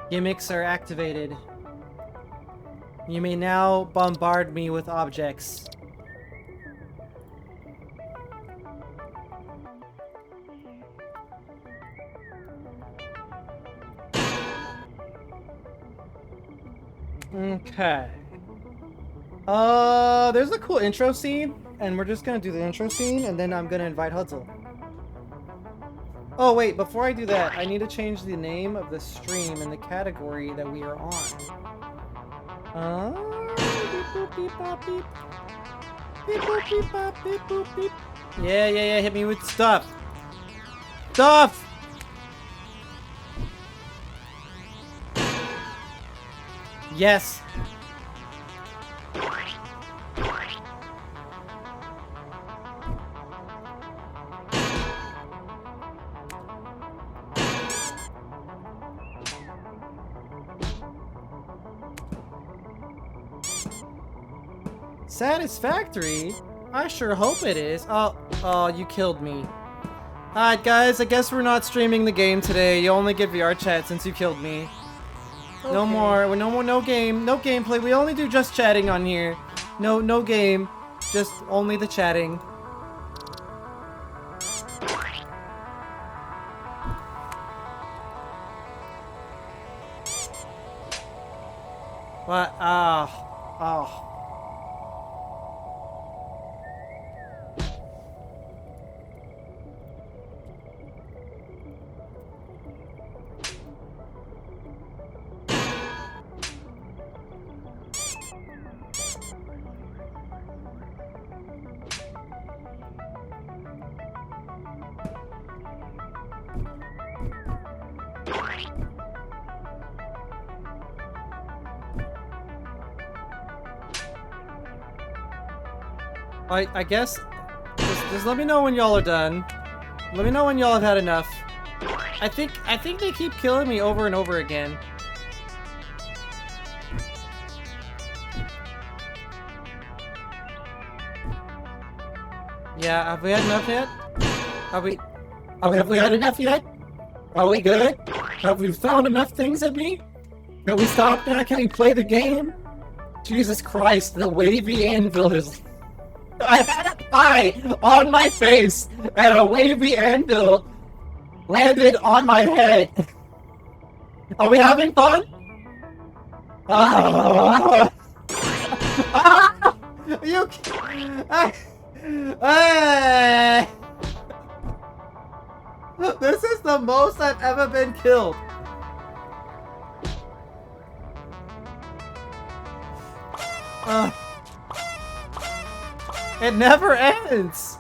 Gimmicks are activated. You may now bombard me with objects. Okay. There's a cool intro scene, and we're just gonna do the intro scene, and then I'm gonna invite Hudsel. Oh wait, before I do that, I need to change the name of the stream and the category that we are on. Beep boop beep bop beep. Beep boop beep bop beep boop beep. Yeah, hit me with stuff. Stuff! Yes! Satisfactory? I sure hope it is. Oh, you killed me. Alright guys, I guess we're not streaming the game today. You only get VR chat since you killed me. Okay. No more, no game, no gameplay. We only do just chatting on here. No game, just only the chatting. What? Oh. I guess, just let me know when y'all are done. Let me know when y'all have had enough. I think they keep killing me over and over again. Yeah, have we had enough yet? Have we had enough yet? Are we good? Have we found enough things at me? Can we stop now? Can we play the game? Jesus Christ, the wavy anvil is... I had a pie on my face, and a wavy anvil landed on my head. Are we having fun? You... This is the most I've ever been killed. It never ends!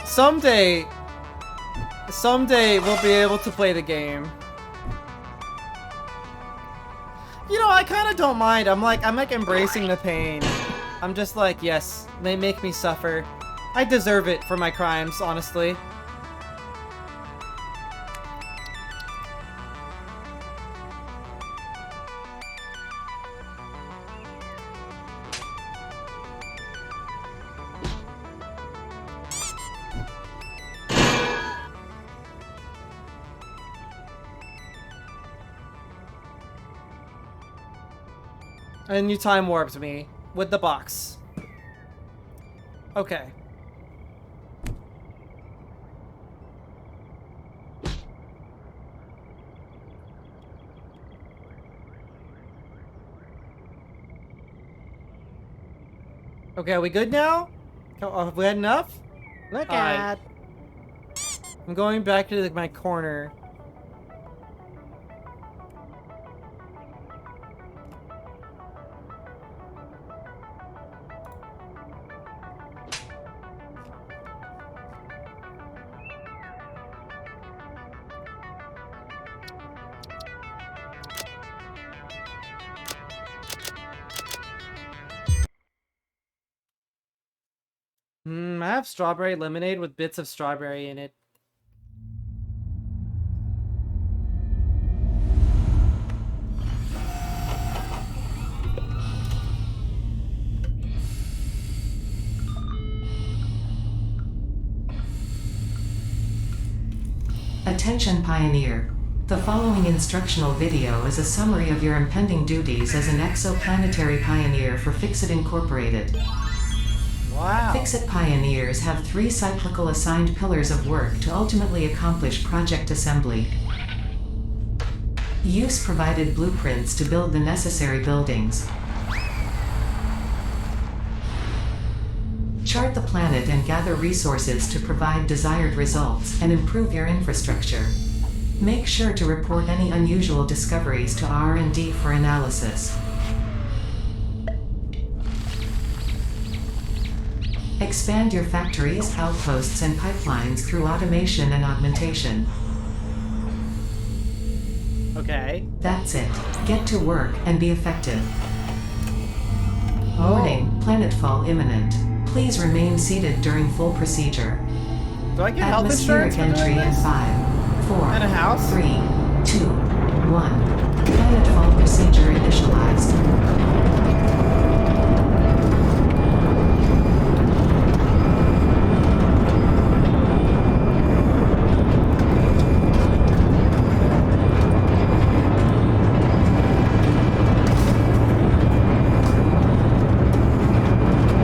Someday we'll be able to play the game. You know, I kind of don't mind. I'm like embracing the pain. I'm just like, yes, they make me suffer. I deserve it for my crimes, honestly. And you time warped me with the box. Okay. Okay, are we good now? Have we had enough? Look at. I'm going back to my corner. I have strawberry lemonade with bits of strawberry in it. Attention Pioneer. The following instructional video is a summary of your impending duties as an exoplanetary pioneer for Fixit Incorporated. Wow. Fixit Pioneers have 3 cyclical assigned pillars of work to ultimately accomplish project assembly. Use provided blueprints to build the necessary buildings. Chart the planet and gather resources to provide desired results and improve your infrastructure. Make sure to report any unusual discoveries to R&D for analysis. Expand your factories, outposts, and pipelines through automation and augmentation. Okay. That's it. Get to work and be effective. Warning, planetfall imminent. Please remain seated during full procedure. Do I get health Atmospheric insurance for entry doing in this? 5, 4, And a house? 3, 2, 1. Planetfall procedure initialized.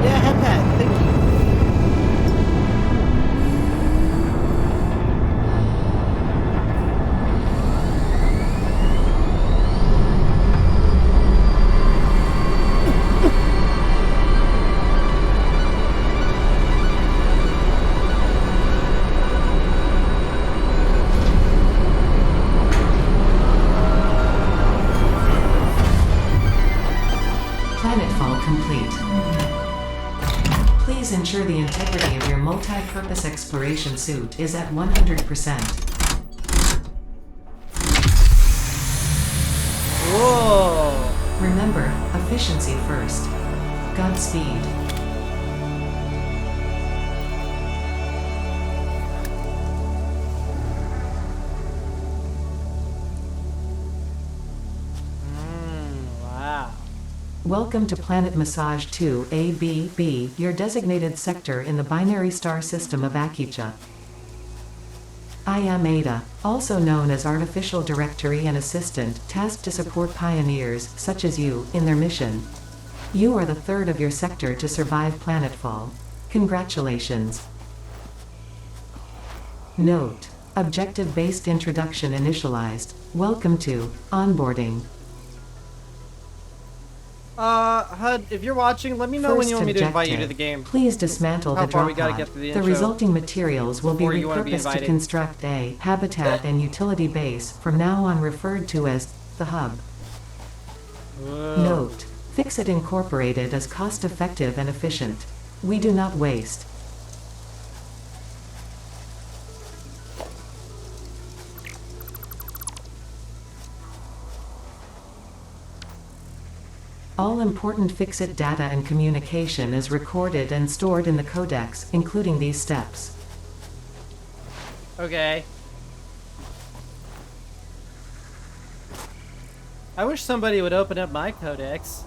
Yeah, head pad. Thank you. Planetfall complete. Please ensure the integrity of your multi-purpose exploration suit is at 100%. Whoa. Remember, efficiency first. Godspeed. Wow. Welcome to Planet Massage 2 ABB, your designated sector in the binary star system of Akicha. I am Ada, also known as Artificial Directory and Assistant, tasked to support pioneers, such as you, in their mission. You are the third of your sector to survive planetfall. Congratulations. Note: objective-based introduction initialized. Welcome to onboarding. HUD, if you're watching, let me know when you want me to invite you to the game. Please dismantle How the far drop we gotta pod. get through the The intro resulting materials will be before you wanna be repurposed to invited. construct a habitat and utility base, from now on referred to as the hub. Whoa. Note: Fixit Incorporated is cost-effective and efficient. We do not waste. All important Fixit data and communication is recorded and stored in the codex, including these steps. Okay. I wish somebody would open up my codex.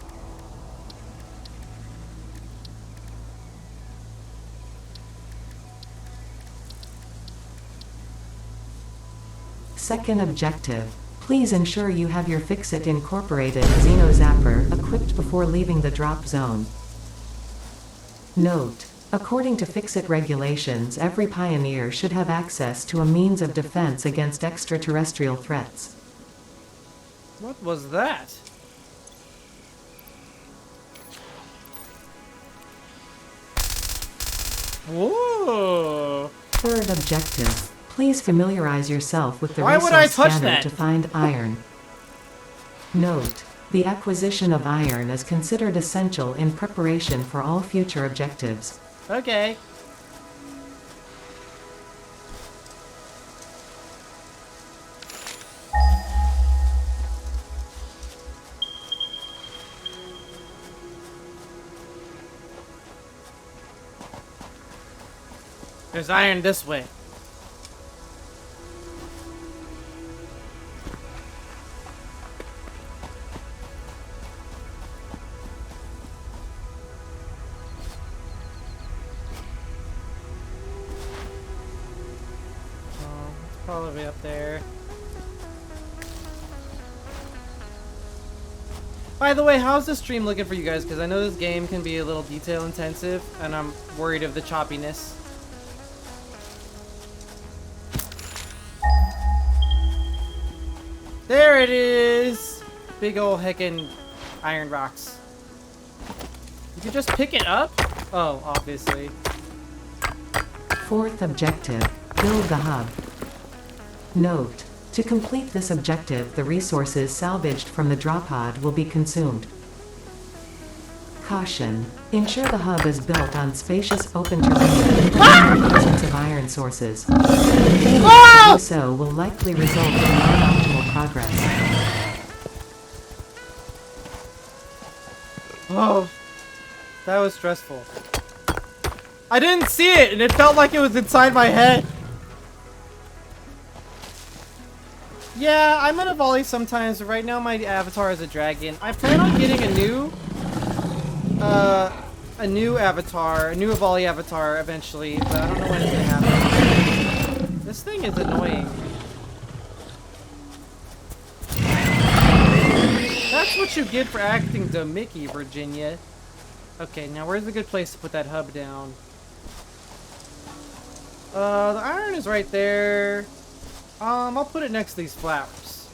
Second objective: please ensure you have your Fixit Incorporated Xeno Zapper equipped before leaving the drop zone. Note: according to Fixit regulations, every pioneer should have access to a means of defense against extraterrestrial threats. What was that? Whoa. Third objective: please familiarize yourself with the Why would I resource touch scanner that? to find iron. Note: the acquisition of iron is considered essential in preparation for all future objectives. Okay. There's iron this way. All the way up there. By the way, how's the stream looking for you guys? Because I know this game can be a little detail intensive, and I'm worried of the choppiness. There it is! Big ol' heckin' iron rocks. You can just pick it up? Oh, obviously. Fourth objective, build the hub. Note: to complete this objective, the resources salvaged from the drop pod will be consumed. Caution: ensure the hub is built on spacious open terrain with the presence of iron sources. Failing to do so will likely result in non-optimal progress. Oh, that was stressful. I didn't see it, and it felt like it was inside my head. Yeah, I'm gonna volley sometimes. Right now, my avatar is a dragon. I plan on getting a new avatar, a new volley avatar eventually, but I don't know when it's gonna happen. This thing is annoying. That's what you get for acting dumb, Mickey, Virginia. Okay, now where's a good place to put that hub down? The iron is right there. I'll put it next to these flowers.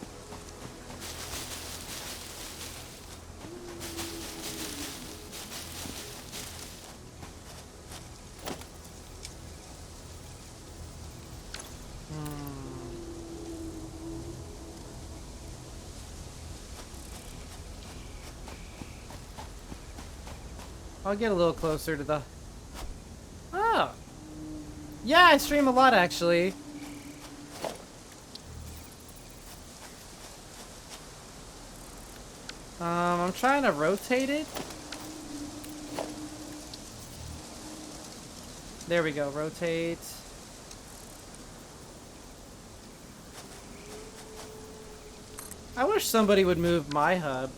I'll get a little closer to the... Oh! Yeah, I stream a lot, actually. I'm trying to rotate it. There we go, rotate. I wish somebody would move my hub.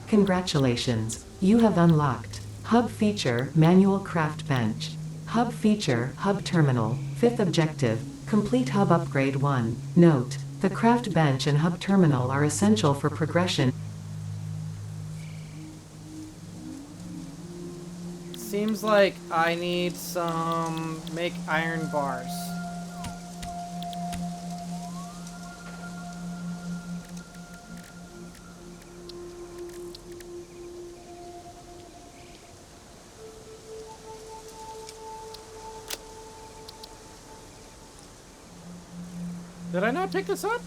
Congratulations, you have unlocked Hub Feature Manual Craft Bench. Hub Feature Hub Terminal. Fifth objective, complete Hub Upgrade 1. Note: the craft bench and hub terminal are essential for progression. Seems like I need make iron bars. Did I not pick this up?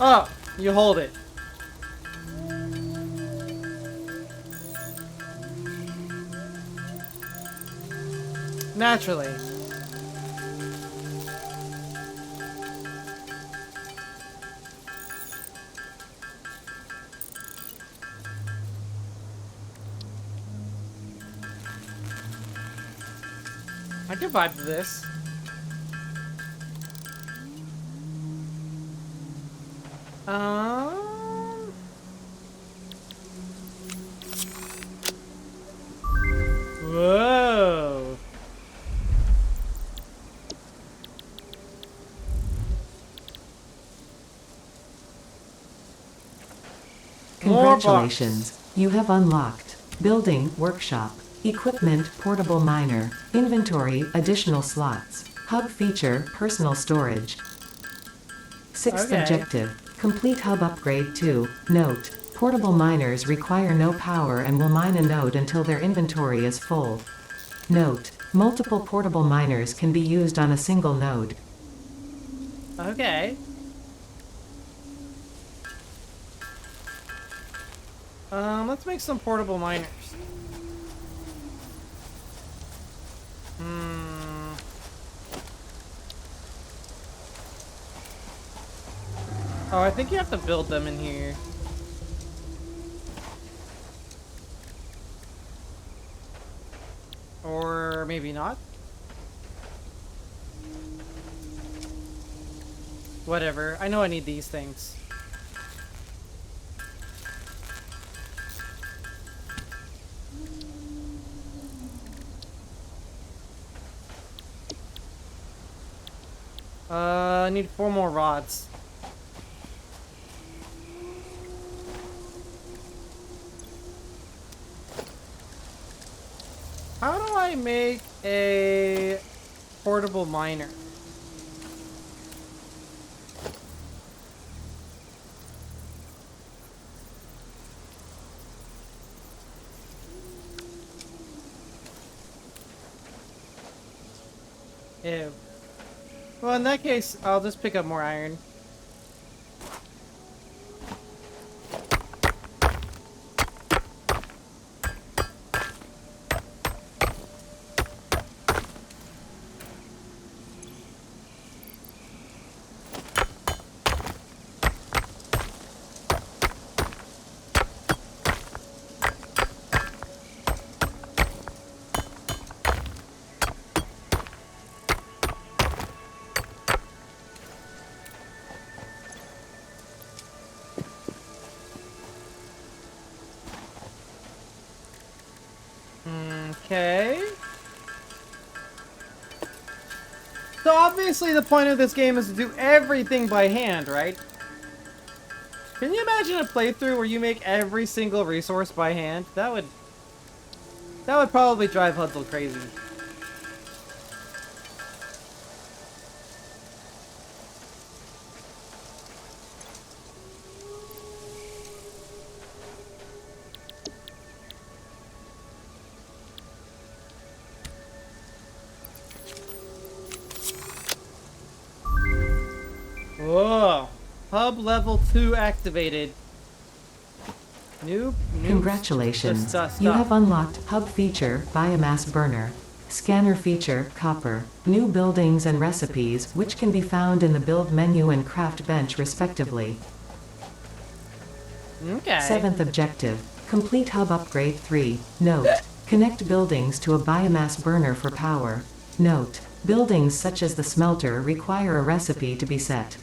Oh, you hold it. Naturally. I can vibe to this. Whoa. Congratulations, you have unlocked Building Workshop. Equipment Portable Miner. Inventory Additional slots. Hub Feature Personal Storage. Sixth objective, complete Hub Upgrade 2. Note: portable miners require no power and will mine a node until their inventory is full. Note: multiple portable miners can be used on a single node. Okay. Let's make some portable miners. Oh, I think you have to build them in here. Or maybe not. Whatever. I know I need these things. I need 4 more rods. How do I make a portable miner? Ew. Well, in that case, I'll just pick up more iron. Okay. So obviously the point of this game is to do everything by hand, right? Can you imagine a playthrough where you make every single resource by hand? That would probably drive Hudsel crazy. Whoa. Hub level 2 activated. New Congratulations. stuff. You have unlocked Hub feature, Biomass Burner. Scanner feature, Copper. New buildings and recipes, which can be found in the build menu and craft bench respectively. Okay. 7th objective. Complete Hub Upgrade 3. Note. Connect buildings to a biomass burner for power. Note. Buildings such as the smelter require a recipe to be set.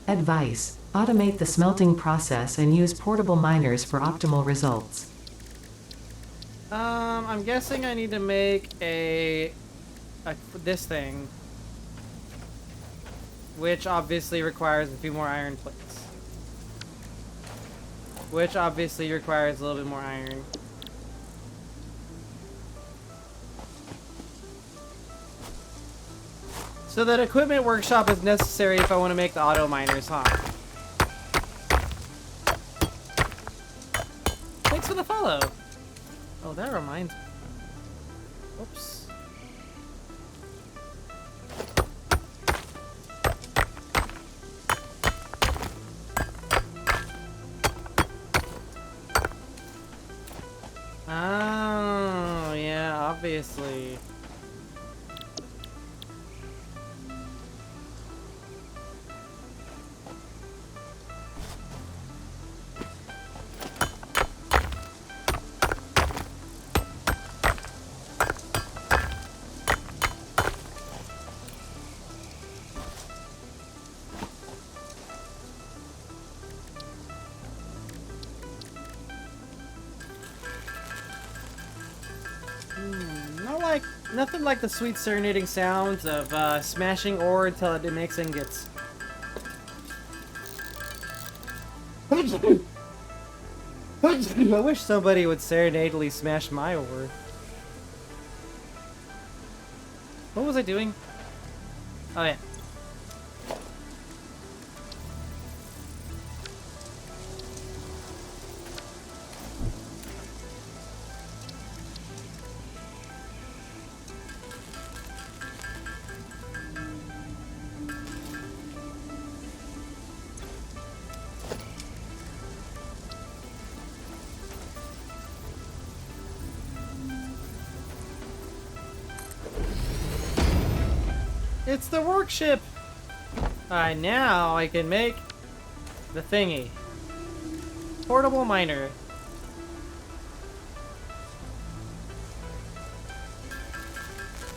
Advice. Automate the smelting process and use portable miners for optimal results. I'm guessing I need to make this thing, which obviously requires a few more iron plates, which obviously requires a little bit more iron. So that equipment workshop is necessary if I want to make the auto miners, huh? Thanks for the follow. Oh, that reminds me. Oops. Oh, yeah, obviously. Nothing like the sweet serenading sounds of smashing ore until it makes ingots. I wish somebody would serenadely smash my ore. What was I doing? Oh yeah. It's the workship! Alright, now I can make the thingy. Portable miner.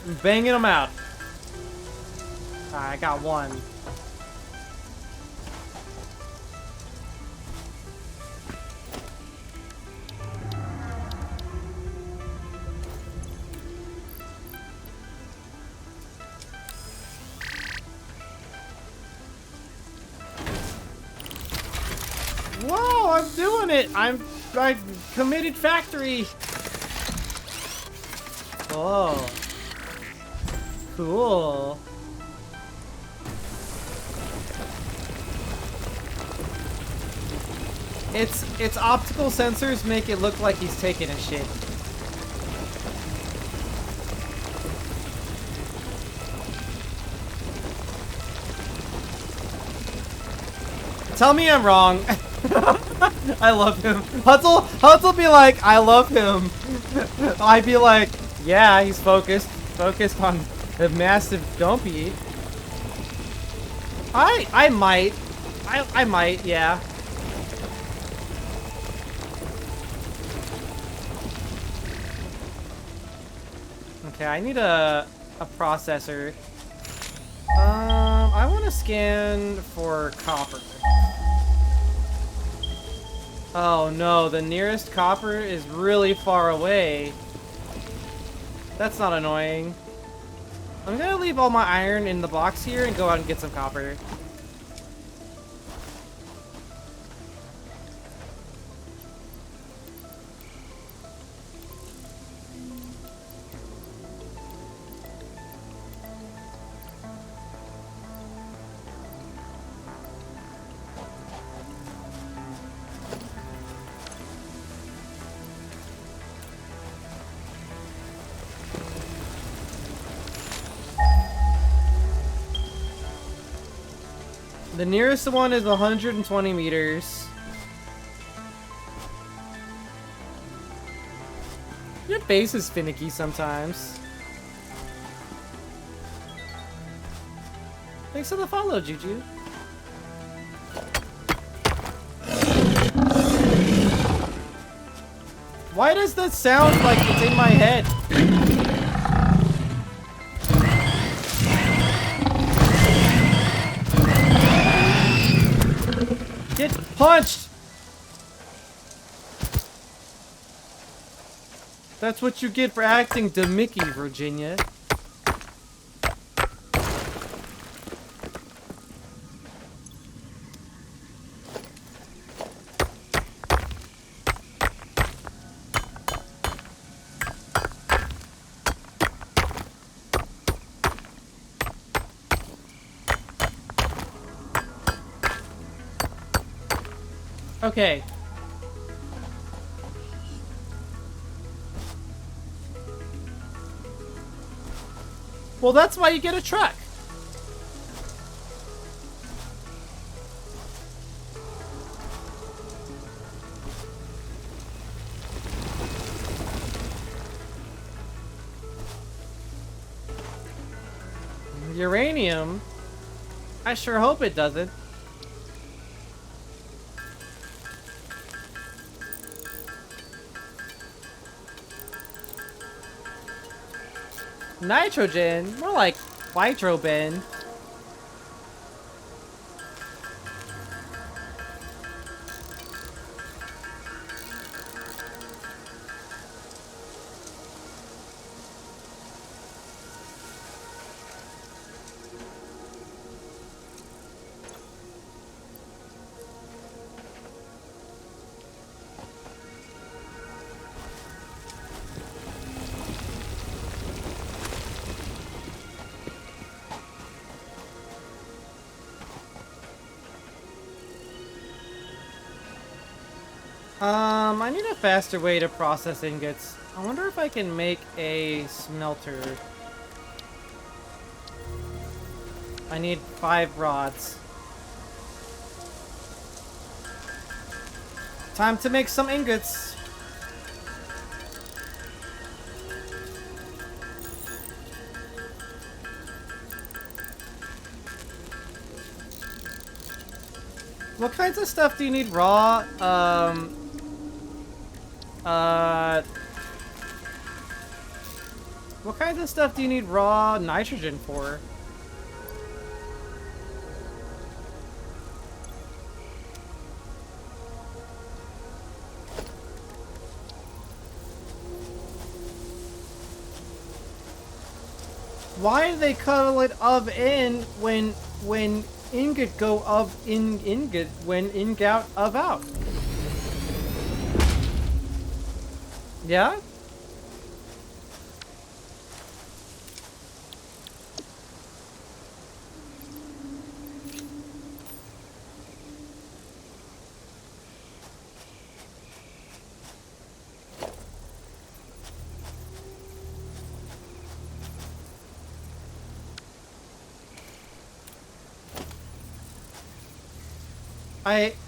I'm banging them out. Alright, I got one. I'm doing it. I committed factory. Oh. Cool. Its optical sensors make it look like he's taking a shit. Tell me I'm wrong. I love him. Hutzel be like, I love him. I'd be like, yeah, he's focused on the massive dumpy. I might, yeah. Okay, I need a processor. I want to scan for copper. Oh no, the nearest copper is really far away. That's not annoying. I'm gonna leave all my iron in the box here and go out and get some copper. The nearest one is 120 meters. Your base is finicky sometimes. Thanks for the follow, Juju. Why does that sound like it's in my head? Get punched! That's what you get for acting to Mickey, Virginia. Okay. Well, that's why you get a truck. Uranium? I sure hope it doesn't. Nitrogen? More like nitroben. I need a faster way to process ingots. I wonder if I can make a smelter. I need 5 rods. Time to make some ingots. What kinds of stuff do you need raw? What kinds of stuff do you need raw nitrogen for? Why do they call it of in when ingot go of in ingot when ingot of out? Yeah?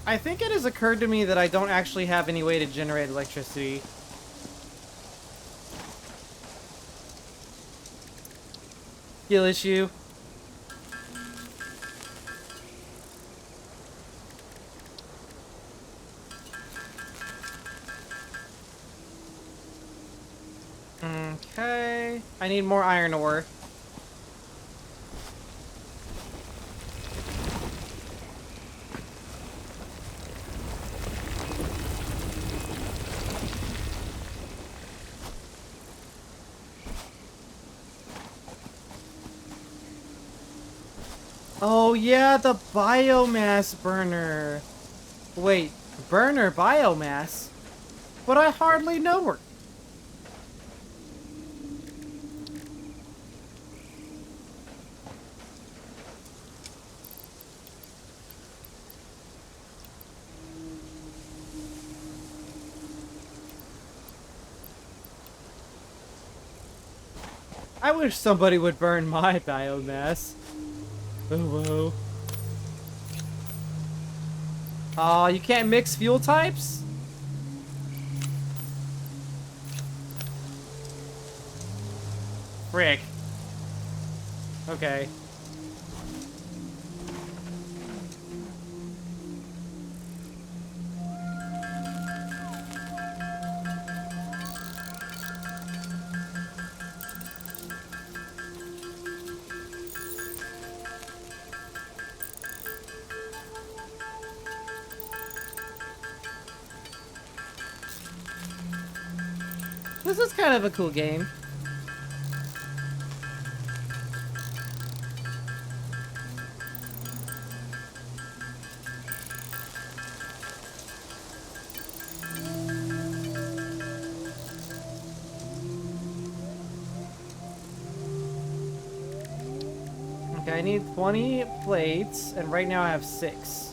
I think it has occurred to me that I don't actually have any way to generate electricity. Skill issue. Okay. I need more iron ore. Oh yeah, the biomass burner. Wait, burner biomass? But I hardly know her. I wish somebody would burn my biomass. Oh, whoa. Oh, you can't mix fuel types? Frick. Okay. This is kind of a cool game. Okay, I need 20 plates, and right now I have 6.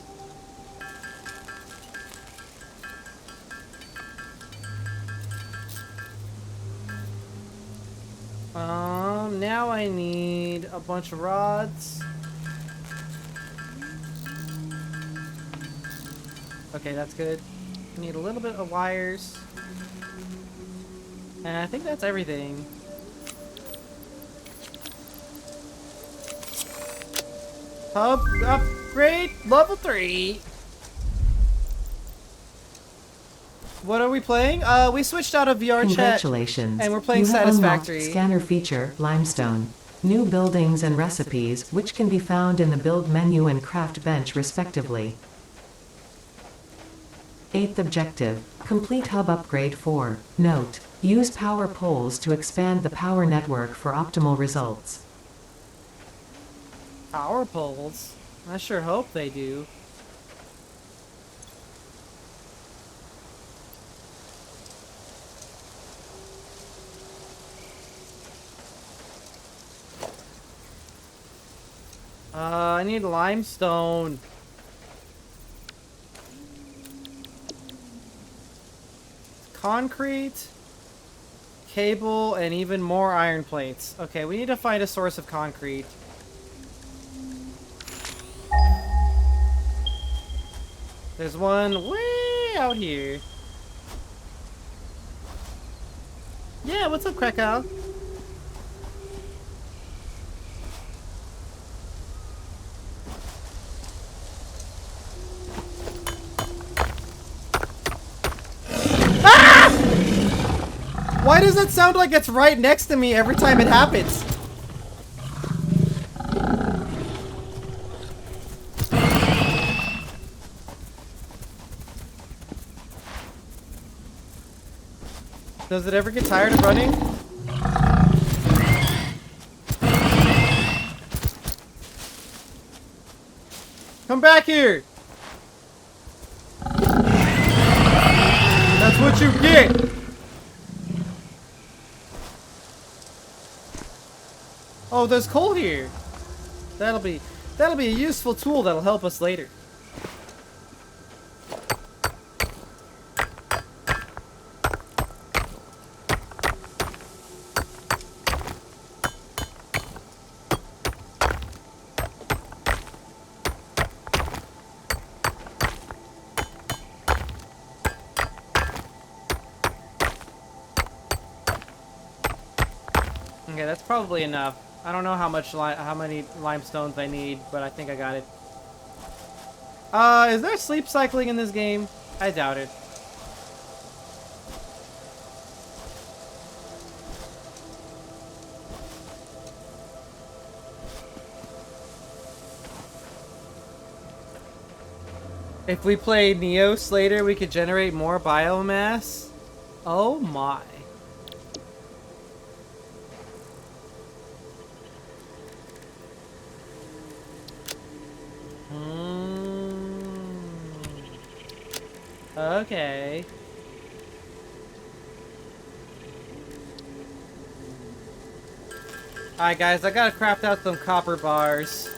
Now I need a bunch of rods. Okay, that's good. I need a little bit of wires. And I think that's everything. Hub upgrade level 3. What are we playing? We switched out of VR chat. Congratulations. And we're playing You have unlocked Satisfactory. Scanner feature, Limestone. New buildings and recipes, which can be found in the build menu and craft bench respectively. 8th objective. Complete hub upgrade 4. Note. Use power poles to expand the power network for optimal results. Power poles? I sure hope they do. I need limestone. Concrete, cable, and even more iron plates. Okay, we need to find a source of concrete. There's one way out here. Yeah, what's up, Krakow? Why does it sound like it's right next to me every time it happens? Does it ever get tired of running? Come back here! That's what you get! Oh, there's coal here. That'll be a useful tool that'll help us later. Okay, that's probably enough. I don't know how many limestones I need, but I think I got it. Is there sleep cycling in this game? I doubt it. If we play Neos later, we could generate more biomass. Oh my. Okay. Alright guys, I gotta craft out some copper bars.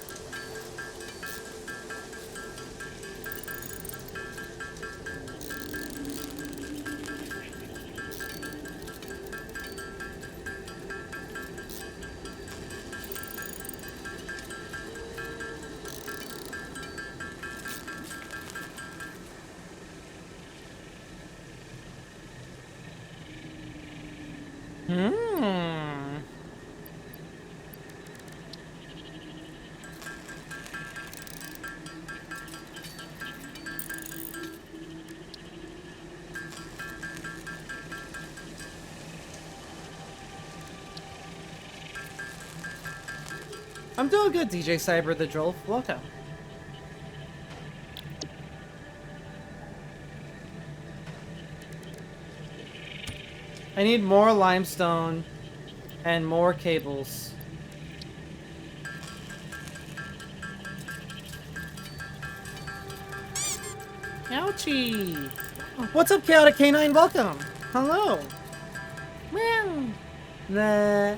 I'm doing good, DJ Cyber the Drolf. Welcome. I need more limestone and more cables. Ouchie! What's up, Chaotic Canine? Welcome! Hello! Meow! Nah.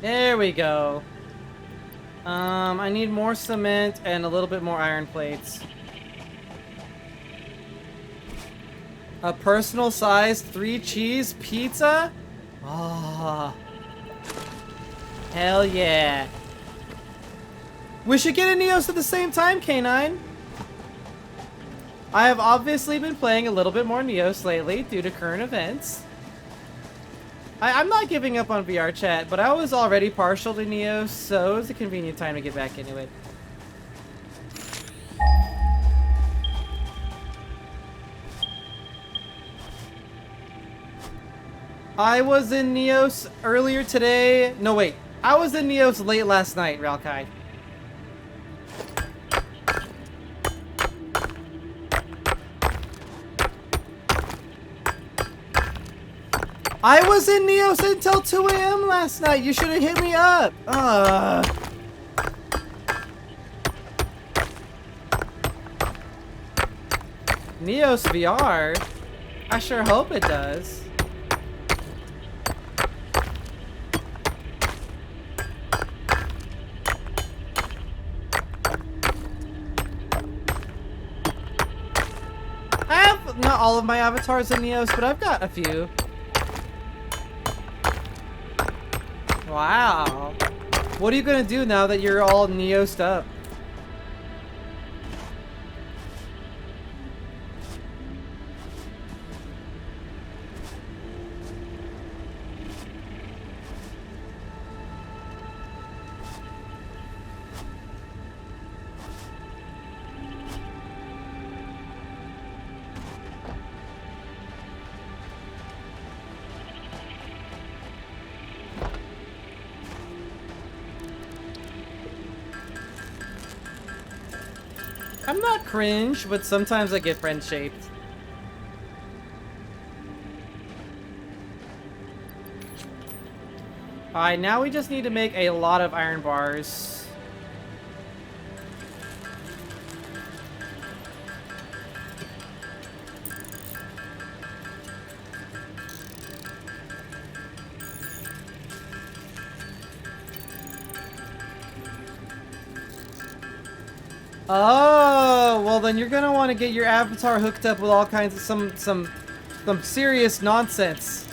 There we go. I need more cement and a little bit more iron plates. A personal sized 3-cheese pizza? Ah. Hell yeah. We should get a Neos at the same time, K9. I have obviously been playing a little bit more Neos lately due to current events. I'm not giving up on VR chat, but I was already partial to Neos, so it was a convenient time to get back into it. I was in Neos earlier today. No, wait. I was in Neos late last night, Ralkai. I was in Neos until 2 AM last night. You should have hit me up. Neos VR? I sure hope it does. I have not all of my avatars in Neos, but I've got a few. Wow. What are you gonna do now that you're all Neosed up? I'm not cringe, but sometimes I get friend-shaped. Alright, now we just need to make a lot of iron bars. Oh, well then you're gonna want to get your avatar hooked up with all kinds of some serious nonsense.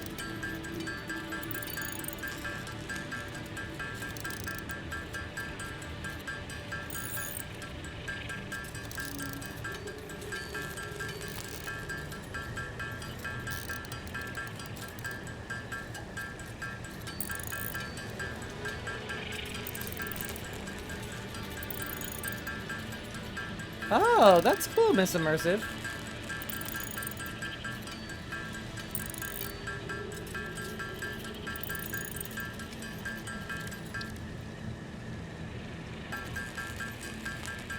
Oh, that's cool, Miss Immersive.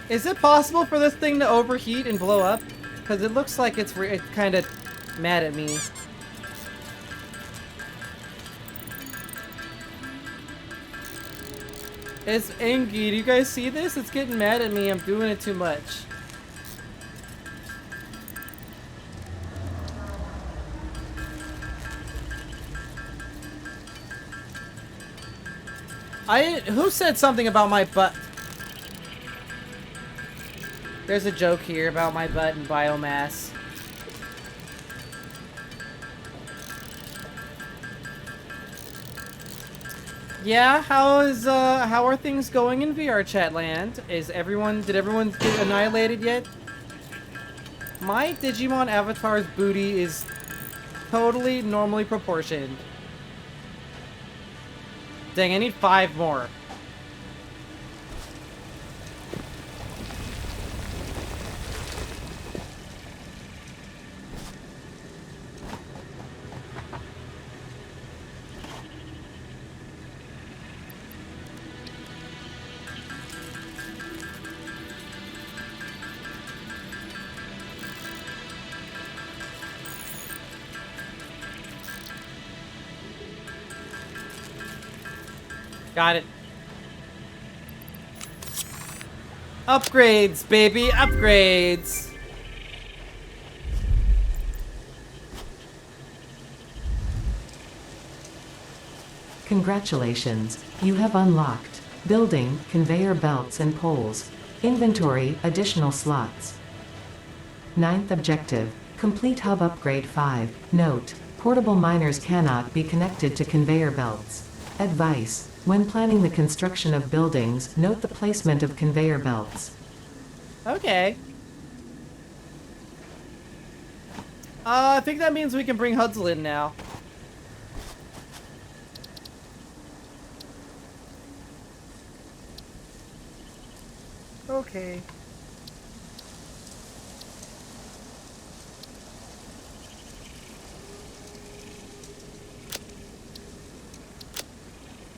Is it possible for this thing to overheat and blow up? Because it looks like it's kind of mad at me. It's angry. Do you guys see this? It's getting mad at me. I'm doing it too much. Who said something about my butt? There's a joke here about my butt and biomass. Yeah, how are things going in VR chat land? Did everyone get annihilated yet? My Digimon avatar's booty is totally normally proportioned. Dang, I need 5 more. Got it. Upgrades, baby, upgrades. Congratulations, you have unlocked building, conveyor belts and poles. Inventory, additional slots. 9th objective, complete hub upgrade 5. Note, portable miners cannot be connected to conveyor belts. Advice, when planning the construction of buildings, note the placement of conveyor belts. Okay. I think that means we can bring Hudsel in now. Okay.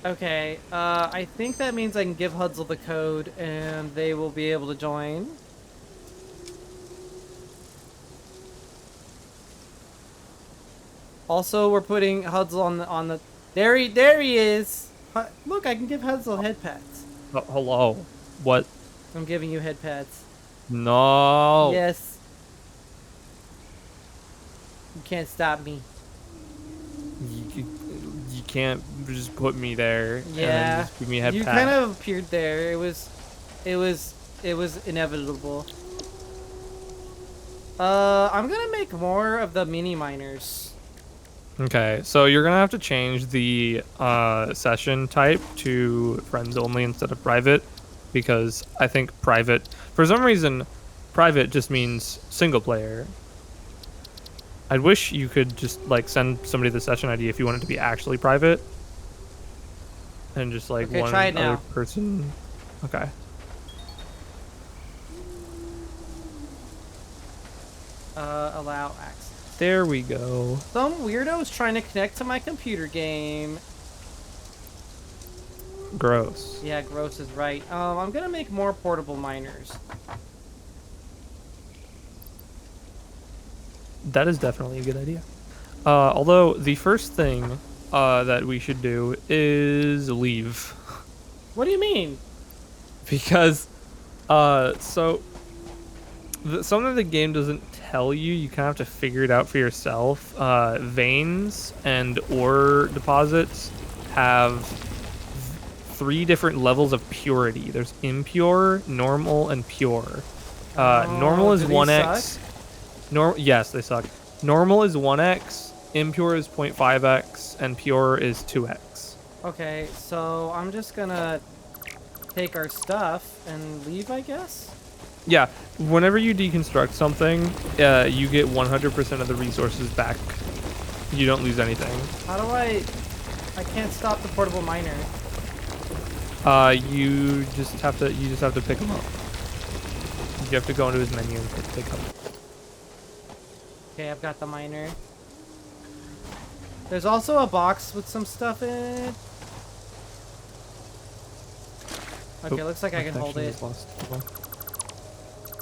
Okay, I think that means I can give Hudsel the code and they will be able to join. Also, we're putting Hudsel on the there he is. Look, I can give Hudsel head pads. Oh, hello. What? I'm giving you head pads. No. Yes. You can't stop me. You can't just put me there. And Yeah. then just give me a head You pat. kind of appeared there. It was inevitable. I'm gonna make more of the mini miners. Okay, so you're gonna have to change the session type to friends only instead of private, because I think private, for some reason, private just means single player. I wish you could just like send somebody the session ID if you want it to be actually private, and just like Okay, one try it other now. person. Okay. Allow access. There we go. Some weirdo is trying to connect to my computer game. Gross. Yeah, gross is right. I'm gonna make more portable miners. That is definitely a good idea. Although the first thing that we should do is leave. What do you mean? Because something the game doesn't tell you, you kind of have to figure it out for yourself. Veins and ore deposits have 3 different levels of purity. There's impure, normal, and pure. Normal is do these 1x. suck? Yes, they suck. Normal is 1x, impure is 0.5x, and pure is 2x. Okay, so I'm just gonna take our stuff and leave, I guess? Yeah, whenever you deconstruct something, you get 100% of the resources back. You don't lose anything. How do I can't stop the portable miner. You just have to pick them up. You have to go into his menu and pick up. Okay, I've got the miner. There's also a box with some stuff in it. Okay, looks like I can hold it.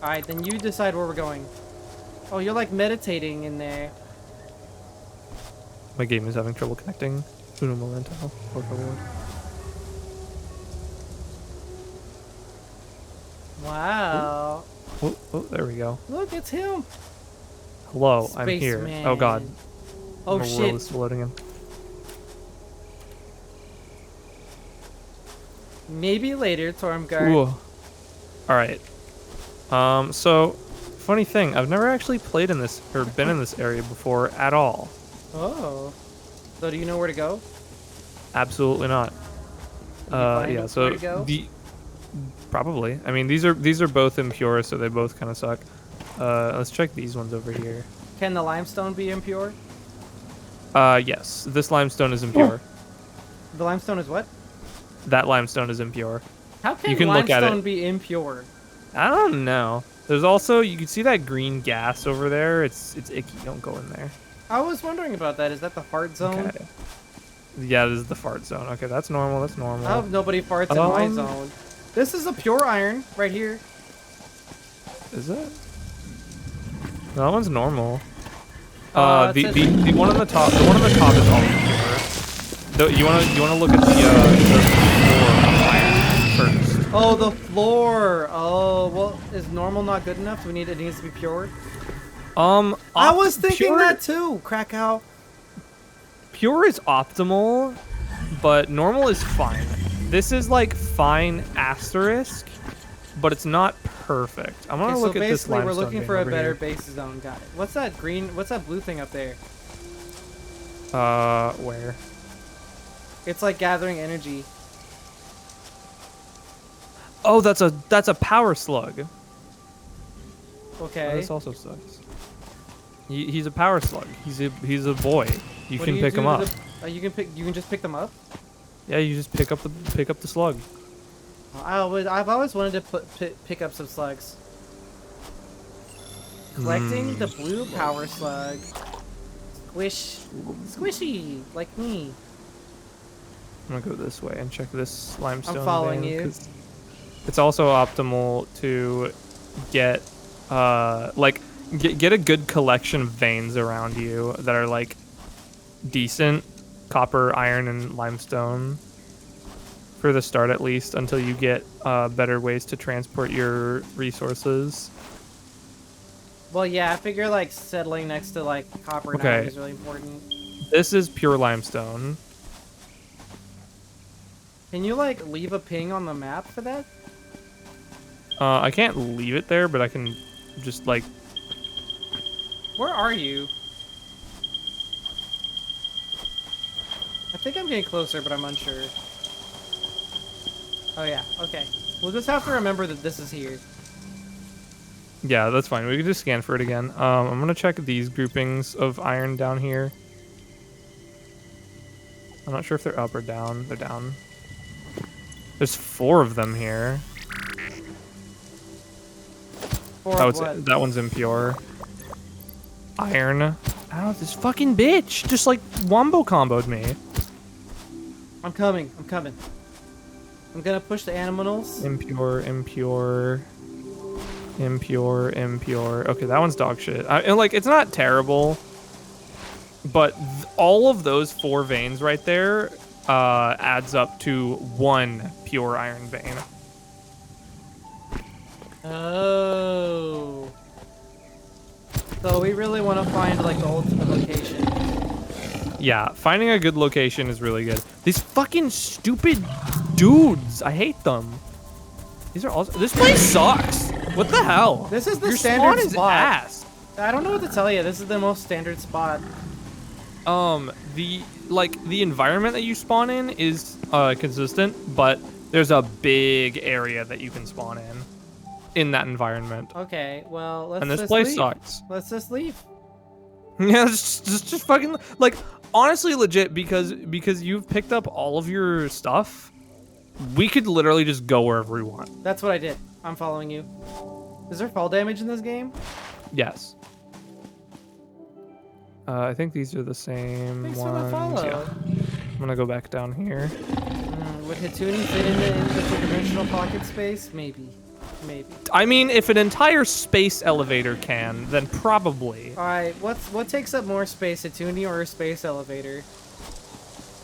Alright, then you decide where we're going. Oh, you're like meditating in there. My game is having trouble connecting. Uno momento, por favor. Wow. Oh, there we go. Look, it's him. Hello, I'm here. Spaceman. Oh god. Oh My shit. world is still loading in. Maybe later, Tormgard. Ooh. Alright. So, funny thing, I've never actually played in this, or been in this area before at all. Oh. So do you know where to go? Absolutely not. Find Yeah, where so to go? probably. I mean, these are both impure, so they both kind of suck. Let's check these ones over here. Can the limestone be impure? Yes. This limestone is impure. The limestone is what? That limestone is impure. How can, You can look at limestone it. be impure? I don't know. There's also, you can see that green gas over there. It's icky. Don't go in there. I was wondering about that. Is that the fart zone? Okay. Yeah, this is the fart zone. Okay, that's normal. That's normal. I hope nobody farts in my zone. This is a pure iron right here. Is it? No, that one's normal. It The says- one on the top. The one on the top is all impure. You wanna look at the floor of iron first. Oh, the floor. Oh, well, is normal not good enough? It needs to be pure? I was thinking pure, that too, Krakow. Pure is optimal, but normal is fine. This is like fine asterisk, but it's not perfect. I'm gonna Okay, look so at this basically we're limestone looking vein for a over better here. base zone. Got it. What's that blue thing up there? Where? It's like gathering energy. Oh, that's a power slug. Oh, Okay. this also sucks. He's a power slug. He's a boy. You What can do pick do him to up. You can just pick them up? Yeah, you just pick up the slug. I've always wanted to pick up some slugs. Collecting the blue power slug. Squishy, like me. I'm gonna go this way and check this limestone. I'm following vein, you. 'cause it's also optimal to get get a good collection of veins around you that are like decent copper, iron, and limestone for the start at least, until you get better ways to transport your resources. Well, yeah, I figure like settling next to like copper and Okay. iron is really important. This is pure limestone. Can you like leave a ping on the map for that? I can't leave it there, but I can just like. Where are you? I think I'm getting closer, but I'm unsure. Oh yeah, okay. We'll just have to remember that this is here. Yeah, that's fine. We can just scan for it again. I'm gonna check these groupings of iron down here. I'm not sure if they're up or down. They're down. There's 4 of them here. For Oh, what? that one's impure. Iron. Ow, this fucking bitch just like wombo comboed me. I'm coming. I'm gonna push the animals. Impure. Okay, that one's dog shit. And like, it's not terrible. But all of those 4 veins right there adds up to 1 pure iron vein. Oh. So we really want to find like the ultimate location. Yeah, finding a good location is really good. These fucking stupid dudes, I hate them. These are also. This place sucks. What the hell? This is the Your standard spawn is spot. ass. I don't know what to tell you. This is the most standard spot. The environment that you spawn in is consistent, but there's a big area that you can spawn in that environment. Okay, well, let's And this just place leave. sucks. Let's just leave. Yeah, just fucking like honestly legit because you've picked up all of your stuff. We could literally just go wherever we want. That's what I did. I'm following you. Is there fall damage in this game? Yes. I think these are the same Thanks for the ones. follow. Yeah. I'm gonna go back down here. Would Hituni fit in the interdimensional pocket space? Maybe. Maybe. I mean, if an entire space elevator can, then probably. Alright, what takes up more space, Hituni or a space elevator?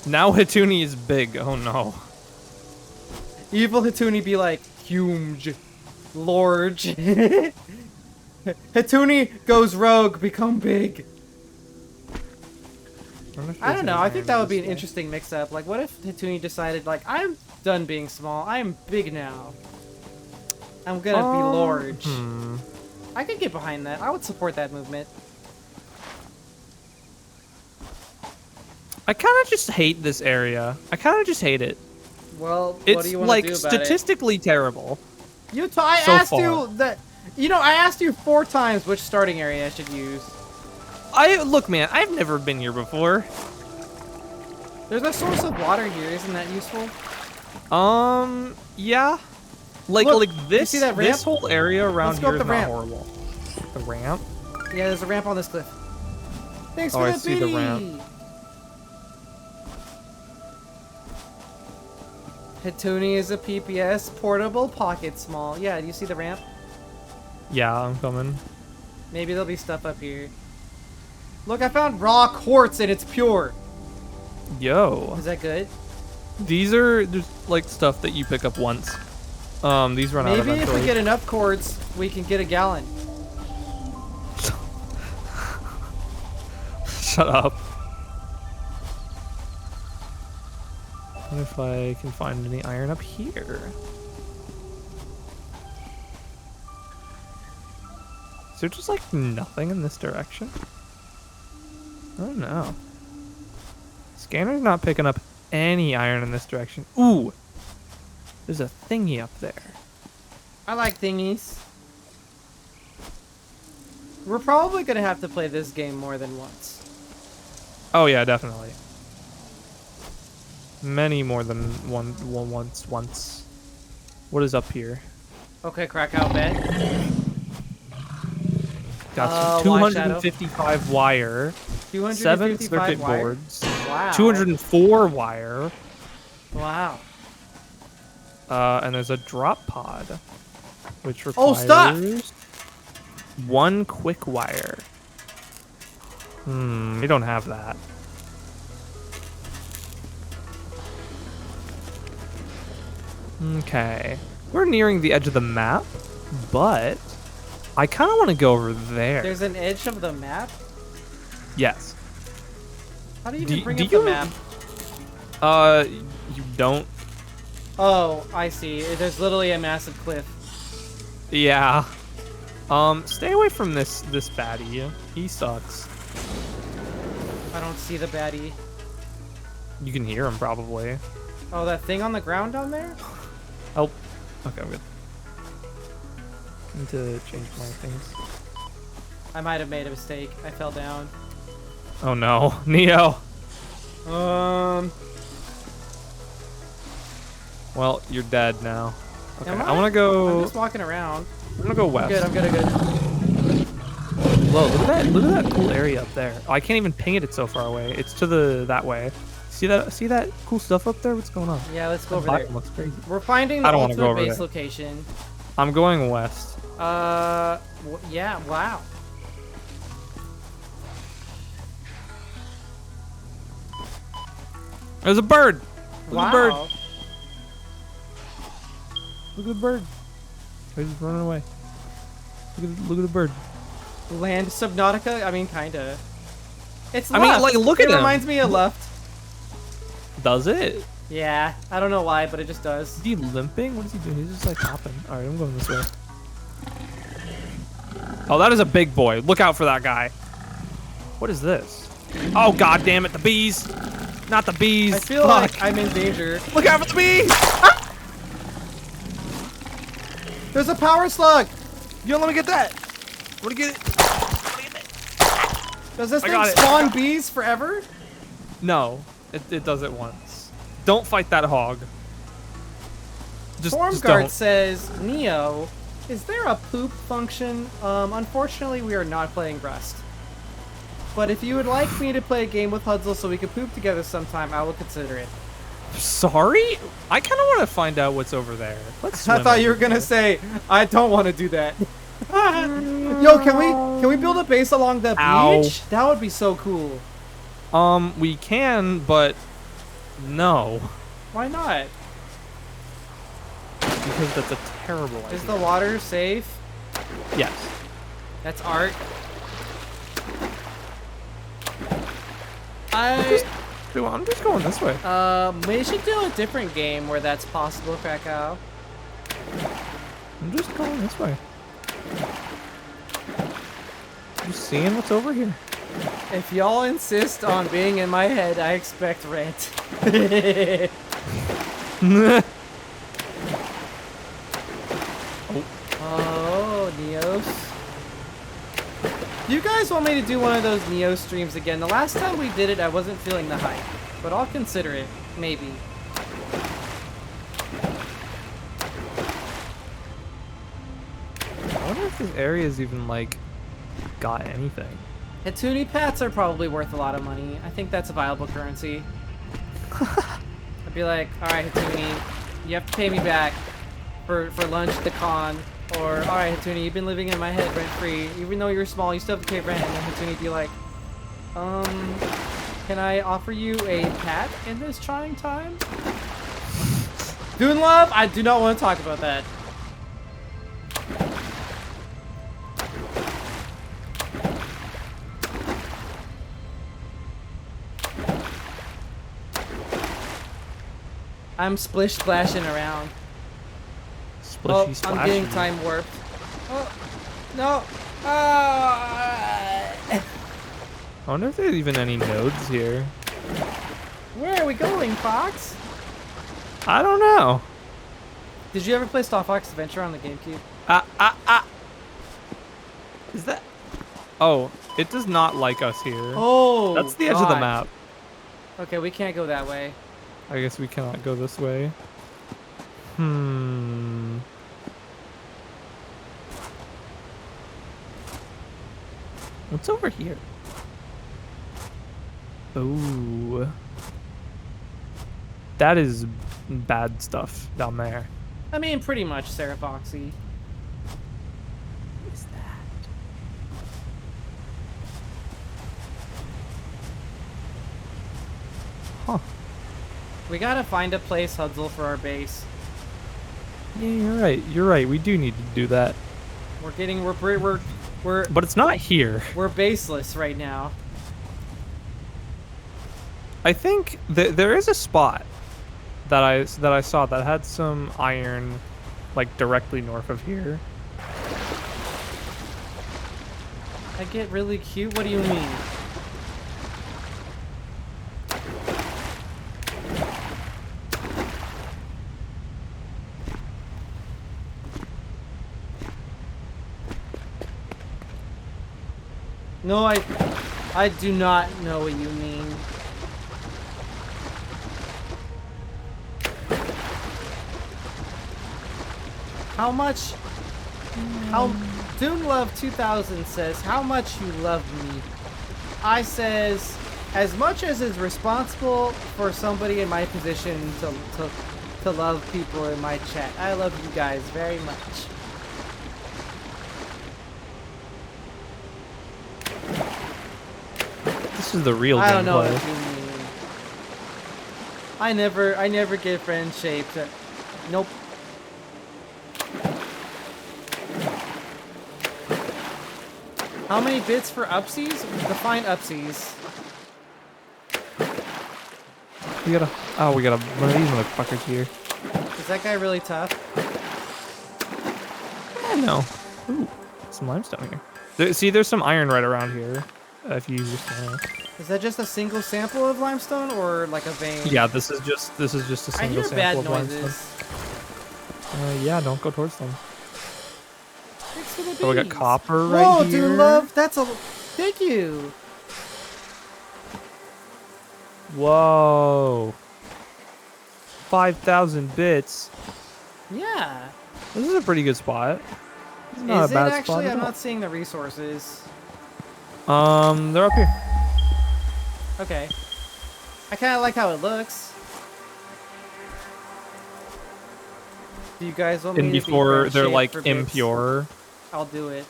Now Hituni is big. Oh no. Evil Hituni be like, huge, large. Hituni goes rogue, become big. I don't know, I think that would be an interesting mix-up. Like, what if Hituni decided, like, I'm done being small, I am big now. I'm gonna be large. I could get behind that. I would support that movement. I kind of just hate this area. I kind of just hate it. Well, what It's do you want to like do about statistically terrible. it? I so asked far. you that. You know, I asked you 4 times which starting area I should use. Look, man. I've never been here before. There's a source of water here. Isn't that useful? Yeah. Like Look, this. you see that ramp? This whole area around Let's go here up is the not ramp. horrible. The ramp. Yeah, there's a ramp on this cliff. Thanks Oh, for I the see the biddy. ramp. Hituni is a PPS portable pocket small. Yeah, do you see the ramp? Yeah, I'm coming. Maybe there'll be stuff up here. Look, I found raw quartz and it's pure. Yo. Is that good? These are just like stuff that you pick up once. These run out Maybe if eventually. we get enough quartz, we can get a gallon. Shut up. What if I can find any iron up here? Is there just like nothing in this direction? I don't know. Scanner's not picking up any iron in this direction. Ooh! There's a thingy up there. I like thingies. We're probably gonna have to play this game more than once. Oh yeah, definitely. Many more than once. What is up here? Okay, Krakow bet. Got some wide shadow. 255 wire, 7 255 circuit wire. boards, Wow. 204 wire, Wow. and there's a drop pod, which Oh, requires stuff! 1 quick wire. We don't have that. Okay. We're nearing the edge of the map, but I kind of want to go over there. There's an edge of the map? Yes. How do you Do- even bring do up the you- map? You don't. Oh, I see. There's literally a massive cliff. Yeah. Stay away from this baddie. He sucks. I don't see the baddie. You can hear him probably. Oh, that thing on the ground down there? Oh. Okay, I'm good. Need to change my things. I might have made a mistake. I fell down. Oh no, Neo. Well, you're dead now. Okay, Am I want to go. I'm just walking around. I'm gonna go west. I'm good. Whoa, look at that! Look at that cool area up there. Oh, I can't even ping it. It's so far away. It's to that way. See that? See that cool stuff up there? What's going on? Yeah, let's go That over there. bottom looks crazy. We're finding the I don't wanna go ultimate over base there. location. I'm going west. Yeah, wow. There's a bird. Look at the bird. Wow. Look at the bird. He's just running away. Look at the bird. Land Subnautica? I mean, kinda. It's I mean, Luft. like, look at It him. reminds me of Luft. Does it? Yeah, I don't know why, but it just does. Is he limping? What is he doing? He's just like hopping. All right, I'm going this way. Oh, that is a big boy. Look out for that guy. What is this? Oh, god damn it, the bees. Not the bees. I feel Fuck. like I'm in danger. Look out for the bees. There's a power slug! You don't let me get that. Want to get it? Does this I thing got it. spawn bees forever? No, it does it once. Don't fight that hog. Just Formguard don't. says, Neo, is there a poop function? Unfortunately, we are not playing Rust. But if you would like me to play a game with Hudzle so we could poop together sometime, I will consider it. Sorry? I kind of want to find out what's over there. Let's I swim thought you were over gonna there. say, I don't want to do that. Yo, can we build a base along the Ow. beach? That would be so cool. We can, but no. Why not? Because that's a terrible idea. Is the water safe? Yes. That's art. Dude, I'm just going this way. We should do a different game where that's possible, Krakow. I'm just going this way. Just seeing what's over here. If y'all insist on being in my head, I expect rent. Oh, Neos. Do you guys want me to do one of those Neo streams again? The last time we did it, I wasn't feeling the hype, but I'll consider it, maybe. I wonder if this area's even, like, got anything. Hatuni pats are probably worth a lot of money. I think that's a viable currency. I'd be like, alright, Hatuni, you have to pay me back for lunch at the con. Or, alright, Hatuni, you've been living in my head rent-free. Even though you're small, you still have to pay rent. And then Hatuni'd be like, can I offer you a pat in this trying time? Dune Love, I do not want to talk about that. I'm splish-splashing around. Splishy splashy. I'm getting time warped. Oh, no. I wonder if there's even any nodes here. Where are we going, Fox? I don't know. Did you ever play Star Fox Adventure on the GameCube? Is that... Oh, it does not like us here. Oh, That's the edge of the God. map. Okay, we can't go that way. I guess we cannot go this way. What's over here? Ooh. That is bad stuff down there. I mean, pretty much, Sarah Foxy. What is that? Huh. We gotta find a place, Hudzle, for our base. Yeah, you're right. You're right. We do need to do that. We're But it's not here. baseless right now. I think there is a spot that I saw that had some iron, like directly north of here. I get really cute. What do you mean? No, I do not know what you mean. How much? How? Dune Love 2000 says, "How much you love me?" I says, "As much as is responsible for somebody in my position to love people in my chat. I love you guys very much." This is the real I don't know gameplay. what you mean. I never get friend shaped. Nope. How many bits for upsies? Define upsies. We gotta. Oh, we got one of these motherfuckers here. Is that guy really tough? No. Ooh, some limestone here. See, there's some iron right around here. If you just. Is that just a single sample of limestone or like a vein? Yeah, this is just a I single hear sample bad of limestone. noises. Yeah, don't go towards them. Thanks for the So we got bees. copper Whoa, right here. dude, love. That's a. Thank you. Whoa. 5,000 bits. Yeah. This is a pretty good spot. It's not Is a it bad actually? spot at I'm all. not seeing the resources. They're up here. Okay. I kind of like how it looks. Do you guys want me And to be before friend they're shaped like for bits? impure. I'll do it.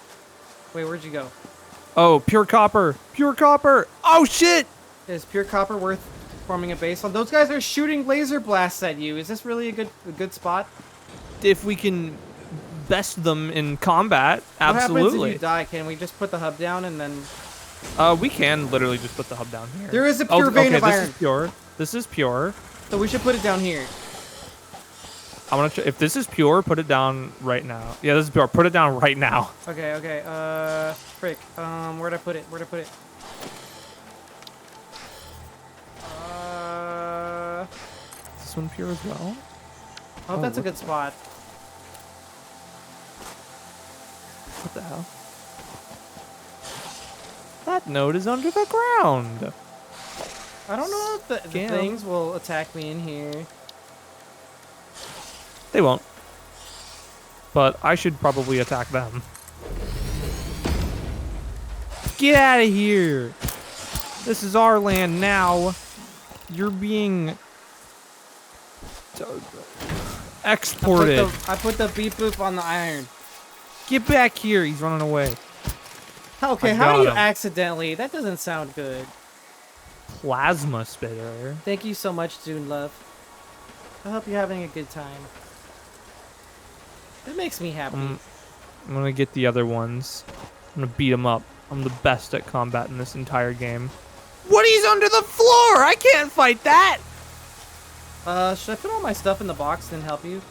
Wait, where'd you go? Oh, pure copper. Pure copper. Oh shit. Is pure copper worth forming a base on? Those guys are shooting laser blasts at you. Is this really a good spot? If we can best them in combat, What happens if absolutely. you die? Can we just put the hub down and then... We can literally just put the hub down here. There is a pure vein of this iron. is pure. This is pure. So we should put it down here. I want to. If this is pure, put it down right now. Yeah, this is pure. Put it down right now. Okay, okay. Frick. Where'd I put it? Where'd I put it? Is this one pure as well? Oh, that's a good spot. What the hell? That node is under the ground. I don't know if the Scam. things will attack me in here. They won't. But I should probably attack them. Get out of here! This is our land now. You're being exported. I put the beep boop on the iron. Get back here! He's running away. Okay, I how do got you him. accidentally? That doesn't sound good. Plasma spitter. Thank you so much, June Love. I hope you're having a good time. It makes me happy. I'm gonna get the other ones. I'm gonna beat them up. I'm the best at combat in this entire game. What? He's under the floor! I can't fight that! Should I put all my stuff in the box and help you?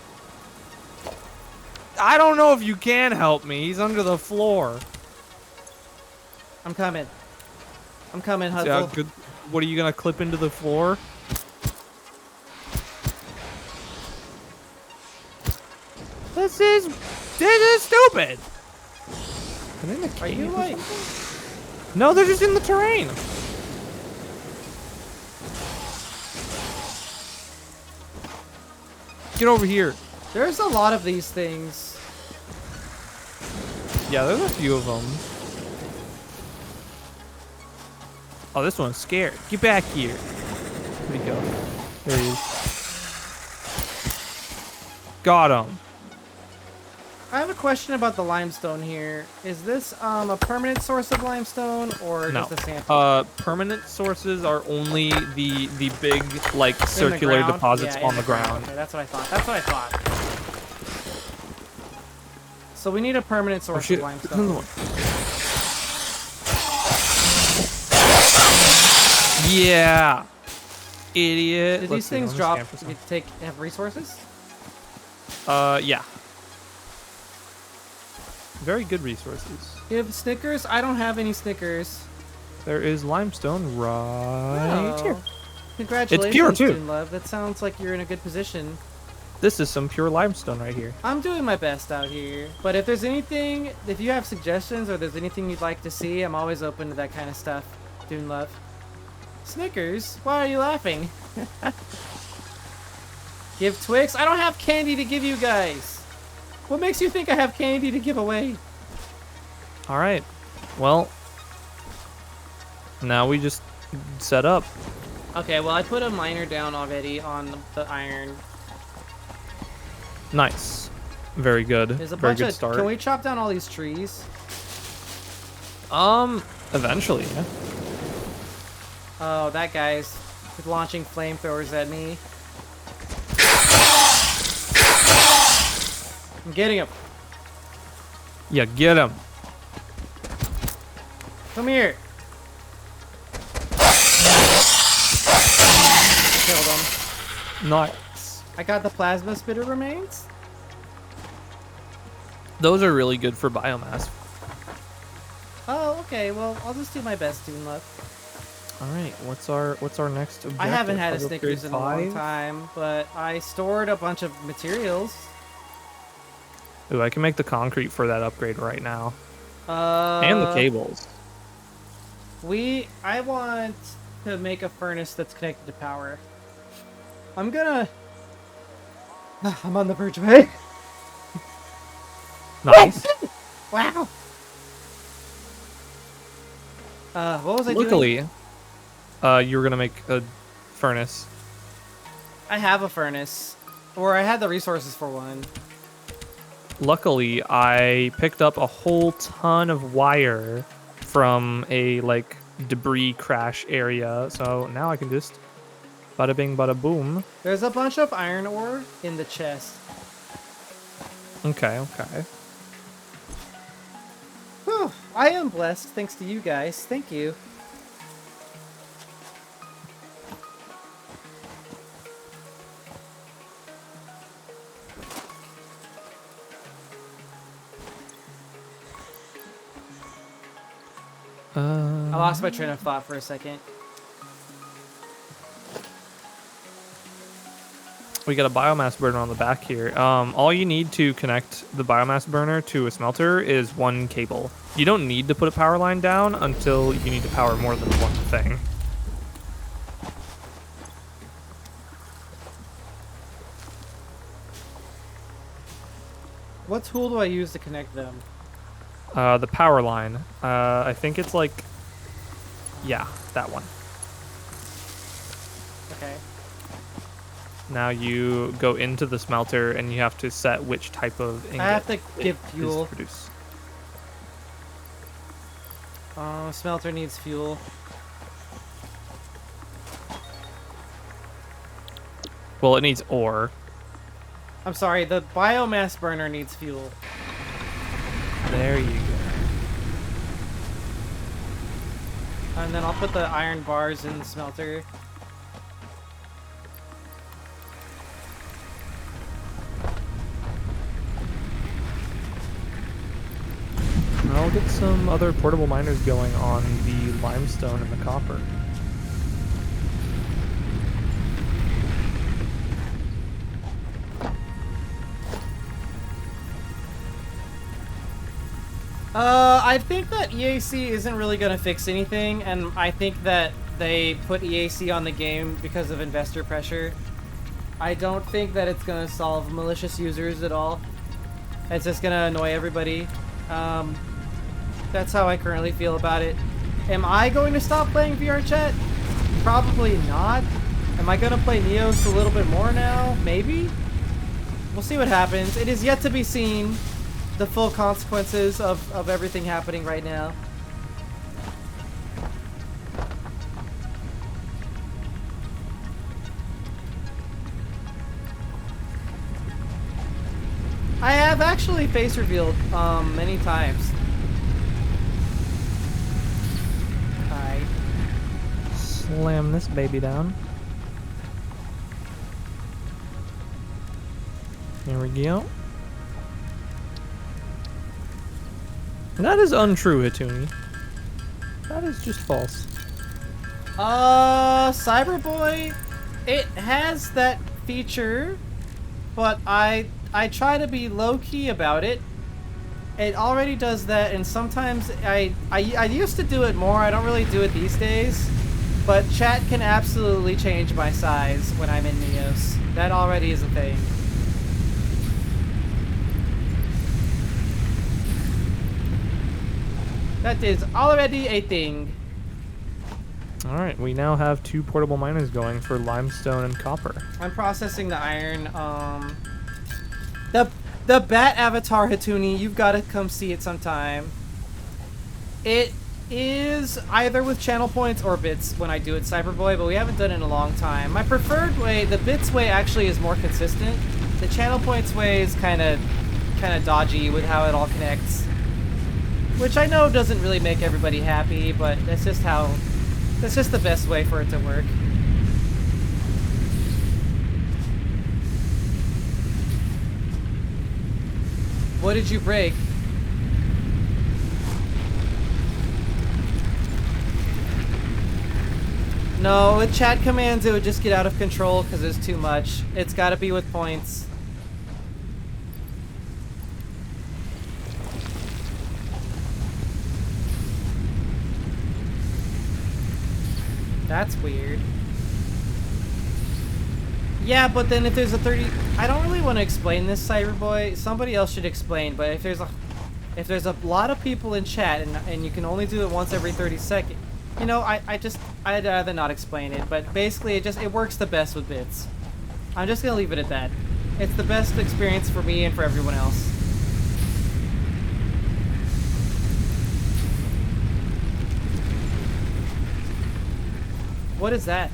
I don't know if you can help me. He's under the floor. I'm coming. I'm coming, See how Hustle. good. What are you gonna clip into the floor? This is stupid. Are they in the Are you cave or like... something? No, they're just in the terrain. Get over here. There's a lot of these things. Yeah, there's a few of them. Oh, this one's scared. Get back here. Where'd he go? There he is. Got him. I have a question about the limestone here. Is this a permanent source of limestone or No. just a sample? Permanent sources are only the big like In the circular ground? deposits Yeah, in on the ground. Okay, that's what I thought. That's what I thought. So we need a permanent Oh source shit! of There's limestone. another one. Yeah, idiot. Did Let's these see, things I'm drop? gonna scan for You have resources? some. Yeah. Very good resources. You have Snickers? I don't have any Snickers. There is limestone right Oh. here. Congratulations, pure, too. June Love. That sounds like you're in a good position. This is some pure limestone right here. I'm doing my best out here. But if there's anything, if you have suggestions or there's anything you'd like to see, I'm always open to that kind of stuff. June Love. Snickers? Why are you laughing? Give Twix? I don't have candy to give you guys. What makes you think I have candy to give away? All right. Well, now we just set up. Okay, well I put a miner down already on the iron. Nice. Very good. There's a Very bunch good of. start. Can we chop down all these trees? Eventually, yeah. Oh, that guy's with launching flamethrowers at me. I'm getting him. Yeah, get him. Come here. Killed him. Nice. I got the plasma spitter remains. Those are really good for biomass. Oh, okay. Well, I'll just do my best, Toon Luck. All right, what's our next objective? I haven't had a Upgrade Snickers in a long 5? time, but I stored a bunch of materials. Ooh, I can make the concrete for that upgrade right now. Uh, And the cables. I want to make a furnace that's connected to power. I'm gonna... I'm on the verge of it. Nice. Wow. What was I doing? Luckily, you were gonna make a furnace. I have a furnace. Or I had the resources for one. Luckily, I picked up a whole ton of wire from a like debris crash area, so now I can just bada bing bada boom. There's a bunch of iron ore in the chest. Okay, okay. Whew, I am blessed thanks to you guys. Thank you. I lost my train of thought for a second. We got a biomass burner on the back here. All you need to connect the biomass burner to a smelter is one cable. You don't need to put a power line down until you need to power more than one thing. What tool do I use to connect them? The power line. I think it's like, yeah, that one. Okay. Now you go into the smelter and you have to set which type of ingot I have to it give is fuel. to produce. Smelter needs fuel. Well, it needs ore. I'm sorry, the biomass burner needs fuel. There you go. And then I'll put the iron bars in the smelter. I'll get some other portable miners going on the limestone and the copper. I think that EAC isn't really going to fix anything, and I think that they put EAC on the game because of investor pressure. I don't think that it's going to solve malicious users at all. It's just going to annoy everybody. That's how I currently feel about it. Am I going to stop playing VR chat? Probably not. Am I going to play Neos a little bit more now? Maybe? We'll see what happens. It is yet to be seen the full consequences of everything happening right now. I have actually face revealed many times. Hi. Slam this baby down. There we go. That is untrue, Hatuni. That is just false. Cyberboy, it has that feature, but I try to be low-key about it. It already does that, and sometimes I used to do it more. I don't really do it these days, but chat can absolutely change my size when I'm in Neos. That already is a thing. That is already a thing. Alright, we now have 2 portable miners going for limestone and copper. I'm processing the iron. The bat avatar, Hatuni, you've got to come see it sometime. It is either with channel points or bits when I do it Cyberboy, but we haven't done it in a long time. My preferred way, the bits way, actually is more consistent. The channel points way is kind of dodgy with how it all connects, which I know doesn't really make everybody happy, but that's just the best way for it to work. What did you break? No, with chat commands it would just get out of control because it's too much. It's got to be with points. That's weird. Yeah, but then if there's a 30... I don't really want to explain this, Cyberboy. Somebody else should explain, but if there's a lot of people in chat and you can only do it once every 30 seconds, you know, I'd rather not explain it, but basically it works the best with bits. I'm just gonna leave it at that. It's the best experience for me and for everyone else. What is that?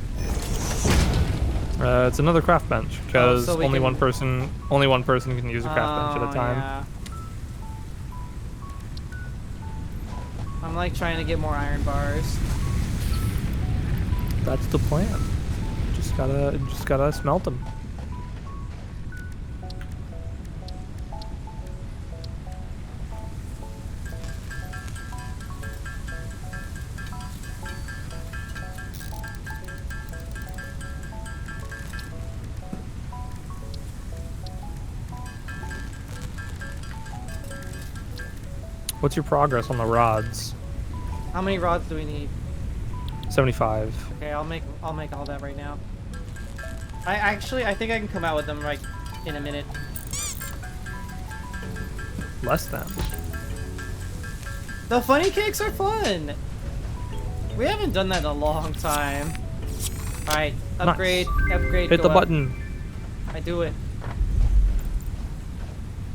It's another craft bench because so only one person can use a craft bench at a time. Yeah. I'm like trying to get more iron bars. That's the plan. Just gotta smelt them. What's your progress on the rods? How many rods do we need? 75. Okay, I'll make all that right now. I think I can come out with them like in a minute. Less than. The funny cakes are fun. We haven't done that in a long time. All right, upgrade, Nice. upgrade. Hit go the up. button. I do it.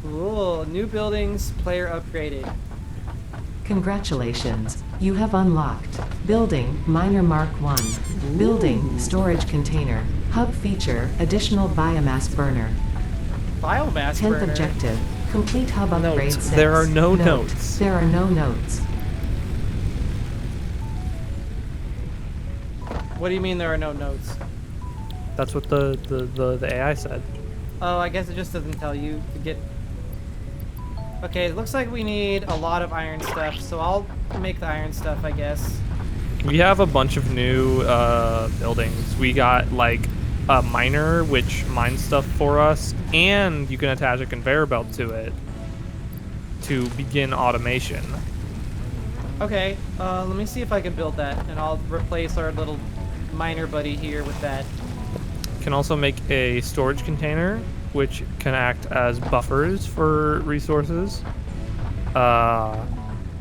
Cool. New buildings. Player upgraded. Congratulations, you have unlocked Building Miner Mark 1. Building Storage Container. Hub feature Additional Biomass Burner. Biomass 10th burner. objective, complete hub upgrade 6. There are no notes. There are no notes. What do you mean there are no notes? That's what the AI said. Oh, I guess it just doesn't tell you to get... Okay, it looks like we need a lot of iron stuff, so I'll make the iron stuff, I guess. We have a bunch of new buildings. We got like a miner which mines stuff for us, and you can attach a conveyor belt to it to begin automation. Okay, let me see if I can build that, and I'll replace our little miner buddy here with that. Can also make a storage container which can act as buffers for resources.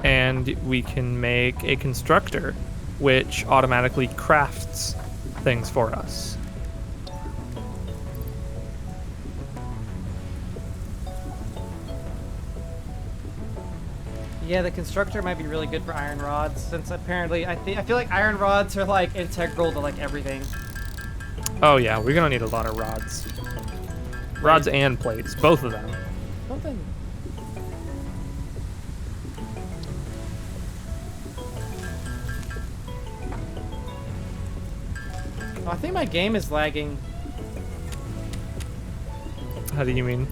And we can make a constructor which automatically crafts things for us. Yeah, the constructor might be really good for iron rods, since apparently I feel like iron rods are like integral to like everything. Oh yeah, we're gonna need a lot of rods. Rods and plates, both of them. Something. Oh, I think my game is lagging. How do you mean?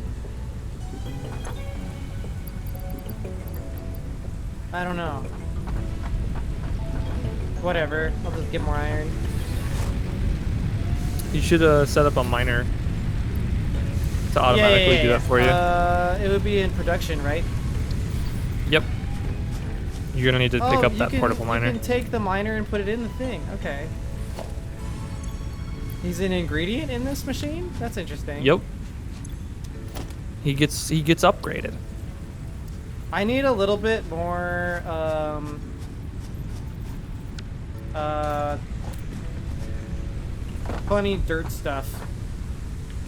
I don't know. Whatever. I'll just get more iron. You should set up a miner to automatically do that for you. It would be in production, right? Yep. You're gonna need to pick up that portable miner. You can take the miner and put it in the thing. Okay. He's an ingredient in this machine? That's interesting. Yep. He gets upgraded. I need a little bit more funny dirt stuff.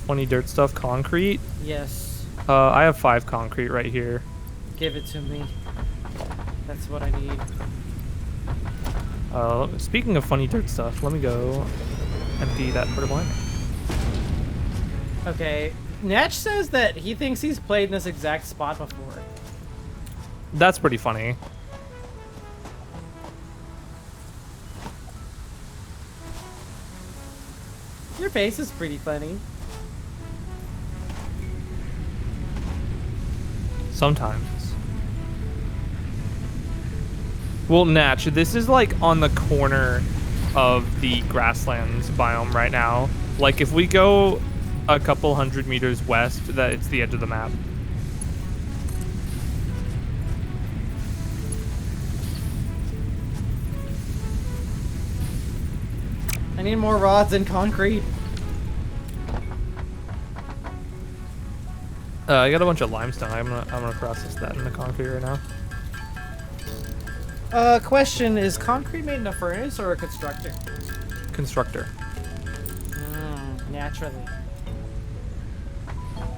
Funny dirt stuff, concrete. Yes. I have 5 concrete right here. Give it to me. That's what I need. Speaking of funny dirt stuff, let me go empty that porta blank. Okay, Natch says that he thinks he's played in this exact spot before. That's pretty funny. Your face is pretty funny. Sometimes. Well, Natch, this is like on the corner of the grasslands biome right now. Like if we go a couple 100 meters west, that it's the edge of the map. I need more rods and concrete. I got a bunch of limestone. I'm gonna process that into concrete right now. Question, is concrete made in a furnace or a constructor? Constructor. Naturally.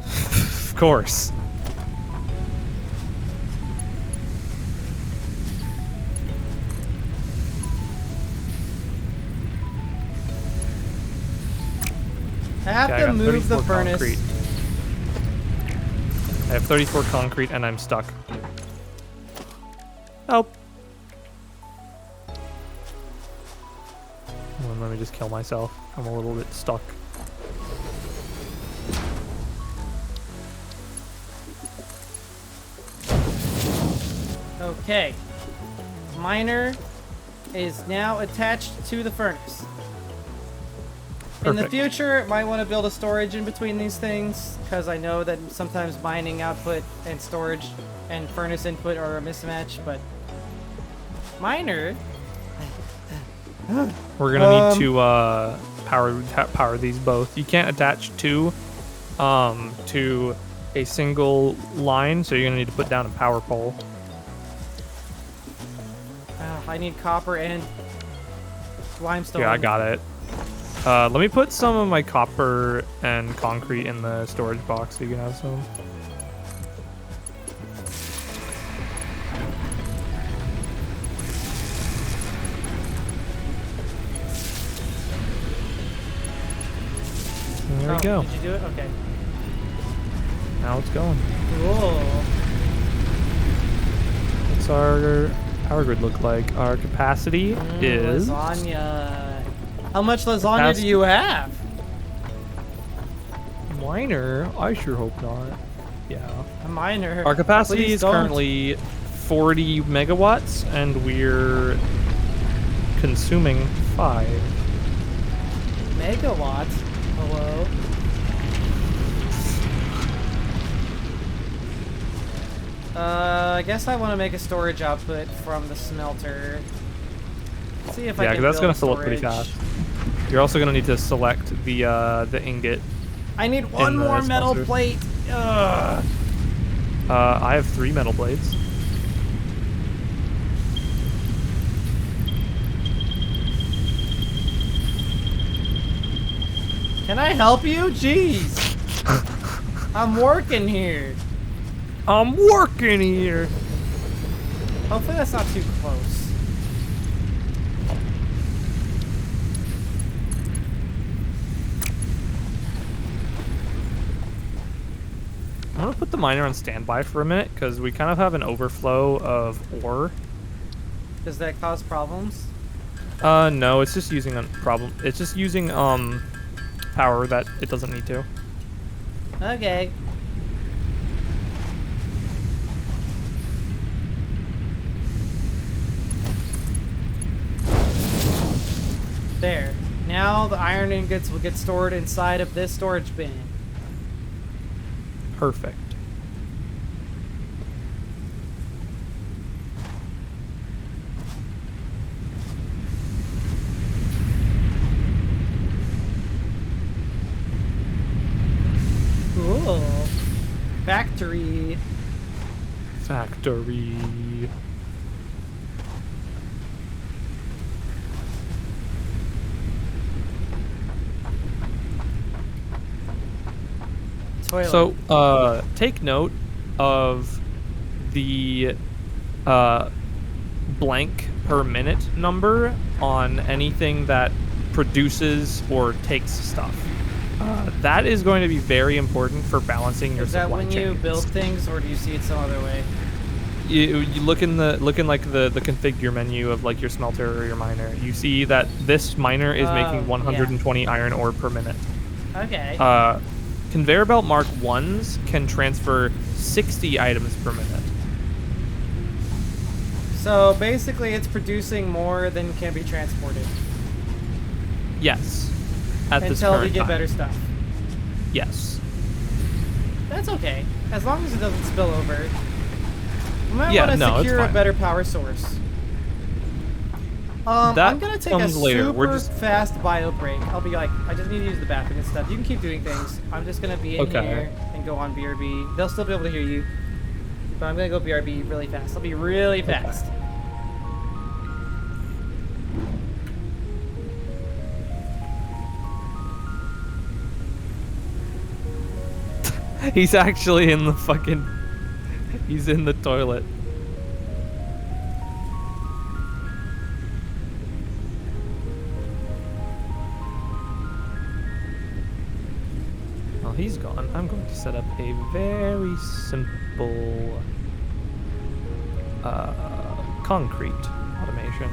Of course. I have Okay, I to got move the 34 furnace. concrete. I have 34 concrete and I'm stuck. Help. Hold on, let me just kill myself. I'm a little bit stuck. Okay. Miner is now attached to the furnace. In the Perfect. future, might want to build a storage in between these things, because I know that sometimes mining output and storage and furnace input are a mismatch, but miner. We're gonna need to power these both. You can't attach two to a single line, so you're gonna need to put down a power pole. I need copper and limestone. Yeah, I got it. Let me put some of my copper and concrete in the storage box so you can have some. There we go. Did you do it? Okay. Now it's going. Cool. What's our power grid look like? Our capacity is... Lasagna. How much lasagna Capacity. do you have? Minor? I sure hope not. Yeah. A miner. Our capacity Please is don't. currently 40 megawatts, and we're consuming 5. Megawatts? Hello? I guess I want to make a storage output from the smelter. See if I Yeah, can because that's build gonna fill up pretty storage. fast. You're also gonna need to select the ingot. I need one the more metal smelter. plate. Ugh. I have 3 metal blades. Can I help you? Jeez. I'm working here. I'm working here. Hopefully that's not too close. I'm gonna put the miner on standby for a minute because we kind of have an overflow of ore. Does that cause problems? No, it's just using It's just using power that it doesn't need to. Okay. There. Now the iron ingots will get stored inside of this storage bin. Perfect. Cool. Factory. Factory. Toilet. So, take note of the blank per minute number on anything that produces or takes stuff. That is going to be very important for balancing your supply chain. Is that when you build things, or do you see it some other way? You look in the configure menu of like your smelter or your miner. You see that this miner is making 120 iron ore per minute. Okay. Conveyor belt Mark 1s can transfer 60 items per minute. So basically, it's producing more than can be transported. Yes. At this Until current we get time. better stuff. Yes. That's okay, as long as it doesn't spill over. We might Yeah, want to no, it's secure a fine. better power source. That I'm gonna take a comes later. We're super just- fast bio break. I'll be like, I just need to use the bathroom and stuff. You can keep doing things. I'm just gonna be in Okay. here and go on BRB. They'll still be able to hear you, but I'm gonna go BRB really fast. I'll be really fast. He's actually in the fucking... He's in the toilet. Well, he's gone. I'm going to set up a very simple concrete automation.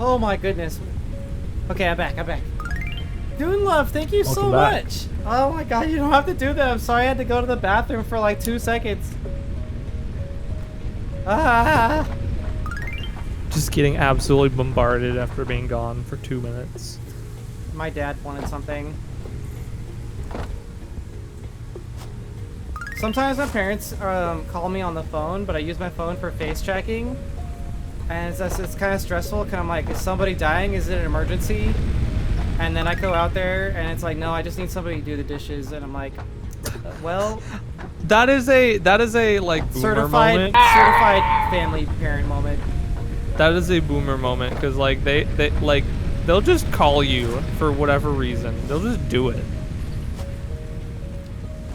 Oh my goodness. Okay, I'm back. Dune Love, thank you so Welcome back. much. Oh my god, you don't have to do that. I'm sorry I had to go to the bathroom for like 2 seconds. Ah! Just getting absolutely bombarded after being gone for 2 minutes. My dad wanted something. Sometimes my parents call me on the phone, but I use my phone for face tracking. And it's kind of stressful, because I'm like, is somebody dying? Is it an emergency? And then I go out there, and it's like, no, I just need somebody to do the dishes. And I'm like, well... That is a like boomer certified moment. family parent moment. That is a boomer moment because like they like they'll just call you for whatever reason. They'll just do it.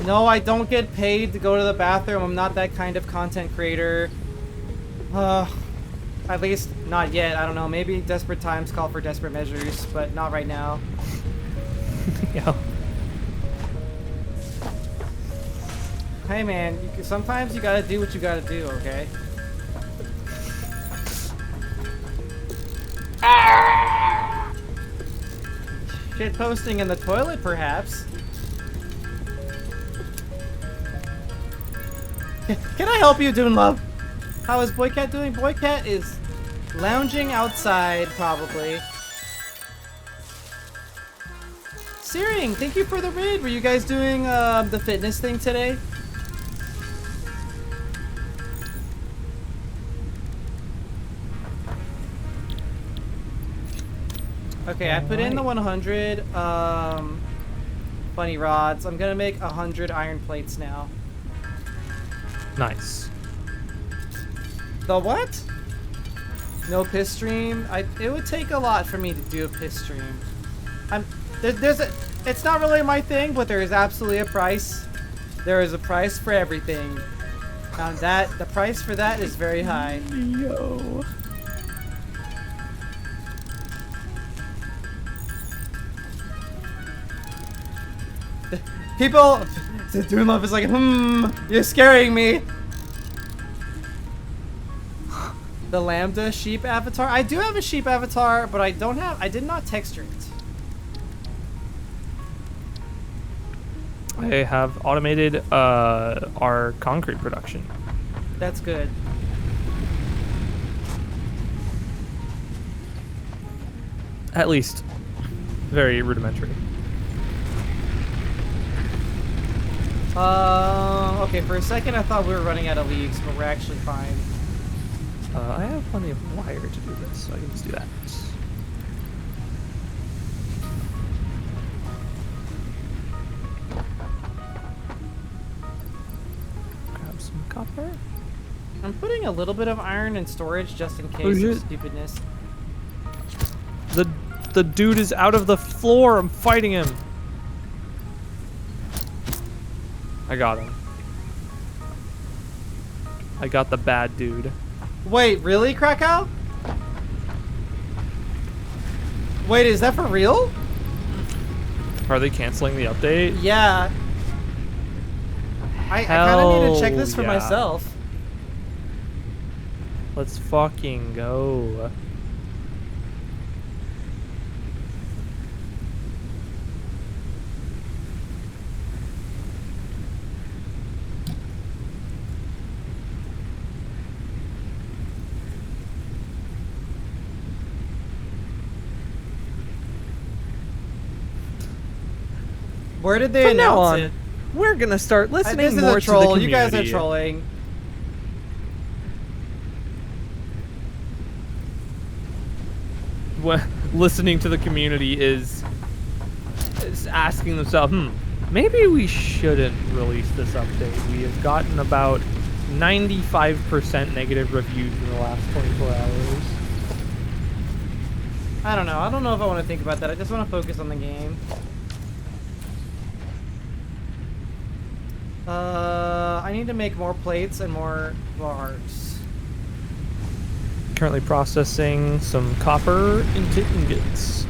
No, I don't get paid to go to the bathroom. I'm not that kind of content creator. At least not yet. I don't know. Maybe desperate times call for desperate measures, but not right now. Yeah. Hey man, sometimes you gotta do what you gotta do, okay? Shit posting in the toilet, perhaps. Can I help you, Dune Love? How is Boycat doing? Boycat is lounging outside, probably. Searing, thank you for the raid. Were you guys doing the fitness thing today? Okay, I put in the 100 bunny rods. I'm gonna make 100 iron plates now. Nice. The what? No piss stream? It would take a lot for me to do a piss stream. It's not really my thing, but there is absolutely a price. There is a price for everything. And the price for that is very high. Yo. People, Dune Love is like, you're scaring me. The Lambda sheep avatar. I do have a sheep avatar, but I did not texture it. I have automated our concrete production. That's good. At least, very rudimentary. Okay, for a second I thought we were running out of leaves, but we're actually fine. I have plenty of wire to do this, so I can just do that. Grab some copper. I'm putting a little bit of iron in storage just in case Oh, of shit. stupidness. The dude is out of the floor. I'm fighting him. I got him. I got the bad dude. Wait, really, Krakow? Wait, is that for real? Are they canceling the update? Yeah. I kind of need to check this for yeah. myself. Let's fucking go. Where did they From now announce on, it? we're gonna start listening This is more a to the troll. community. You guys are trolling. Listening to the community is asking themselves, maybe we shouldn't release this update. We have gotten about 95% negative reviews in the last 24 hours. I don't know. I don't know if I want to think about that. I just want to focus on the game. I need to make more plates and more bars. Currently processing some copper into ingots.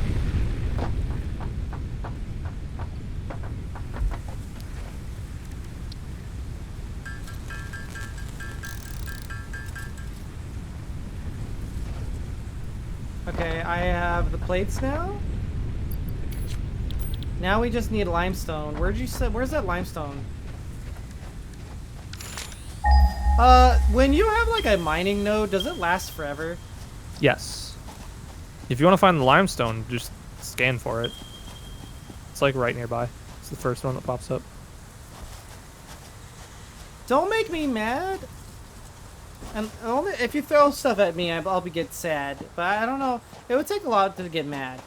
Okay, I have the plates now. Now we just need limestone. Where's that limestone? When you have like a mining node, does it last forever? Yes. If you want to find the limestone, just scan for it. It's like right nearby. It's the first one that pops up. Don't make me mad. And only if you throw stuff at me, I'll get sad. But I don't know. It would take a lot to get mad.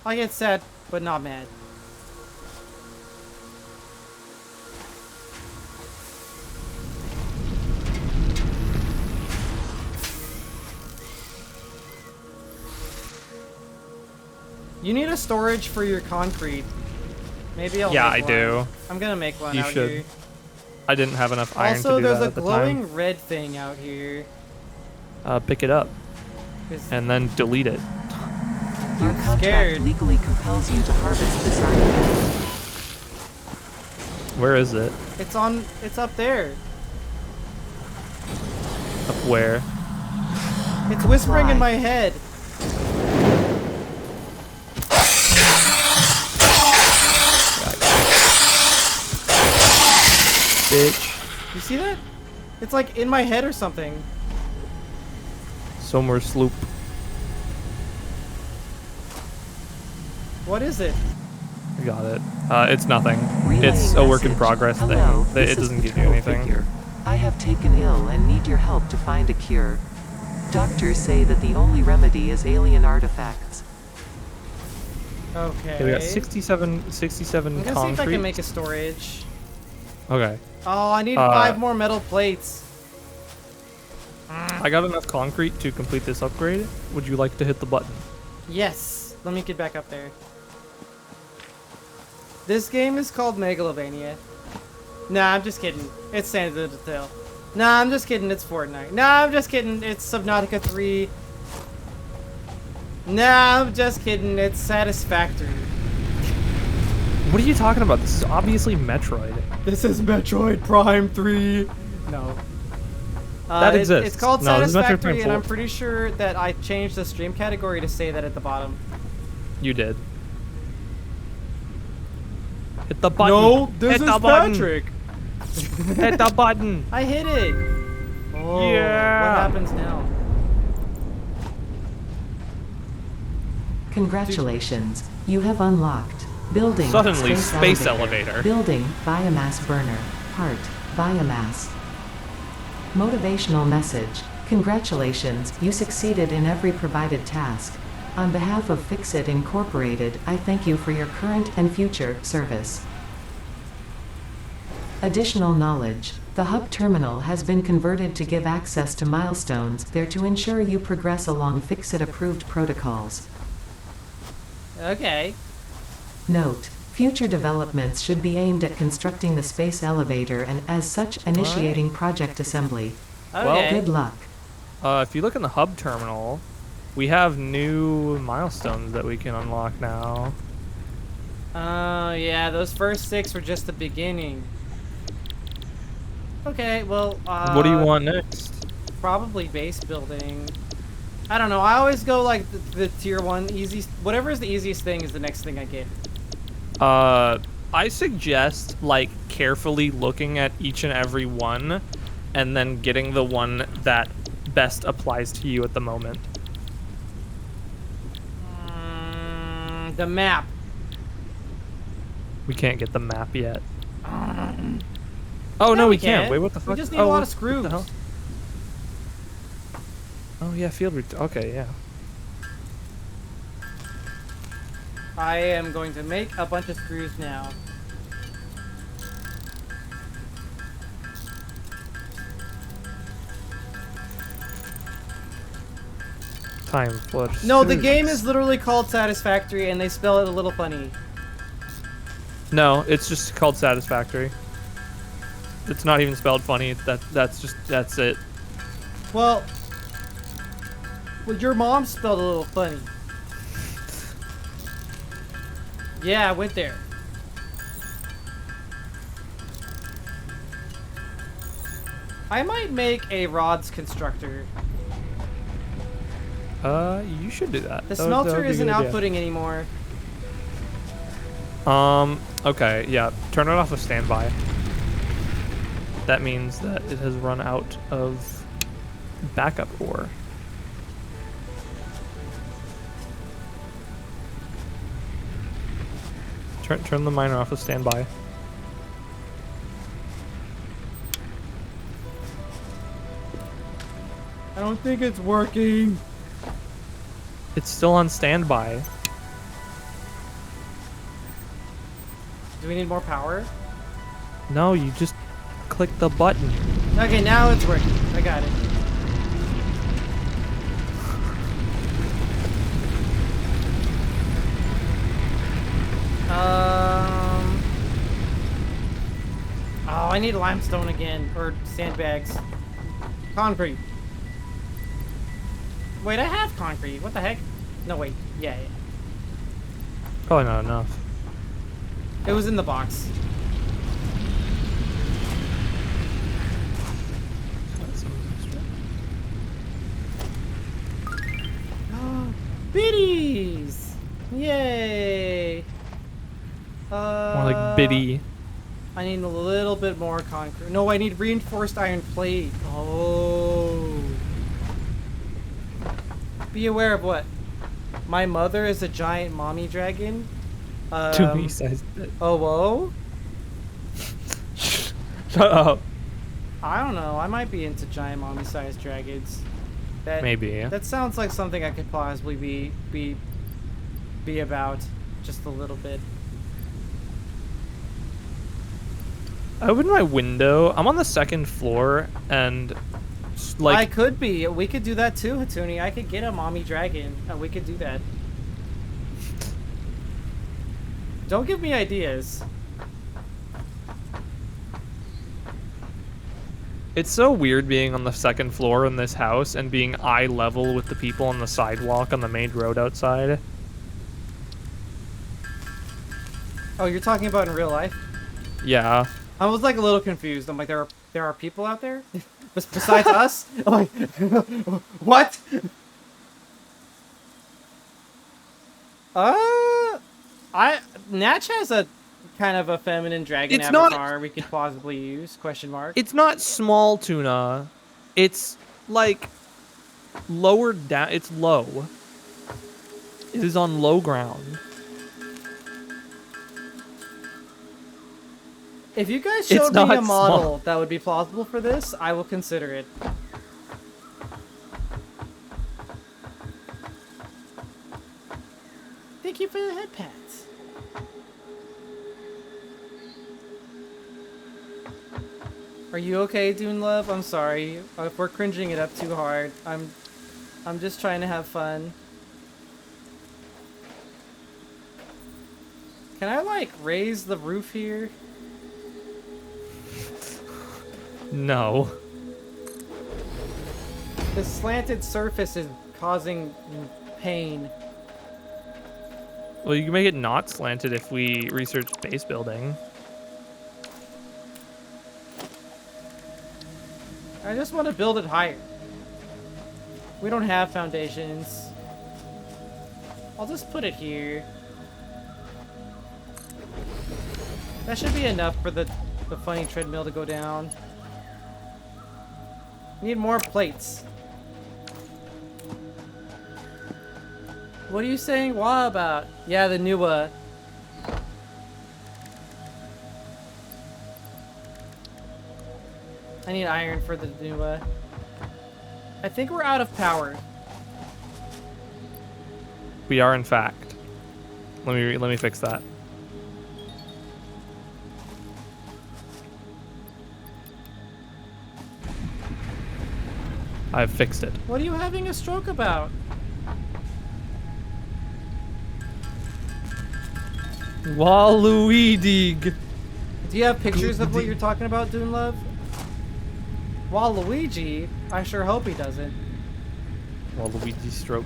I'll get sad, but not mad. You need a storage for your concrete. Maybe I'll. Yeah, make I one. do. I'm gonna make one. You out should. Here. I didn't have enough iron Also, to do there's that a at the glowing time. red thing out here. Pick it up. and then delete it. Your I'm contract scared. legally compels you to harvest this artifact. Where is it? It's up there. Up where? It's whispering in Fly. my head. Bitch. You see that? It's like in my head or something. Somewhere sloop. What is it? I got it. It's nothing. Relaying It's a work in message. progress Hello, thing. this It is doesn't the give you control anything. figure. I have taken ill and need your help to find a cure. Doctors say that the only remedy is alien artifacts. Okay. Okay, we got 67 I'm gonna see if I concrete. can make a storage. Okay. Oh, I need 5 more metal plates. I got enough concrete to complete this upgrade. Would you like to hit the button? Yes. Let me get back up there. This game is called Megalovania. Nah, I'm just kidding. It's Santa the Tail. Nah, I'm just kidding. It's Fortnite. Nah, I'm just kidding. It's Subnautica 3. Nah, I'm just kidding. It's Satisfactory. What are you talking about? This is obviously Metroid. This is Metroid Prime 3. No. That exists. It's called No, this is Metroid Prime Satisfactory, and 4. I'm pretty sure that I changed the stream category to say that at the bottom. You did. Hit the button. No, this Hit is the button. Patrick. Hit the button. I hit it. Oh, Yeah. What happens now? Congratulations, you have unlocked building Suddenly, space elevator. Building biomass burner. Part biomass. Motivational message. Congratulations, you succeeded in every provided task. On behalf of Fixit Incorporated, I thank you for your current and future service. Additional knowledge. The hub terminal has been converted to give access to milestones there to ensure you progress along Fixit-approved protocols. Okay. Note: future developments should be aimed at constructing the space elevator and, as such, initiating project assembly. Okay. Good luck. If you look in the hub terminal, we have new milestones that we can unlock now. Yeah, those first 6 were just the beginning. Okay, well, What do you want next? Probably base building. I don't know, I always go like the tier 1 easy, whatever is the easiest thing is the next thing I get. I suggest, like, carefully looking at each and every one, and then getting the one that best applies to you at the moment. The map. We can't get the map yet. Yeah, Oh, no, we we can't. can. Wait, what the fuck? We just need Oh, a lot what- of screws. what the hell? Oh, yeah, okay, yeah. I am going to make a bunch of screws now. Time for No, the screws. game is literally called Satisfactory, and they spell it a little funny. No, it's just called Satisfactory. It's not even spelled funny. That's it. Well, your mom spelled a little funny. Yeah, I went there. I might make a rods constructor. You should do that. The That would smelter be a isn't good idea. outputting anymore. Okay, yeah. Turn it off of standby. That means that it has run out of backup ore. Turn the miner off of standby. I don't think it's working. It's still on standby. Do we need more power? No, you just click the button. Okay, now it's working. I got it. Oh, I need limestone again, or sandbags. Concrete. Wait, I have concrete. What the heck? No, wait. Yeah. Probably not enough. It was in the box. Biddies! Yay! More like biddy. I need a little bit more concrete. No, I need reinforced iron plate. Oh. Be aware of what? My mother is a giant mommy dragon. To me sized bit. Oh, whoa? Shut up. I don't know. I might be into giant mommy-sized dragons. Maybe. That sounds like something I could possibly be about, just a little bit. I opened my window. I'm on the second floor, and like I could be. We could do that too, Hatuni. I could get a mommy dragon, and we could do that. Don't give me ideas. it's so weird being on the second floor in this house and being eye level with the people on the sidewalk on the main road outside. Oh, you're talking about in real life? Yeah. I was like a little confused. I'm like, there are people out there besides us. I'm like, what? Natch has a kind of a feminine dragon It's not- avatar we could possibly use? Question mark. It's not small tuna. It's like lower down. It's low. It is on low ground. If you guys It's showed me not a model small. that would be plausible for this, I will consider it. Thank you for the head pats. Are you okay, Dune Love? I'm sorry if we're cringing it up too hard. I'm just trying to have fun. Can I like raise the roof here? No. The slanted surface is causing pain. Well, you can make it not slanted if we research base building. I just want to build it higher. We don't have foundations. I'll just put it here. That should be enough for the funny treadmill to go down. Need more plates. What are you saying wah about? Yeah, the new I need iron for the new I think we're out of power. We are, in fact. Let me fix that. I've fixed it. What are you having a stroke about? Waluigi. Do you have pictures of what you're talking about, Dune Love? Waluigi? I sure hope he doesn't. Waluigi stroke.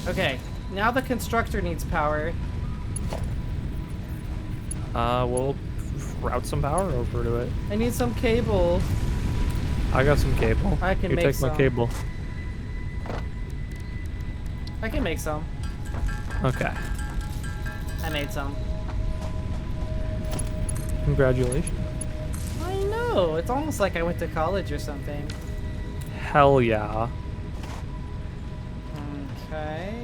Okay, now the constructor needs power. We'll route some power over to it. I need some cable. I got some cable. I can Here, make take my some. cable. I can make some. Okay. I made some. Congratulations. I know. It's almost like I went to college or something. Hell yeah. Okay.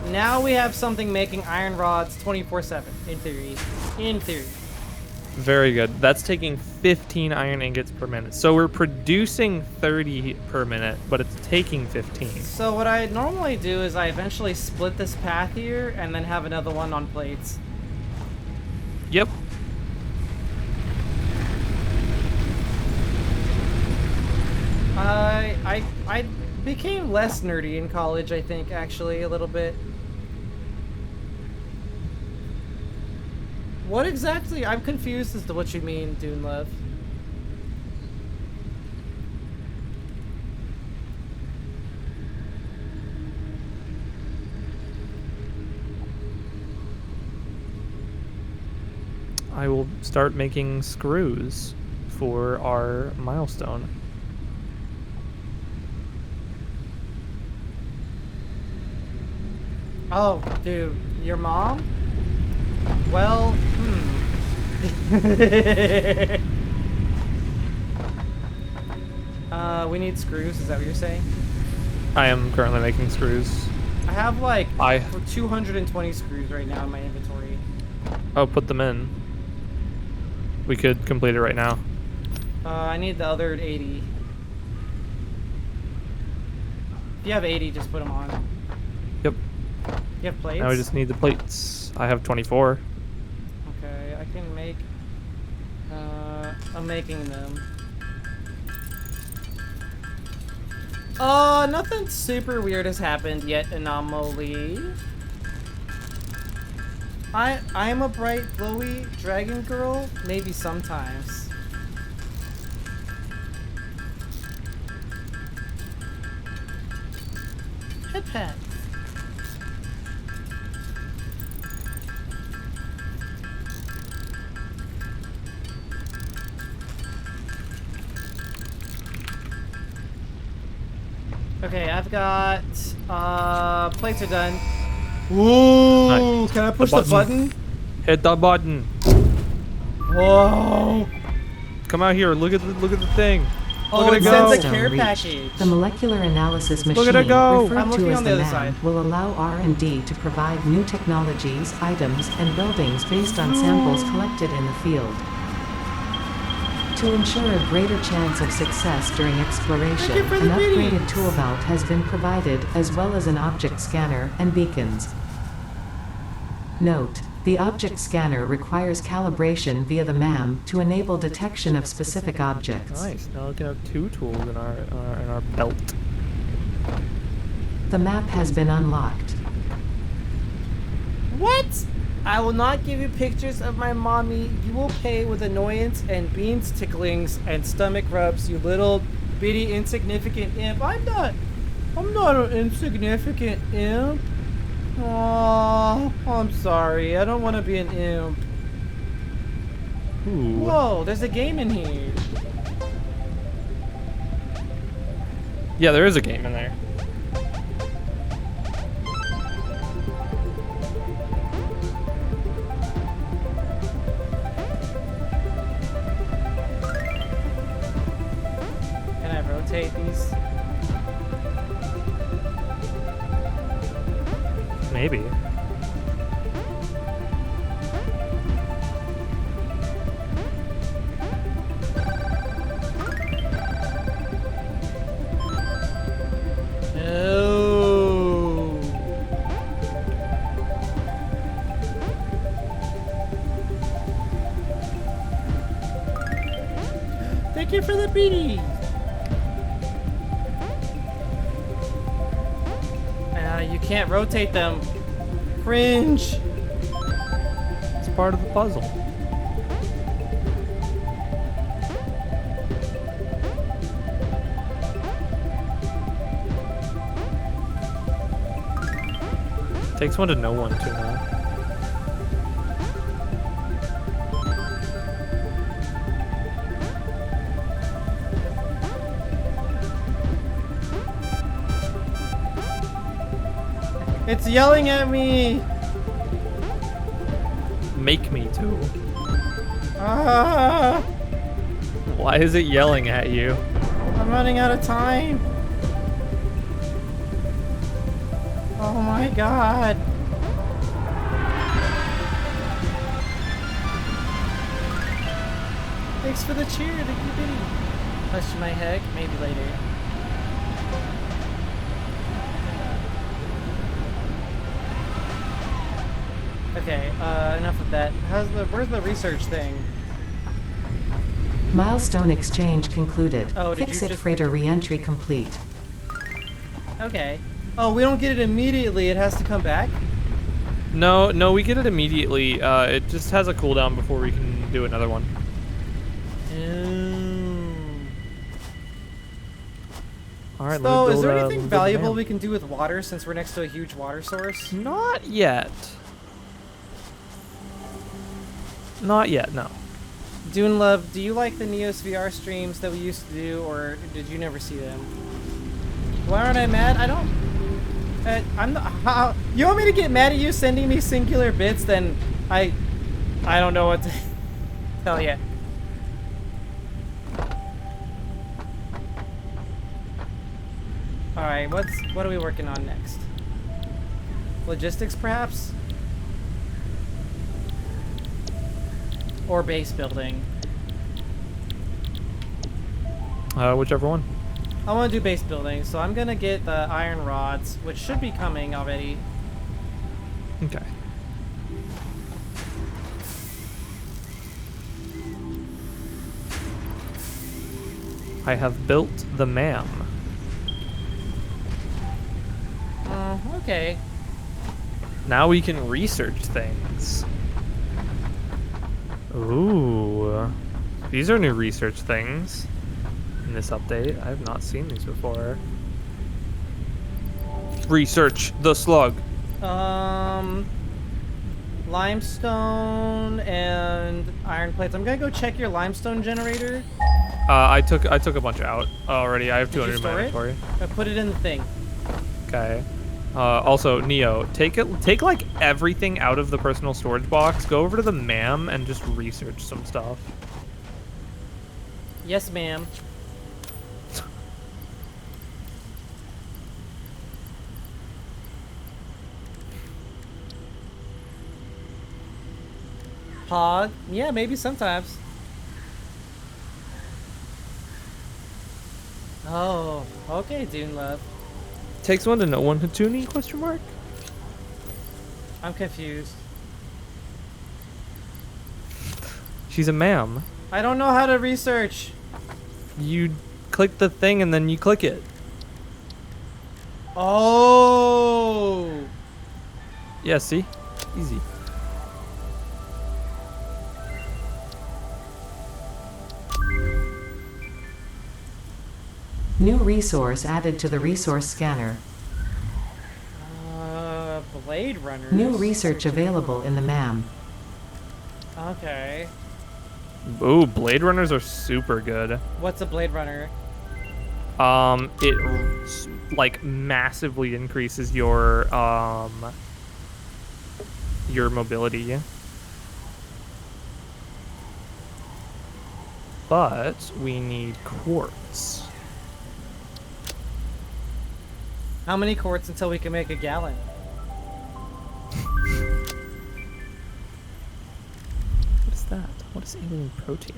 Now we have something making iron rods 24/7, in theory. In theory. Very good. That's taking 15 iron ingots per minute. So we're producing 30 per minute, but it's taking 15. So what I normally do is I eventually split this path here and then have another one on plates. Yep. I became less nerdy in college, I think, actually, a little bit. What exactly? I'm confused as to what you mean, Dune Love. I will start making screws for our milestone. Oh, dude, your mom? Well, we need screws, is that what you're saying? I am currently making screws. I have like I 220 screws right now in my inventory. Oh, put them in. We could complete it right now. I need the other 80. If you have 80, just put them on. Yep. You have plates? Now we just need the plates. I have 24. Okay, I can make... I'm making them. Nothing super weird has happened yet, Anomaly. I'm a bright, glowy dragon girl? Maybe sometimes. Head pets. Okay, I've got, plates are done. Ooh, Nice. can I push the button? Hit the button. Whoa. Come out here. Look at the thing. Oh, Look it at it sends go. a care Milestone reached. package. The molecular analysis Look machine, at it go. referred I'm to looking as on the the other MAM, side. will allow R&D to provide new technologies, items, and buildings based on samples collected in the field. To ensure a greater chance of success during exploration, you for an the upgraded biddies. tool belt has been provided, as well as an object scanner and beacons. Note: the object scanner requires calibration via the MAM to enable detection of specific objects. Nice. Now we can have 2 tools in our belt. The map has been unlocked. What? I will not give you pictures of my mommy. You will pay with annoyance and beans ticklings and stomach rubs, you little bitty insignificant imp. I'm not an insignificant imp. Aww, I'm sorry. I don't want to be an imp. Ooh. Whoa, there's a game in here. Yeah, there is a game in there. Can I rotate these? Maybe. No. Thank you for the beanie. You can't rotate them. Cringe. It's part of the puzzle. Takes one to know one to know. It's yelling at me. Make me to. Ah, Why is it yelling at you? I'm running out of time. Oh my god. Thanks for the cheer, thank you, Biddy. Touch my heck, maybe later. Okay, enough of that. Where's the research thing? Milestone exchange concluded. Oh, did you Fix-it just- freighter re-entry complete. Okay. Oh, we don't get it immediately, it has to come back? No, we get it immediately. It just has a cooldown before we can do another one. All right. So, let's is there build, anything build the valuable dam. we can do with water since we're next to a huge water source? Not yet. Not yet, no. Dune Love, do you like the Neos VR streams that we used to do, or did you never see them? Why aren't I mad? I don't... I'm not... How, you want me to get mad at you sending me singular bits? Then I don't know what to tell you. Alright, what are we working on next? Logistics, perhaps? Or base building? Whichever one. I want to do base building, so I'm gonna get the iron rods, which should be coming already. Okay. I have built the ma'am. Okay. Now we can research things. Ooh. These are new research things in this update. I have not seen these before. Research the slug. Limestone and iron plates. I'm gonna go check your limestone generator. I took a bunch out already. I have Did you 200 in my store it? inventory. I put it in the thing. Okay. Also, Neo, take like everything out of the personal storage box. Go over to the ma'am and just research some stuff. Yes, ma'am. Pog? Yeah, maybe sometimes. Oh, okay, Dune Love. Takes one to know one, Hatuni? Question mark. I'm confused. She's a ma'am. I don't know how to research. You click the thing and then you click it. Oh. Yeah, see? Easy. New resource added to the resource scanner. Blade Runners. New research available in the MAM. Okay. Ooh, Blade Runners are super good. What's a Blade Runner? It like massively increases your mobility. But we need quartz. How many quarts until we can make a gallon? What is that? What is alien protein?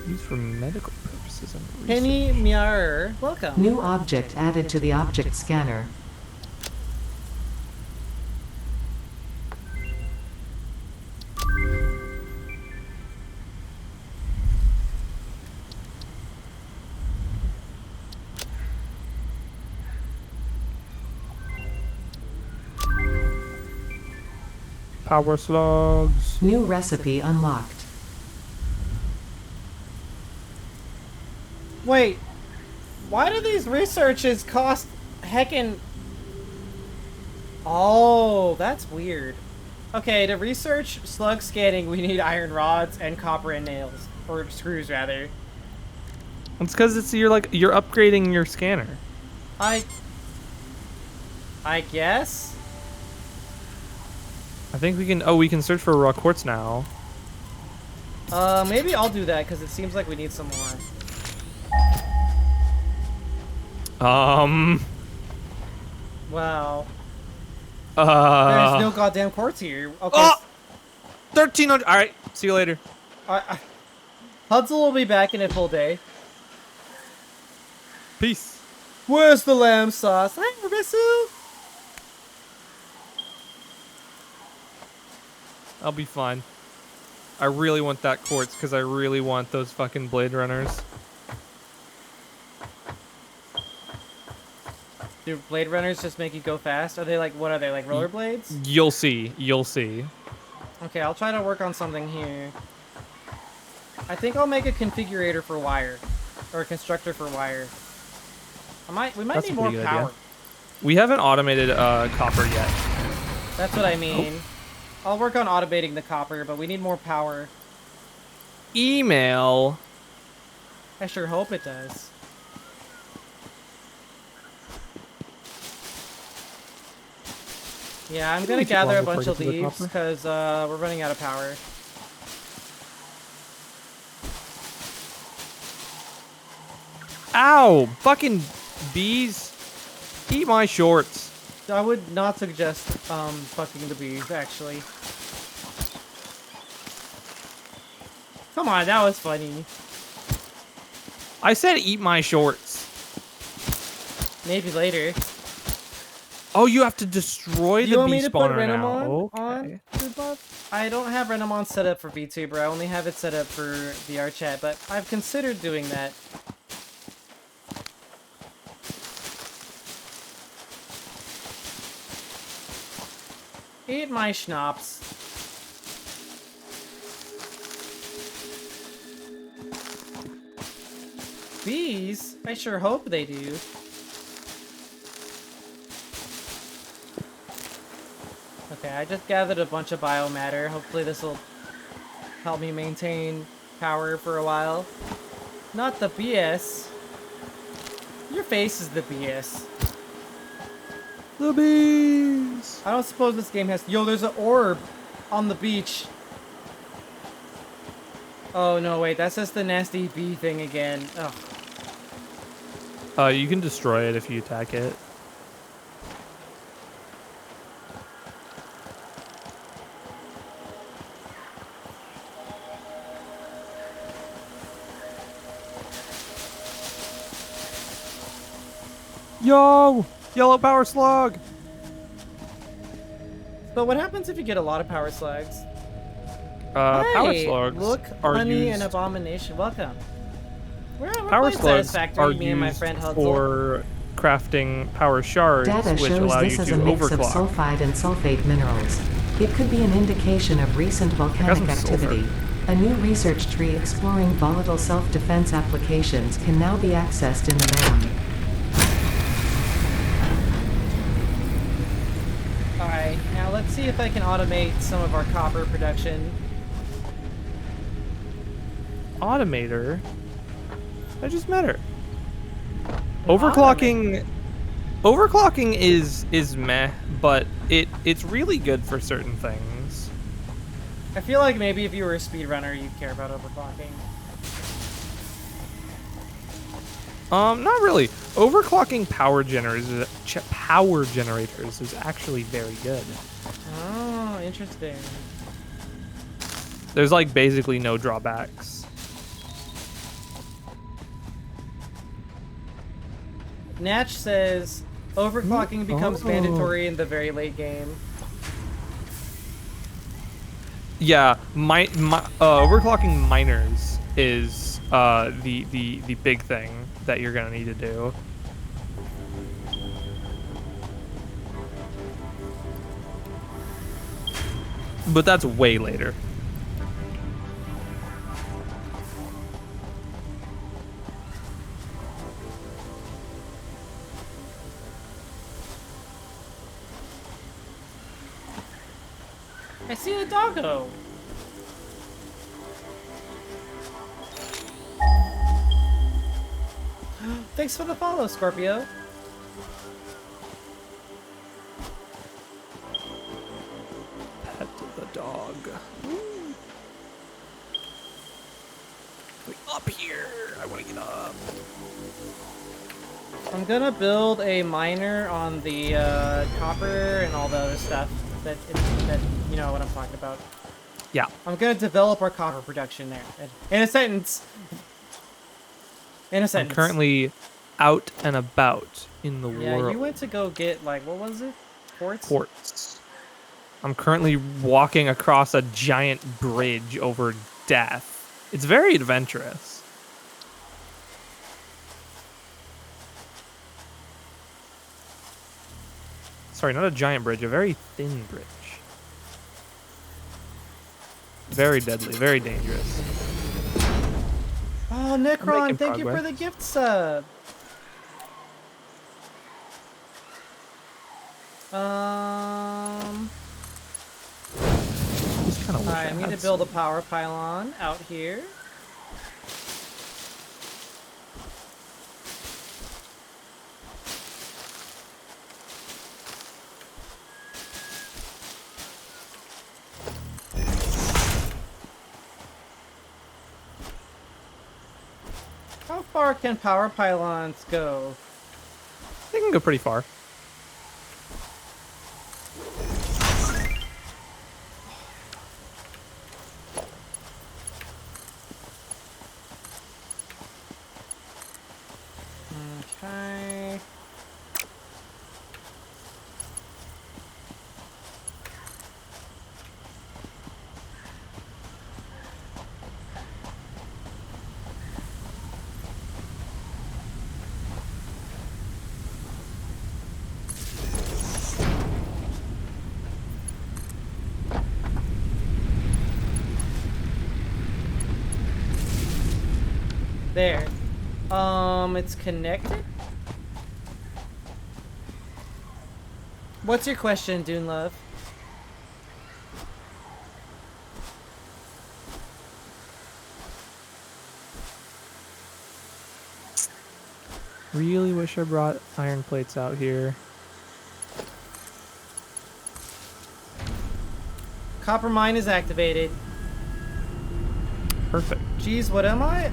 Used for medical purposes and research. Penny Miar, welcome. New object added to the object scanner. Power slugs. New recipe unlocked. Wait, why do these researches cost heckin'... Oh, that's weird. Okay, to research slug scanning, we need iron rods and copper and nails. Or screws, rather. It's because you're upgrading your scanner. I guess? I think we can. Oh, we can search for raw quartz now. Maybe I'll do that because it seems like we need some more. Wow. There's no goddamn quartz here. Okay. Oh! 1,300. All right. See you later. Hudsel will be back in a full day. Peace. Where's the lamb sauce? Hi, Risu. I'll be fine. I really want that quartz because I really want those fucking Blade Runners. Do Blade Runners just make you go fast? Are they like, what are they, like rollerblades? You'll see. You'll see. Okay, I'll try to work on something here. I think I'll make a configurator for wire. Or a constructor for wire. We might That's a need more pretty good power. idea. We haven't automated copper yet. That's what I mean. I'll work on automating the copper, but we need more power. Email. I sure hope it does. Yeah, I'm gonna gather a bunch of leaves because we're running out of power. Ow! Fucking bees. Eat my shorts. I would not suggest fucking the bees, actually. Come on, that was funny. I said eat my shorts. Maybe later. Oh, you have to destroy the bee spawner now. You want me to put Renamon Okay. on ViewBuff? I don't have Renamon set up for VTuber. I only have it set up for VR chat, but I've considered doing that. Eat my schnapps. Bees? I sure hope they do. Okay, I just gathered a bunch of biomatter. Hopefully this will help me maintain power for a while. Not the BS. Your face is the BS. The bees. I don't suppose this game has... Yo, there's an orb on the beach. Oh, no, wait. That's just the nasty bee thing again. Ugh. You can destroy it if you attack it. Yo! Yellow power slug! But what happens if you get a lot of power slugs? Power Hey, slugs look, are Honey used... and Abomination. Welcome. We're Power playing slugs Satisfactory, are me and my used friend Hudsel. for crafting power shards, Data which shows allow you this to as a mix of overclock. sulfide and sulfate minerals. It could be an indication of recent volcanic some activity. sulfur. A new research tree exploring volatile self-defense applications can now be accessed in the BAM. Alright, now let's see if I can automate some of our copper production. Automator? I just met her. Overclocking is meh, but it's really good for certain things. I feel like maybe if you were a speedrunner, you'd care about overclocking. Not really. Overclocking power generators is actually very good. Oh, interesting. There's like basically no drawbacks. Natch says overclocking becomes mandatory in the very late game. Yeah, overclocking miners is the big thing that you're gonna need to do. But that's way later. I see the doggo. Thanks for the follow, Scorpio. Pet the dog. Wait, up here. I want to get up. I'm gonna build a miner on the copper and all the other stuff that you know what I'm talking about. Yeah. I'm gonna develop our copper production there. In a sentence. In a I'm sentence. currently out and about in the Yeah, world. you went to go get, like, what was it? Quartz? Quartz. I'm currently walking across a giant bridge over death. It's very adventurous. Sorry, not a giant bridge, a very thin bridge. Very deadly, very dangerous. Oh, Necron, making thank you for progress. the gift sub. Just kind of wish I need to had build a some. power pylon out here. How far can power pylons go? They can go pretty far. Okay. There. It's connected? What's your question, Dune Love? Really wish I brought iron plates out here. Copper mine is activated. Perfect. Geez, what am I?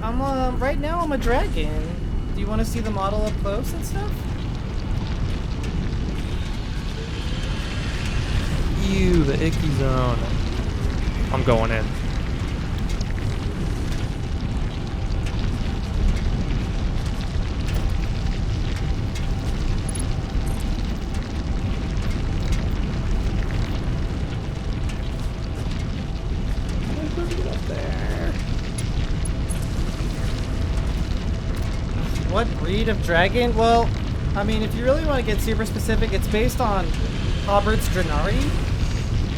Right now I'm a dragon. Do you want to see the model up close and stuff? Ew, the icky zone. I'm going in. What breed of dragon? Well, I mean, if you really want to get super specific, it's based on Hobbert's Drenari,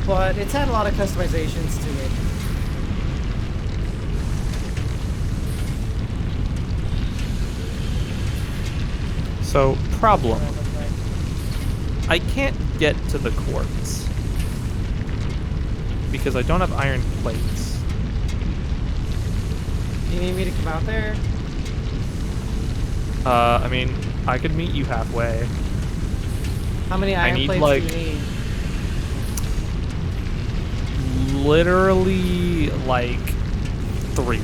but it's had a lot of customizations to it. So, problem. I can't get to the quartz because I don't have iron plates. You need me to come out there? I mean, I could meet you halfway. How many iron need, plates like, do you need? Literally, like, 3.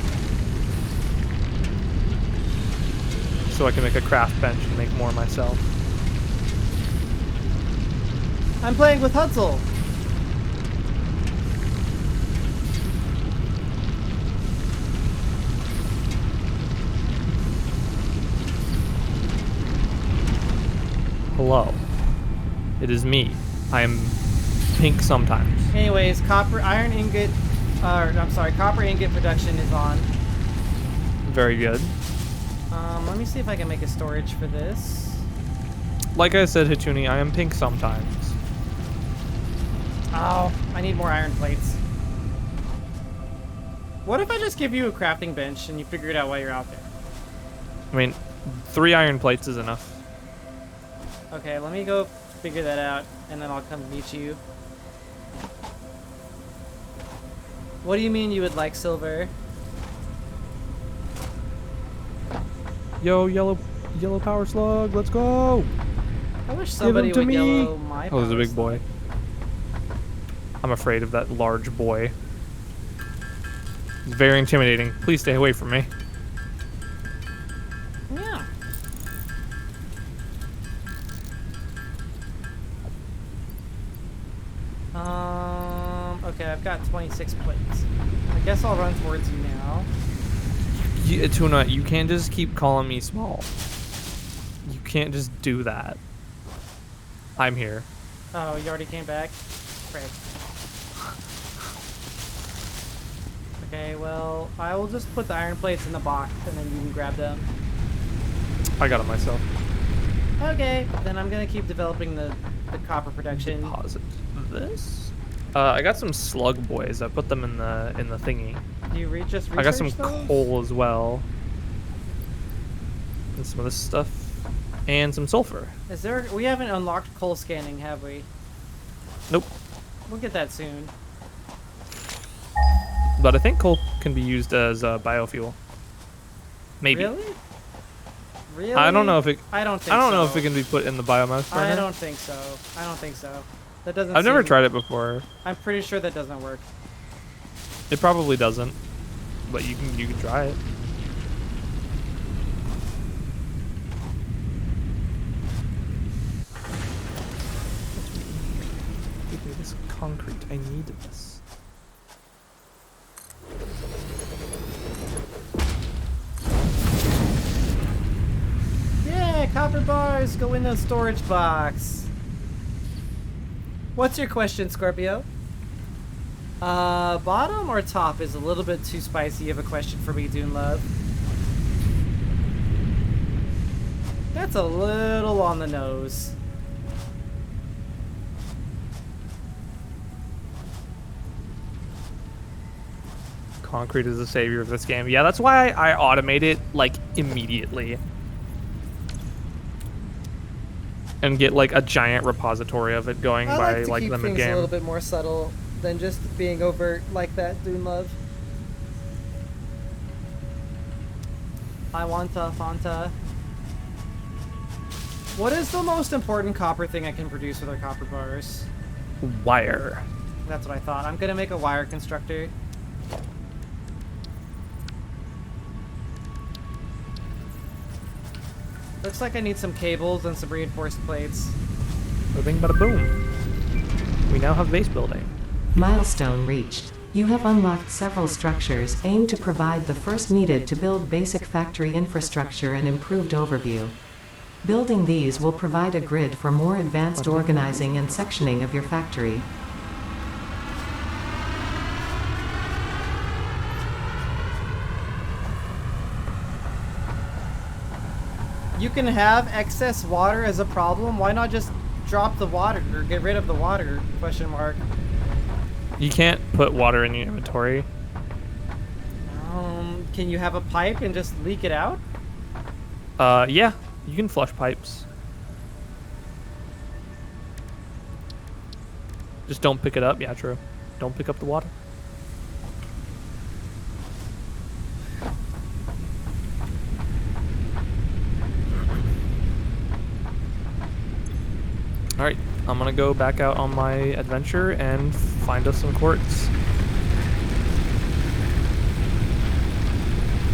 So I can make a craft bench and make more myself. I'm playing with Hutzel. Hello. It is me. I am pink sometimes. Anyways, copper ingot production is on. Very good. Let me see if I can make a storage for this. Like I said, Hituni, I am pink sometimes. Oh, I need more iron plates. What if I just give you a crafting bench and you figure it out while you're out there? I mean, 3 iron plates is enough. Okay, let me go figure that out, and then I'll come meet you. What do you mean you would like silver? Yo, yellow power slug, let's go! I wish somebody to would me. yellow my Oh, there's a power big boy. I'm afraid of that large boy. It's very intimidating. Please stay away from me. Yeah. Okay, I've got 26 plates. I guess I'll run towards you now. Tuna, you can't just keep calling me small. You can't just do that. I'm here. Oh, you already came back? Great. Okay, well, I will just put the iron plates in the box and then you can grab them. I got it myself. Okay, then I'm gonna keep developing the copper production. Deposit this. I got some slug boys. I put them in the thingy. Do you just research I got some those? coal as well. And some of this stuff. and some sulfur. Is there? We haven't unlocked coal scanning, have we? Nope. We'll get that soon. But I think coal can be used as biofuel. Maybe. Really? Really? I don't know if it. I don't think I don't know so. if it can be put in the biomass burner. I don't think so. I don't think so. That doesn't. I've never seem- tried it before. I'm pretty sure that doesn't work. It probably doesn't, but you can try it. Give me this concrete. I need this. Yeah, copper bars go in the storage box. What's your question, Scorpio? Bottom or top is a little bit too spicy of a question for me, Dune Love. That's a little on the nose. Concrete is the savior of this game. Yeah, that's why I automate it like immediately. And get like a giant repository of it going I by like to like keep them in things a game. little bit more subtle than just being overt like that, Dune Love. I want a Fanta. What is the most important copper thing I can produce with our copper bars? Wire. That's what I thought. I'm gonna make a wire constructor. Looks like I need some cables and some reinforced plates. Bing bada boom. We now have base building. Milestone reached. You have unlocked several structures aimed to provide the first needed to build basic factory infrastructure and improved overview. Building these will provide a grid for more advanced organizing and sectioning of your factory. You can have excess water as a problem. Why not just drop the water or get rid of the water? Question mark. You can't put water in your inventory. Can you have a pipe and just leak it out? Yeah, you can flush pipes. Just don't pick it up. Yeah, true. Don't pick up the water. Alright, I'm gonna go back out on my adventure and find us some quartz.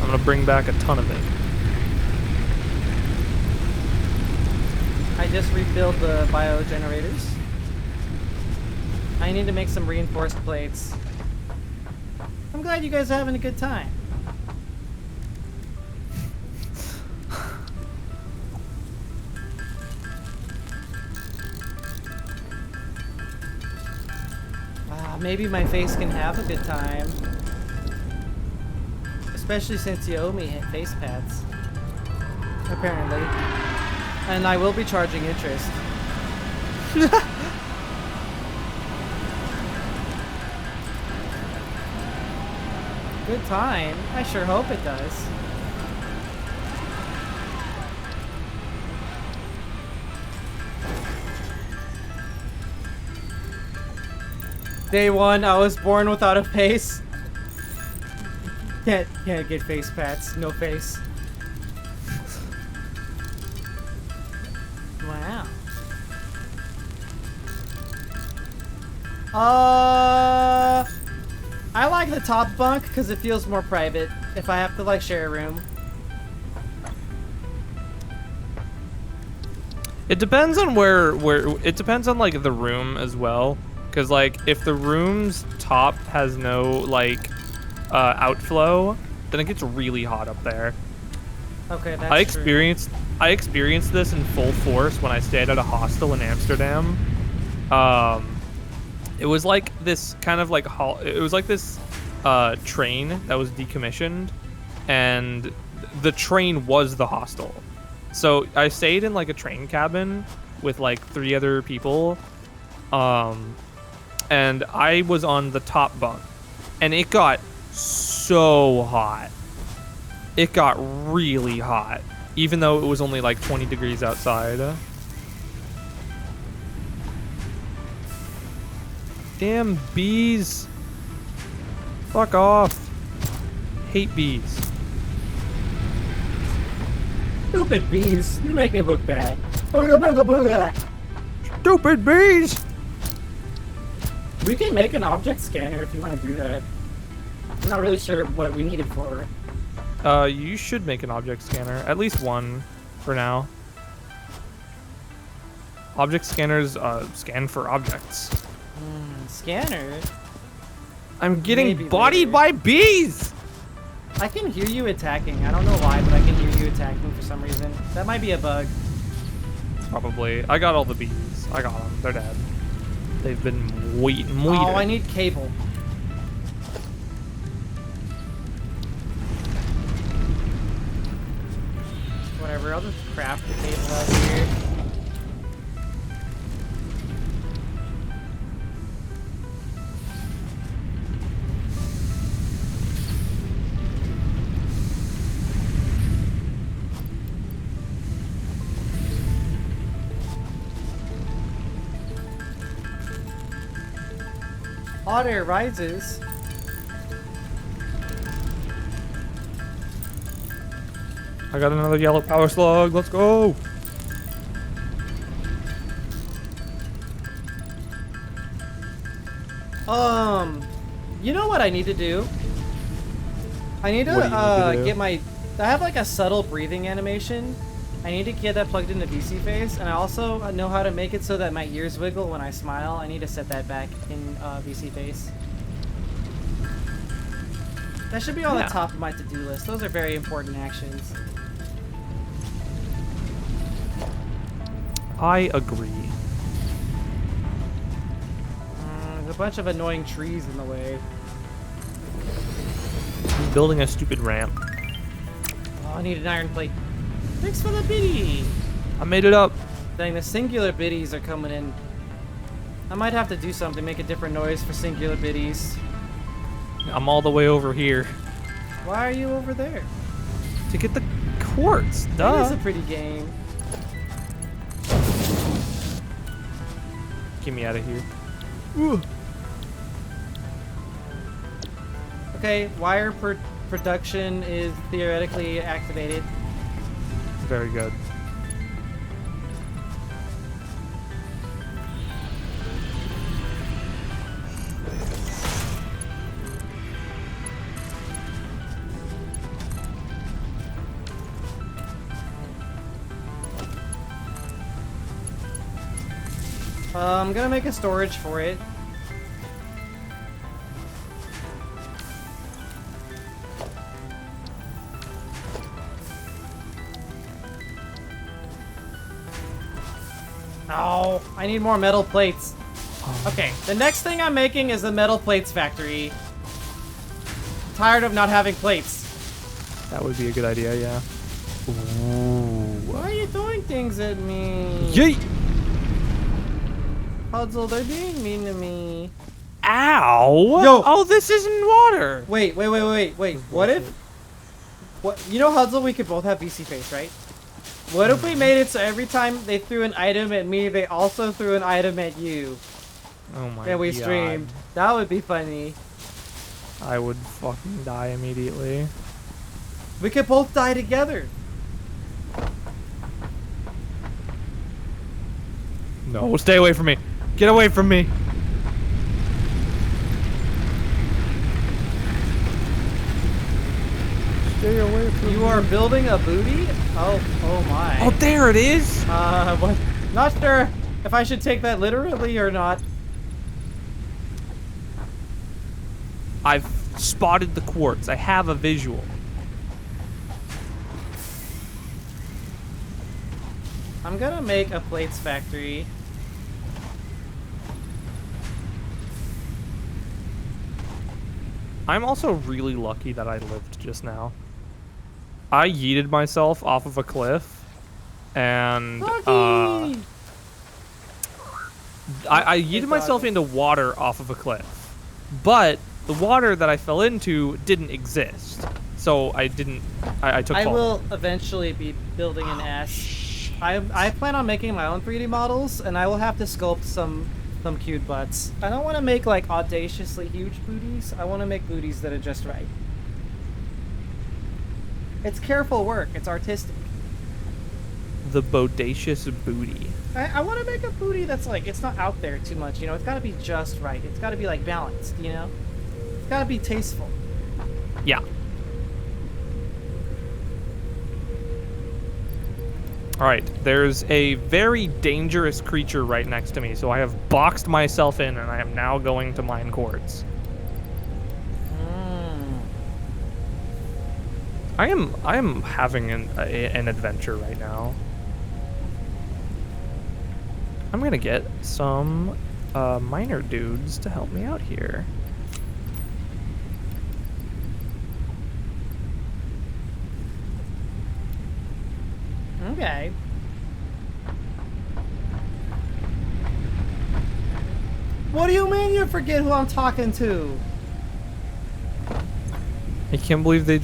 I'm gonna bring back a ton of it. I just refilled the bio generators. I need to make some reinforced plates. I'm glad you guys are having a good time. Maybe my face can have a good time. Especially since you owe me face pads. Apparently. And I will be charging interest. Good time. I sure hope it does. Day one, I was born without a face. Can't get face pats. No face. Wow. I like the top bunk because it feels more private if I have to like share a room. It depends on where it depends on like the room as well. Cause like if the room's top has no like outflow, then it gets really hot up there. Okay, that's I true. experienced this in full force when I stayed at a hostel in Amsterdam. It was like this kind of like it was like this train that was decommissioned, and the train was the hostel. So I stayed in like a train cabin with like 3 other people. And I was on the top bunk, and it got so hot. It got really hot, even though it was only like 20 degrees outside. Damn bees. Fuck off. Hate bees. Stupid bees. You make me look bad. Stupid bees! We can make an object scanner if you want to do that. I'm not really sure what we need it for. You should make an object scanner. At least one for now. Object scanners scan for objects. Scanner? I'm getting Maybe bodied later. by bees! I can hear you attacking. I don't know why, but I can hear you attacking for some reason. That might be a bug. Probably. I got all the bees. I got them. They're dead. They've been waiting. Oh, I need cable. Whatever, I'll just craft the cable out here. Hot air rises. I got another yellow power slug. Let's go. You know what I need to do? I need What do you need to to do? get my... I have like a subtle breathing animation. I need to get that plugged into VC Face, and I also know how to make it so that my ears wiggle when I smile. I need to set that back in VC Face. That should be on Yeah. the top of my to-do list. Those are very important actions. I agree. There's a bunch of annoying trees in the way. I'm building a stupid ramp. Oh, I need an iron plate. Thanks for the biddy. I made it up. Dang, the singular biddies are coming in. I might have to do something, make a different noise for singular biddies. I'm all the way over here Why are you over there? to get the quartz. That is Duh. a pretty game. Get me out of here. Okay, wire production is theoretically activated. Very good. I'm gonna make a storage for it. Oh, I need more metal plates. Okay, the next thing I'm making is a metal plates factory. I'm tired of not having plates. That would be a good idea, yeah. Why are you throwing things at me? Yeet! Puzzle, they're being mean to me. Ow! Yo! Oh, this isn't water! Wait. What if... What? You know, Hudzle, we could both have VC face, right? What if we made it so every time they threw an item at me, they also threw an item at you? Oh my god. And we streamed. That would be funny. I would fucking die immediately. We could both die together. No, stay away from me. Get away from me. Stay away from me. You are building a booty? Oh my. Oh, there it is. What? Not sure if I should take that literally or not. I've spotted the quartz. I have a visual. I'm gonna make a plates factory. I'm also really lucky that I lived just now. I yeeted myself off of a cliff, and Lucky! I yeeted myself into water off of a cliff, but the water that I fell into didn't exist. So so I didn't. I took. I fall will damage. eventually be building an S. I plan on making my own 3D models, and I will have to sculpt some cute butts. I don't want to make like audaciously huge booties. I want to make booties that are just right. It's careful work. It's artistic. The bodacious booty. I want to make a booty that's like, it's not out there too much, you know? It's got to be just right. It's got to be like balanced, you know? It's got to be tasteful. Yeah. All right, there's a very dangerous creature right next to me, so I have boxed myself in, and I am now going to mine quartz. I am having an adventure right now. I'm gonna get some miner dudes to help me out here. Okay. What do you mean you forget who I'm talking to? I can't believe they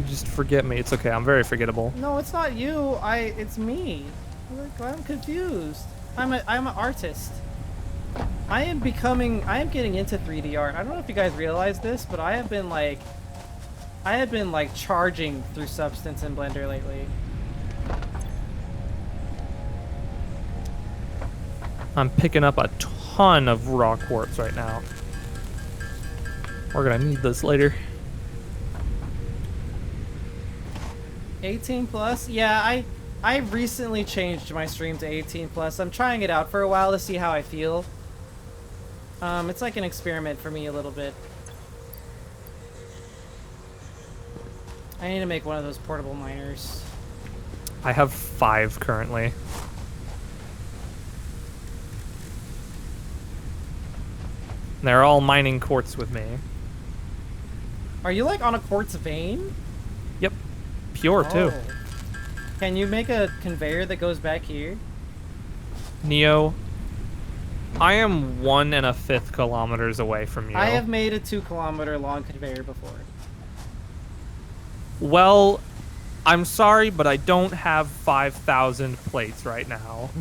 just forget me. It's okay. I'm very forgettable. No, it's not you. It's me. I'm confused. I'm an artist. I am getting into 3D art. I don't know if you guys realize this, but I have been like charging through Substance in Blender lately. I'm picking up a ton of raw quartz right now. We're gonna need this later. 18 plus? Yeah, I recently changed my stream to 18 plus. I'm trying it out for a while to see how I feel. It's like an experiment for me a little bit. I need to make one of those portable miners. I have 5 currently. They're all mining quartz with me. Are you like on a quartz vein? Yep. Pure too. Oh. Can you make a conveyor that goes back here? Neo, I am 1 1/5 kilometers away from you. I have made a 2-kilometer long conveyor before. Well, I'm sorry, but I don't have 5,000 plates right now.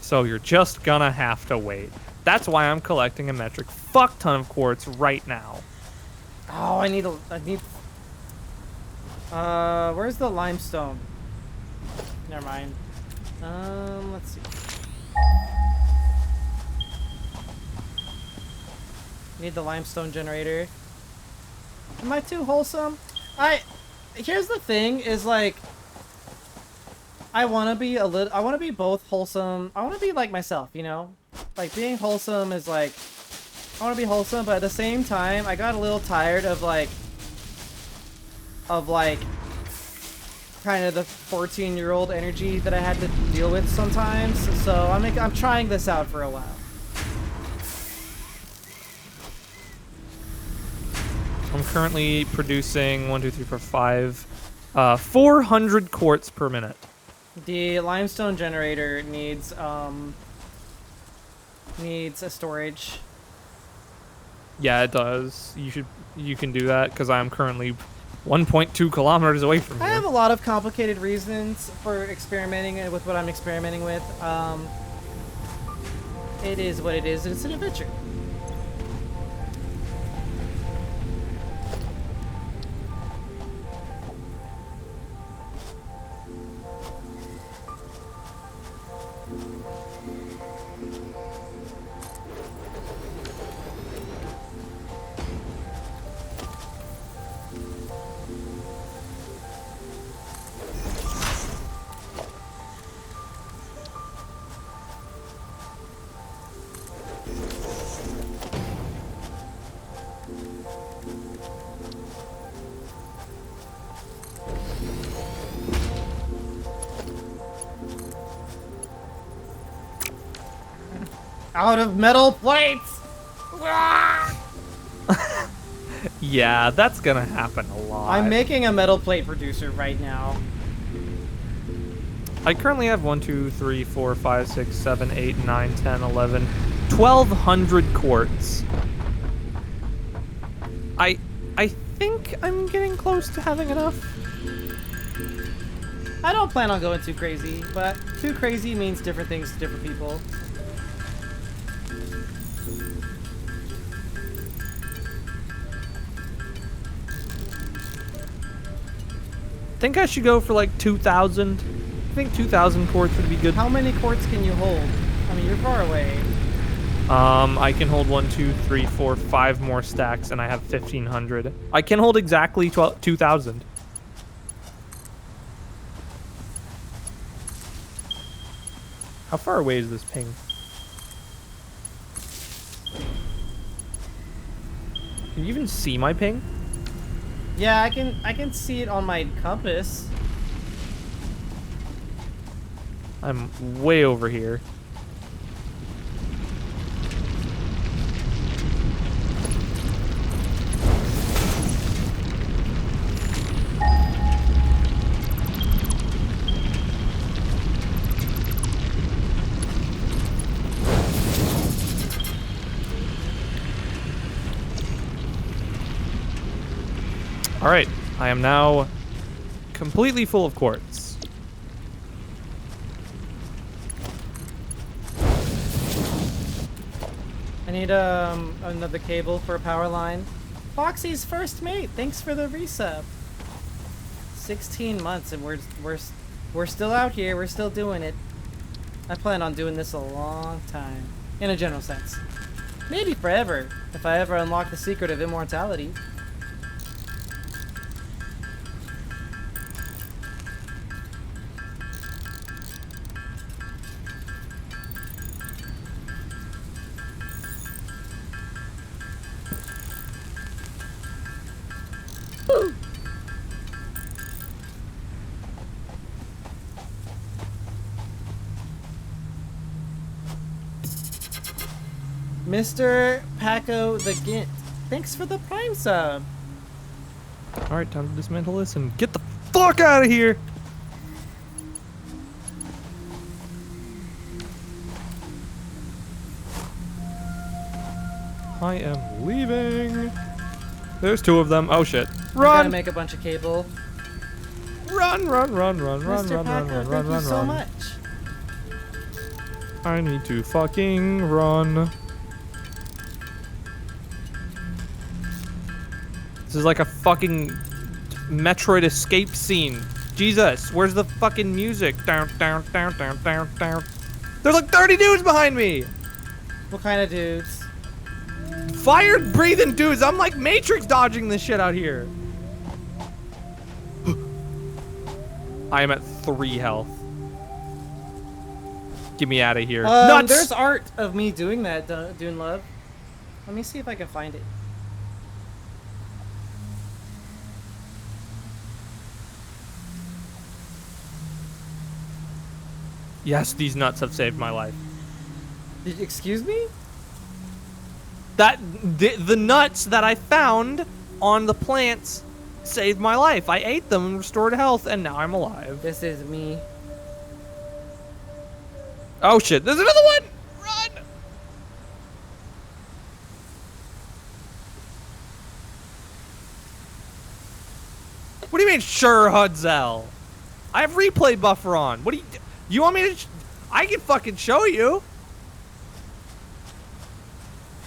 So you're just gonna have to wait. That's why I'm collecting a metric fuck ton of quartz right now. Oh, I need where's the limestone? Never mind. Let's see. Need the limestone generator. Am I too wholesome? Here's the thing, is like, I wanna be both wholesome. I wanna be like myself, you know? Like, being wholesome is like, I want to be wholesome, but at the same time, I got a little tired of like kind of the 14-year-old energy that I had to deal with sometimes. So I'm trying this out for a while. I'm currently producing 1, 2, 3, 4, 5, 400 quartz per minute. The limestone generator needs a storage. Yeah, it does. You can do that because I'm currently 1.2 kilometers away from I you. have a lot of complicated reasons for experimenting with what I'm experimenting with. It is what it is. It's an adventure. Out of metal plates! Yeah, that's gonna happen a lot. I'm making a metal plate producer right now. I currently have 1, 2, 3, 4, 5, 6, 7, 8, 9, 10, 11, 1,200 quartz. I think I'm getting close to having enough. I don't plan on going too crazy, but too crazy means different things to different people. I think I should go for like 2,000. I think 2,000 quartz would be good. How many quartz can you hold? I mean, you're far away. I can hold 1, 2, 3, 4, 5 more stacks, and I have 1,500. I can hold exactly 2,000. How far away is this ping? Can you even see my ping? Yeah, I can see it on my compass. I'm way over here. All right, I am now completely full of quartz. I need another cable for a power line. Foxy's first mate, thanks for the resub. 16 months and we're still out here, we're still doing it. I plan on doing this a long time, in a general sense. Maybe forever, if I ever unlock the secret of immortality. Mr. Paco the Gint, thanks for the Prime sub. All right, time to dismantle this and get the fuck out of here. I am leaving. There's 2 of them. Oh shit. I'm gonna Run! make a bunch of cable. Run, run, run, run, run, Mr. run, Paco, run, run, thank run, you run, so run. much. I need to fucking run. This is like a fucking Metroid escape scene. Jesus, where's the fucking music? Down, down, down, down, down, down. There's like 30 dudes behind me. What kind of dudes? Fire breathing dudes. I'm like Matrix dodging this shit out here. I am at 3 health. Get me out of here. Nuts! There's art of me doing that, Dune Love. Let me see if I can find it. Yes, these nuts have saved my life. Excuse me? The nuts that I found on the plants saved my life. I ate them and restored health, and now I'm alive. This is me. Oh shit, there's another one! Run! What do you mean, sure, Hudzel? I have replay buffer on. What do you want me to, I can fucking show you.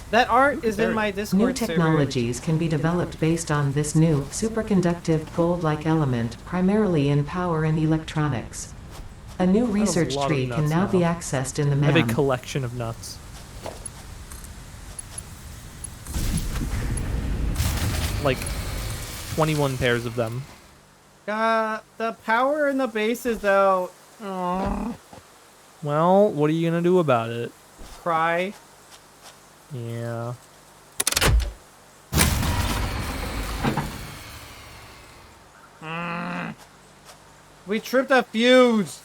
That art is in my Discord New server. technologies can be developed based on this new, superconductive, gold-like element, primarily in power and electronics. A new research lot of tree can nuts now be now. accessed in the I have a MAM. collection of nuts. Like 21 pairs of them. The power in the bases though. Well, what are you gonna do about it? Cry. Yeah. We tripped a fuse.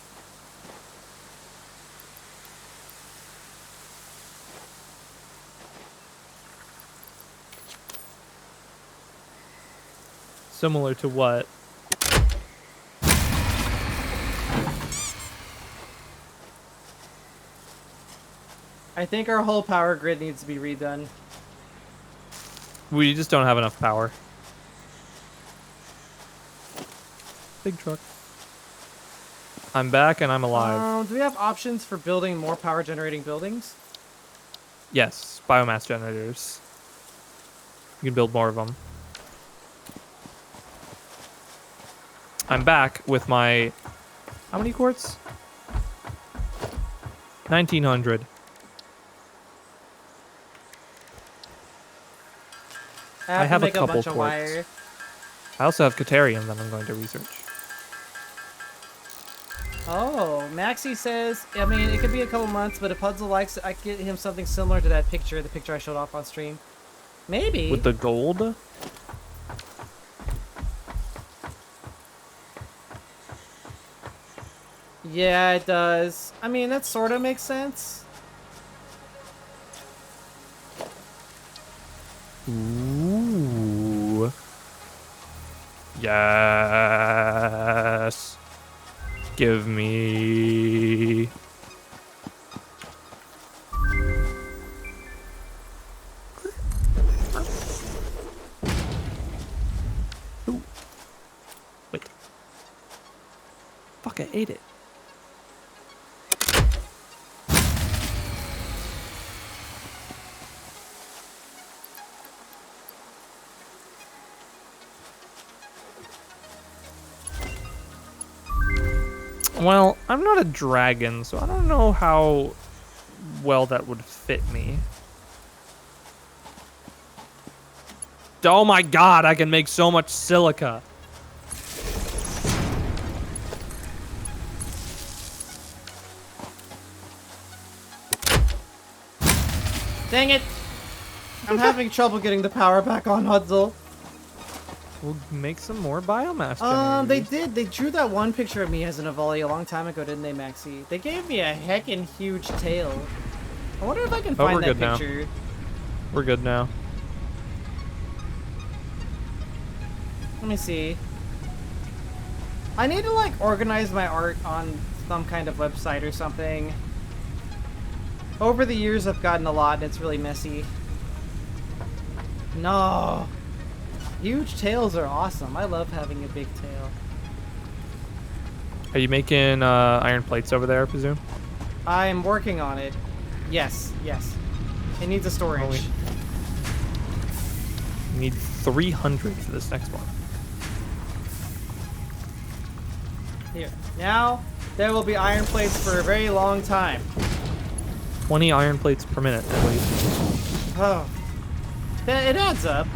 Similar to what? I think our whole power grid needs to be redone. We just don't have enough power. Big truck. I'm back and I'm alive. Do we have options for building more power generating buildings? Yes, biomass generators. You can build more of them. I'm back with my... How many quartz? 1900. I have to a make couple bunch of quartz. wire. I also have Caterium that I'm going to research. Oh, Maxie says, I mean, it could be a couple months, but if Pudzle likes it, I could get him something similar to that picture, the picture I showed off on stream. Maybe. With the gold? Yeah, it does. I mean, that sort of makes sense. Ooh. Yes. Give me... Ooh. Wait. Fuck, I ate it. Well, I'm not a dragon, so I don't know how well that would fit me. Oh my god, I can make so much silica. Dang it! I'm having trouble getting the power back on Hudzle. We'll make some more biomass They drew that one picture of me as an Avali a long time ago, didn't they, Maxie? They gave me a heckin' huge tail. I wonder if I can find that picture. We're good now. Let me see. I need to, like, organize my art on some kind of website or something. Over the years, I've gotten a lot, and it's really messy. No. Huge tails are awesome. I love having a big tail. Are you making iron plates over there, I presume? I'm working on it. Yes, yes. It needs a storage. We need 300 for this next one. Here. Now, there will be iron plates for a very long time. 20 iron plates per minute, at least. Oh. It adds up.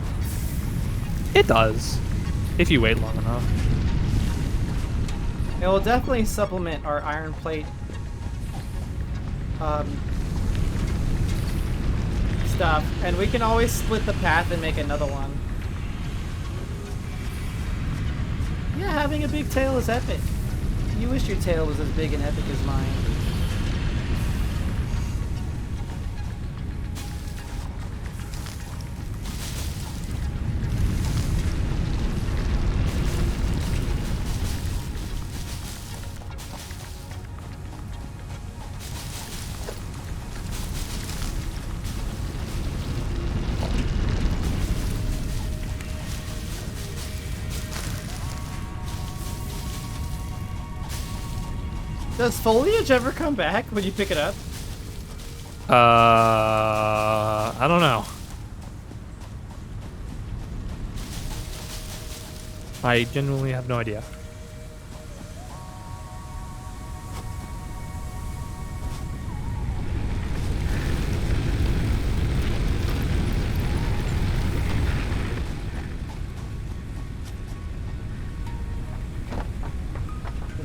It does. If you wait long enough. It will definitely supplement our iron plate stuff. And we can always split the path and make another one. Yeah, having a big tail is epic. You wish your tail was as big and epic as mine. Does foliage ever come back when you pick it up? I don't know. I genuinely have no idea.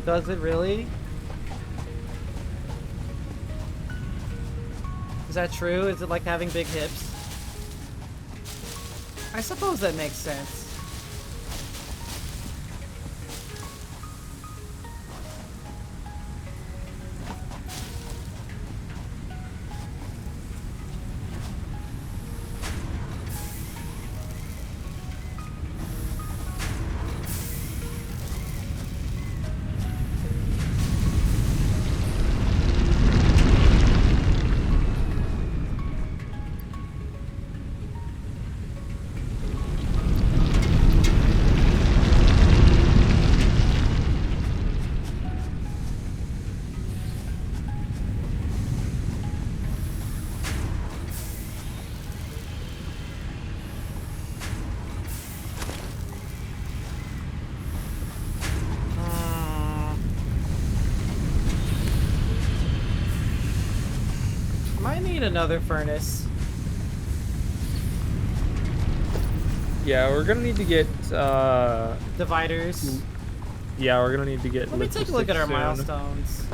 Does it really? Is that true? Is it like having big hips? I suppose that makes sense. need another furnace. Yeah, we're gonna need to get Dividers. yeah, we're gonna need to get Let me take a look at our milestones.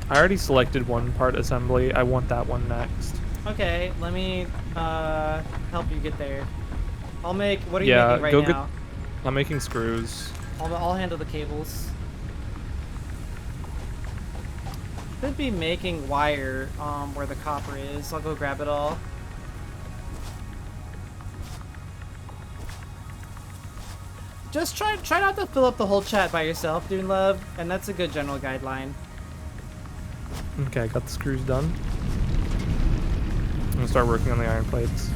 I already selected one part assembly. I want that one next. Okay, let me help you get there. I'll make. What are you Yeah, making right go now? I'm making screws. I'll handle the cables. Should be making wire where the copper is. I'll go grab it all. Just try not to fill up the whole chat by yourself, Dune Love, and that's a good general guideline. Okay, I got the screws done. I'm gonna start working on the iron plates.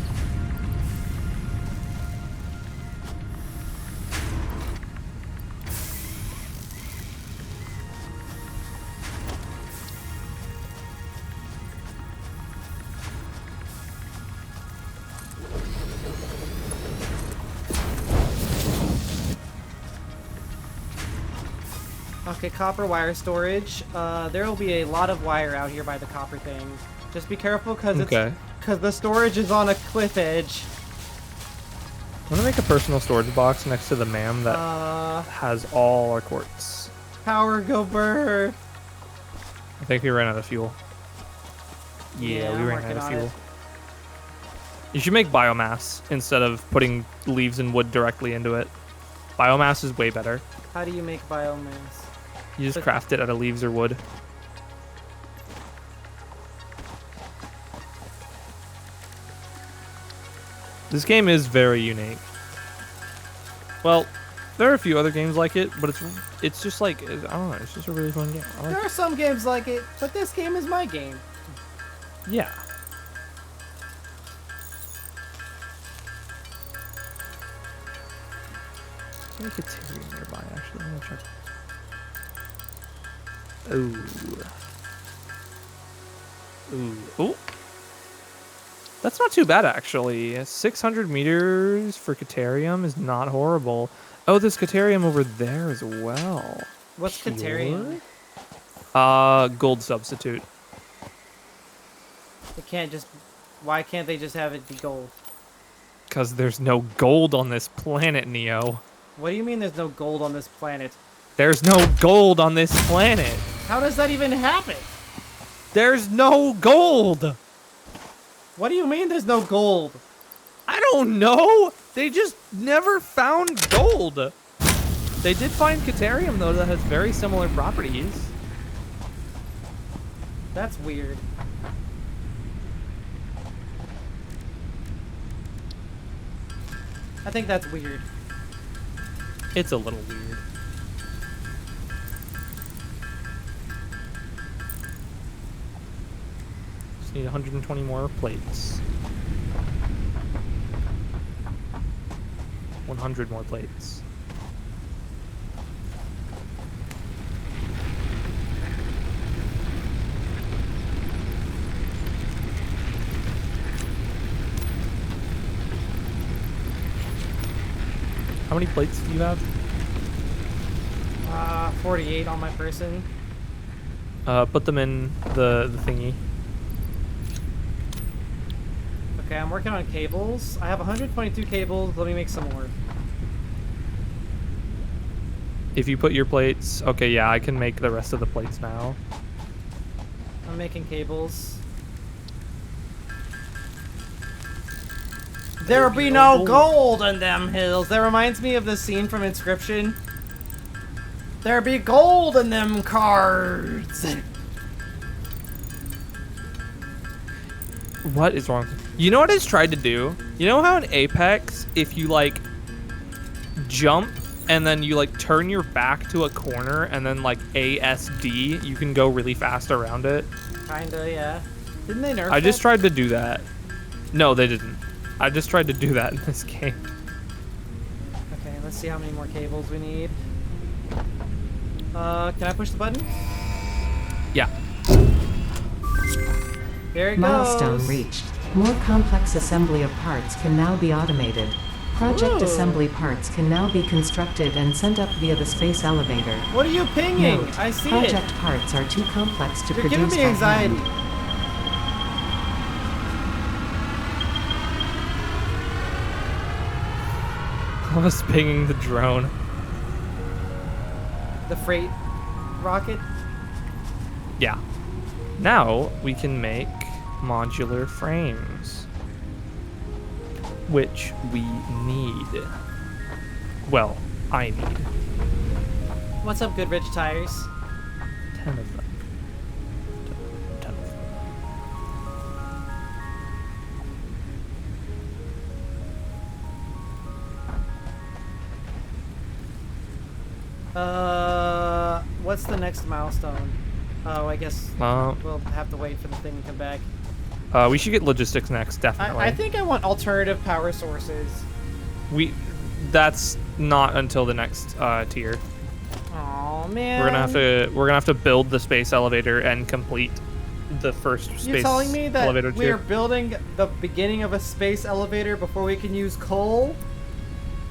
Okay, copper wire storage. There will be a lot of wire out here by the copper thing. Just be careful because the storage is on a cliff edge. I'm gonna make a personal storage box next to the MAM that has all our quartz. Power go burr. I think we ran out of fuel. Yeah, we I'm ran out working of on fuel. it. You should make biomass instead of putting leaves and wood directly into it. Biomass is way better. How do you make biomass? You just craft it out of leaves or wood. This game is very unique. Well, there are a few other games like it, but it's just like, I don't know, it's just a really fun game. I like There are some games like it, but this game is my game. Yeah. I think it's here nearby, actually. I'm gonna check. Ooh. Ooh. Ooh. That's not too bad, actually. 600 meters for Caterium is not horrible. Oh, there's Caterium over there as well. What's Caterium? Gold substitute. It can't just. Why can't they just have it be gold? Because there's no gold on this planet, Neo. What do you mean there's no gold on this planet? There's no gold on this planet. How does that even happen? There's no gold. What do you mean there's no gold? I don't know. They just never found gold. They did find Caterium, though, that has very similar properties. That's weird. I think that's weird. It's a little weird. Just need 120 more plates. 100 more plates. How many plates do you have? 48 on my person. Put them in the thingy. Okay, I'm working on cables. I have 122 cables. Let me make some more. If you put your plates... Okay, yeah, I can make the rest of the plates now. I'm making cables. There'll be no gold in them hills. That reminds me of the scene from Inscription. There be gold in them cards. What is wrong? You know what it's tried to do? You know how in Apex, if you like jump and then you like turn your back to a corner and then like ASD, you can go really fast around it? Kinda, yeah. Didn't they nerf I just that? tried to do that. No, they didn't. I just tried to do that in this game. Okay, let's see how many more cables we need. Can I push the button? Yeah. There it Milestone goes. reached. More complex assembly of parts can now be automated. Project Ooh. assembly parts can now be constructed and sent up via the space elevator. What are you pinging? Note, I see project it. parts are too complex to You're produce giving me by anxiety. hand. I was pinging the drone. The freight rocket. Yeah. Now we can make modular frames, which we need. Well, I need What's up, good rich tires? 10 of them. 10 of them. What's the next milestone? Oh, I guess we'll have to wait for the thing to come back. We should get logistics next, definitely. I think I want alternative power sources. That's not until the next tier. Oh man. We're gonna have to build the space elevator and complete the first space You're telling me that elevator we're tier. building the beginning of a space elevator before we can use coal?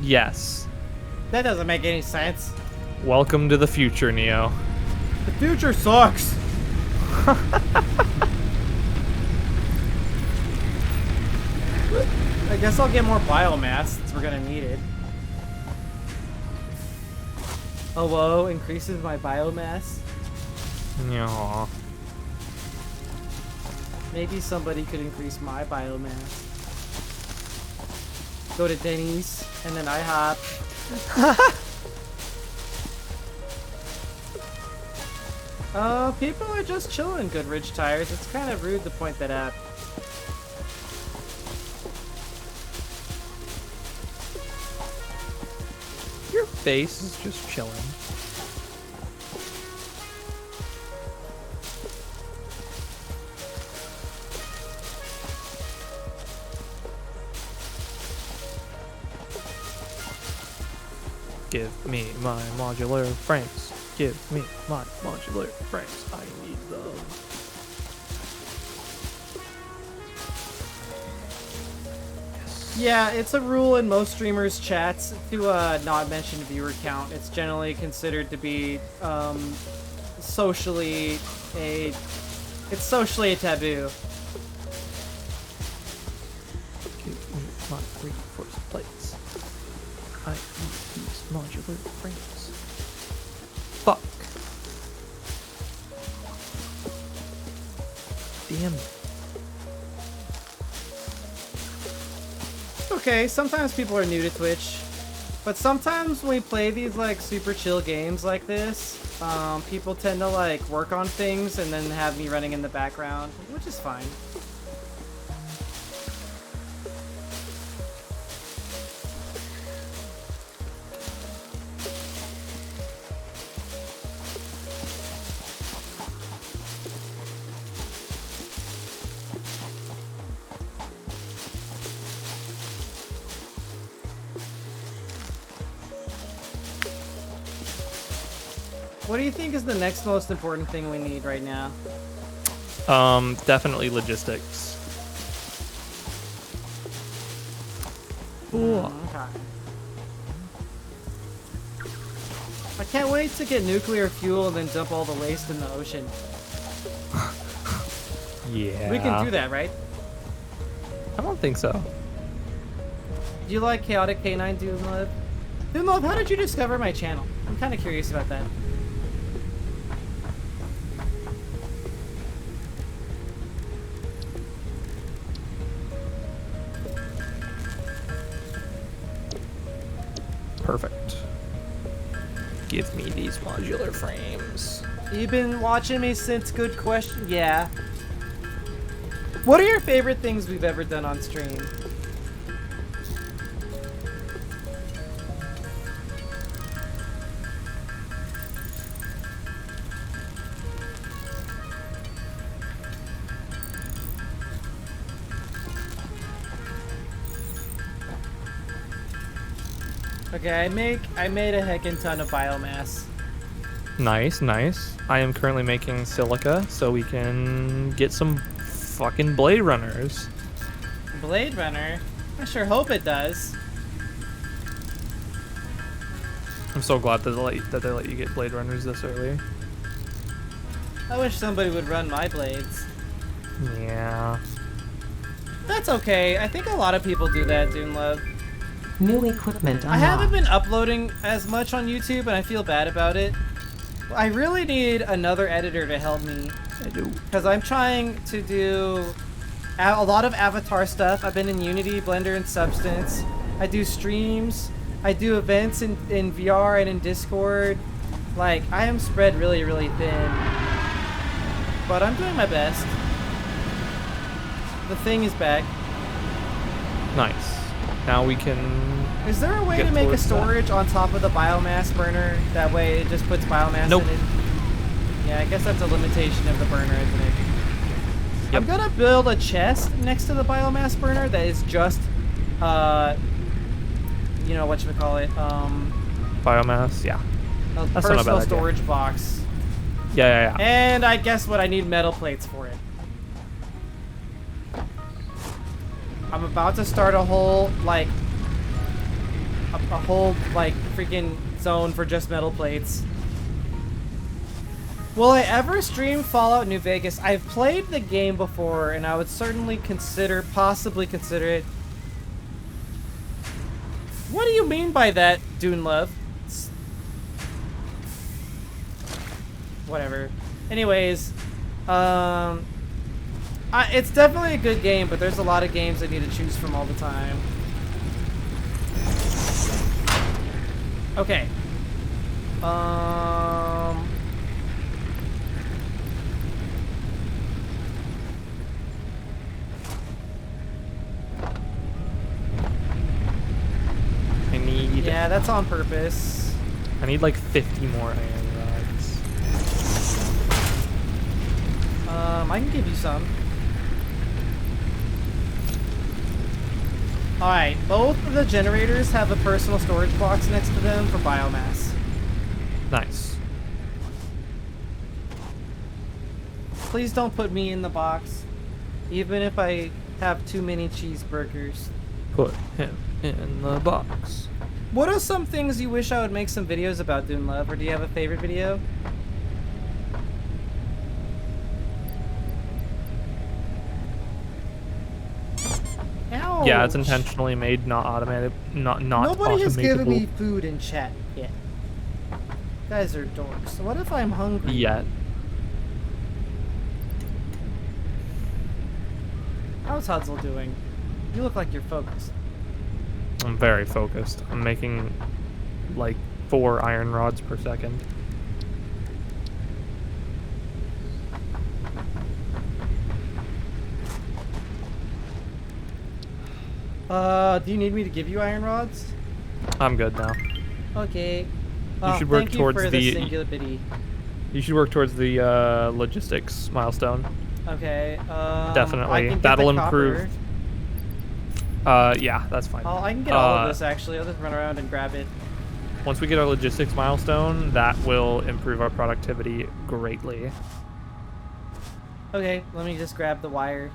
Yes. That doesn't make any sense. Welcome to the future, Neo. The future sucks. I guess I'll get more biomass since we're gonna need it. Oh, whoa, increases my biomass. Aw. Maybe somebody could increase my biomass. Go to Denny's, and then I hop. People are just chilling, good rich tires. It's kind of rude to point that out. Your face is just chilling. Give me my modular frames. Give me my modular frames. I need them. Yeah, it's a rule in most streamers' chats to not mention viewer count. It's generally considered to be socially a taboo. Give me my reinforced plates. I need these modular frames. Fuck. Damn it. Okay, sometimes people are new to Twitch, but sometimes when we play these like super chill games like this, people tend to like work on things and then have me running in the background, which is fine. What do you think is the next most important thing we need right now? Definitely logistics. Ooh. Okay. I can't wait to get nuclear fuel and then dump all the waste in the ocean. Yeah. We can do that, right? I don't think so. Do you like Chaotic K9 Doomlove? Doomlove, how did you discover my channel? I'm kind of curious about that. Perfect. Give me these modular frames. You've been watching me since Good Question? Yeah. What are your favorite things we've ever done on stream? Okay, I made a heckin' ton of biomass. Nice, nice. I am currently making silica so we can get some fucking Blade Runners. Blade Runner? I sure hope it does. I'm so glad that they let you get Blade Runners this early. I wish somebody would run my blades. Yeah. That's okay. I think a lot of people do that, Doomlove. New equipment I haven't unlocked. been uploading as much on YouTube, and I feel bad about it. I really need another editor to help me. I do. Because I'm trying to do a lot of Avatar stuff. I've been in Unity, Blender, and Substance. I do streams. I do events in VR and in Discord. Like, I am spread really, really thin. But I'm doing my best. The thing is back. Nice. Now we can. Is there a way Get to make a towards that. storage on top of the biomass burner? That way it just puts biomass Nope. in it? Yeah, I guess that's a limitation of the burner, isn't it? Yep. I'm gonna build a chest next to the biomass burner that is just, you know, whatchamacallit, Biomass, yeah. a That's not a personal bad idea. storage box. Yeah. And I guess what I need metal plates for it. I'm about to start a whole, like, a whole, like, freaking zone for just metal plates. Will I ever stream Fallout New Vegas? I've played the game before, and I would certainly possibly consider it. What do you mean by that, Dune Love? Whatever. Anyways, it's definitely a good game, but there's a lot of games I need to choose from all the time. Okay. I need. Yeah, that's on purpose. I need like 50 more iron rods. I can give you some. Alright, both of the generators have a personal storage box next to them for biomass. Nice. Please don't put me in the box, even if I have too many cheeseburgers. Put him in the box. What are some things you wish I would make some videos about, Dune Love, or do you have a favorite video? Ouch. Yeah, it's intentionally made, not automated, not Nobody has given me automatable food in chat yet. You guys are dorks. What if I'm hungry? yet. How's Hudsel doing? You look like you're focused. I'm very focused. I'm making like 4 iron rods per second. Do you need me to give you iron rods? I'm good now. Okay. You should work thank towards you for the- singular bitty. You should work towards the logistics milestone. Okay. I Definitely. can get That'll the improve. copper. Yeah, that's fine. I can get all of this actually. I'll just run around and grab it. Once we get our logistics milestone, that will improve our productivity greatly. Okay, let me just grab the wire.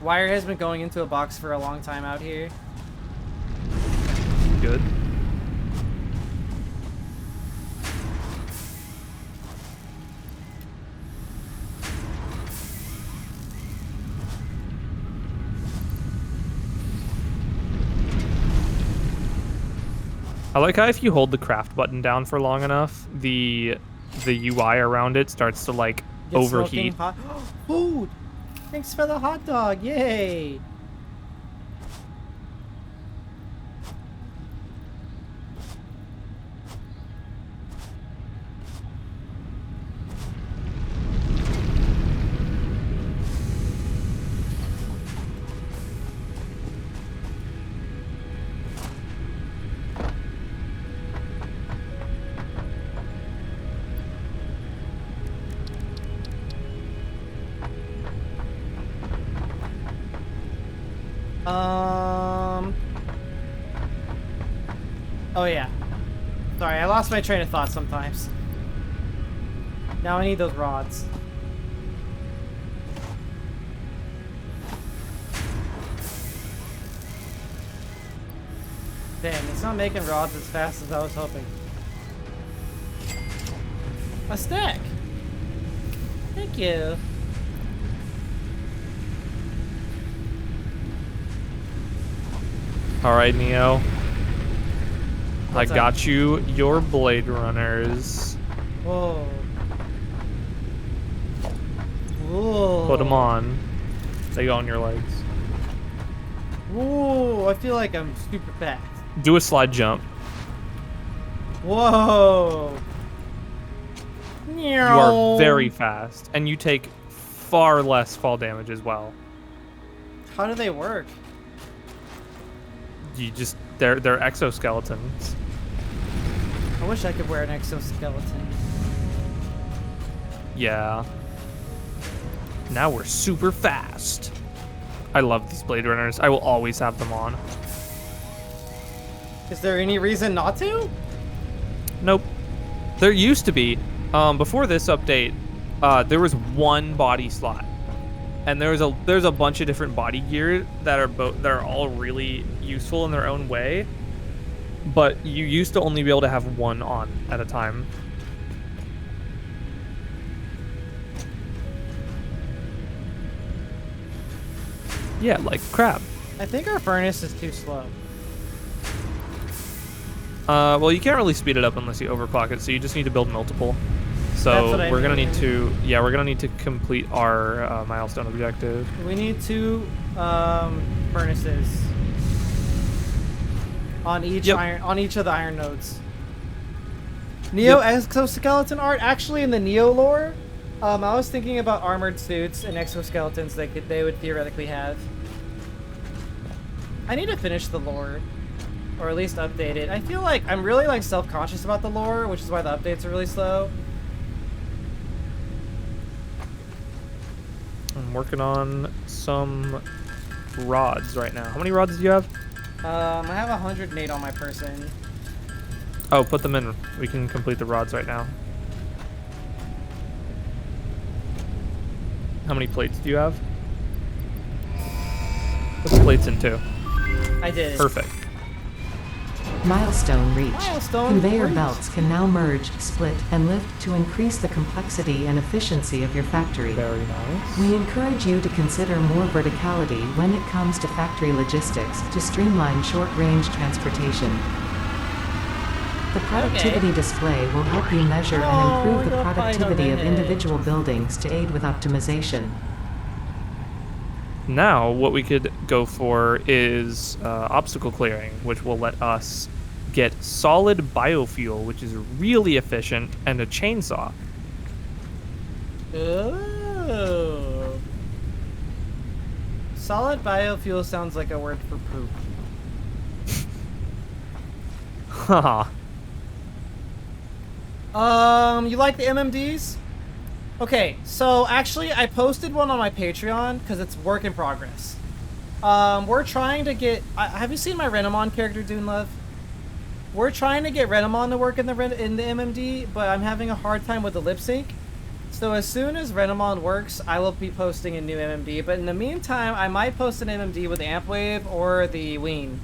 Wire has been going into a box for a long time out here. Good. I like how if you hold the craft button down for long enough, the UI around it starts to like Get smoking overheat. hot. Food! Thanks for the hot dog! Yay! Oh yeah. Sorry, I lost my train of thought sometimes. Now I need those rods. Dang, it's not making rods as fast as I was hoping. A stack! Thank you. All right, Neo. What's I up? got you your Blade Runners. Whoa. Whoa. Put them on. They go on your legs. Whoa, I feel like I'm super fast. Do a slide jump. Whoa. You are very fast, and you take far less fall damage as well. How do they work? They're exoskeletons. I wish I could wear an exoskeleton. Yeah. Now we're super fast. I love these Blade Runners. I will always have them on. Is there any reason not to? Nope. There used to be. Before this update, there was one body slot, and there's a bunch of different body gear that are all really useful in their own way. But you used to only be able to have one on at a time. Yeah, like crab. I think our furnace is too slow. Well, you can't really speed it up unless you overclock it, so you just need to build multiple. So That's what I we're gonna mean. need to, yeah, we're gonna need to complete our milestone objective. We need 2 furnaces on each of the iron nodes. Neo exoskeleton art. Actually, in the Neo lore, I was thinking about armored suits and exoskeletons they would theoretically have. I need to finish the lore, or at least update it. I feel like I'm really like self-conscious about the lore, which is why the updates are really slow. I'm working on some rods right now. How many rods do you have? I have 108 on my person. Oh, put them in. We can complete the rods right now. How many plates do you have? Put the plates in too. I did. Perfect. Milestone reached. Milestone Conveyor reached. belts can now merge, split, and lift to increase the complexity and efficiency of your factory. Very nice. We encourage you to consider more verticality when it comes to factory logistics to streamline short-range transportation. The productivity display will help you measure and improve the you're fine on productivity of that. individual buildings to aid with optimization. Now, what we could go for is obstacle clearing, which will let us get solid biofuel, which is really efficient, and a chainsaw. Oh. Solid biofuel sounds like a word for poop. Haha. You like the MMDs? Okay, so actually I posted one on my Patreon because it's work in progress. We're trying to get... have you seen my Renamon character, Dune Love? We're trying to get Renamon to work in the MMD, but I'm having a hard time with the lip sync. So as soon as Renamon works, I will be posting a new MMD. But in the meantime, I might post an MMD with the Ampwave or the Ween.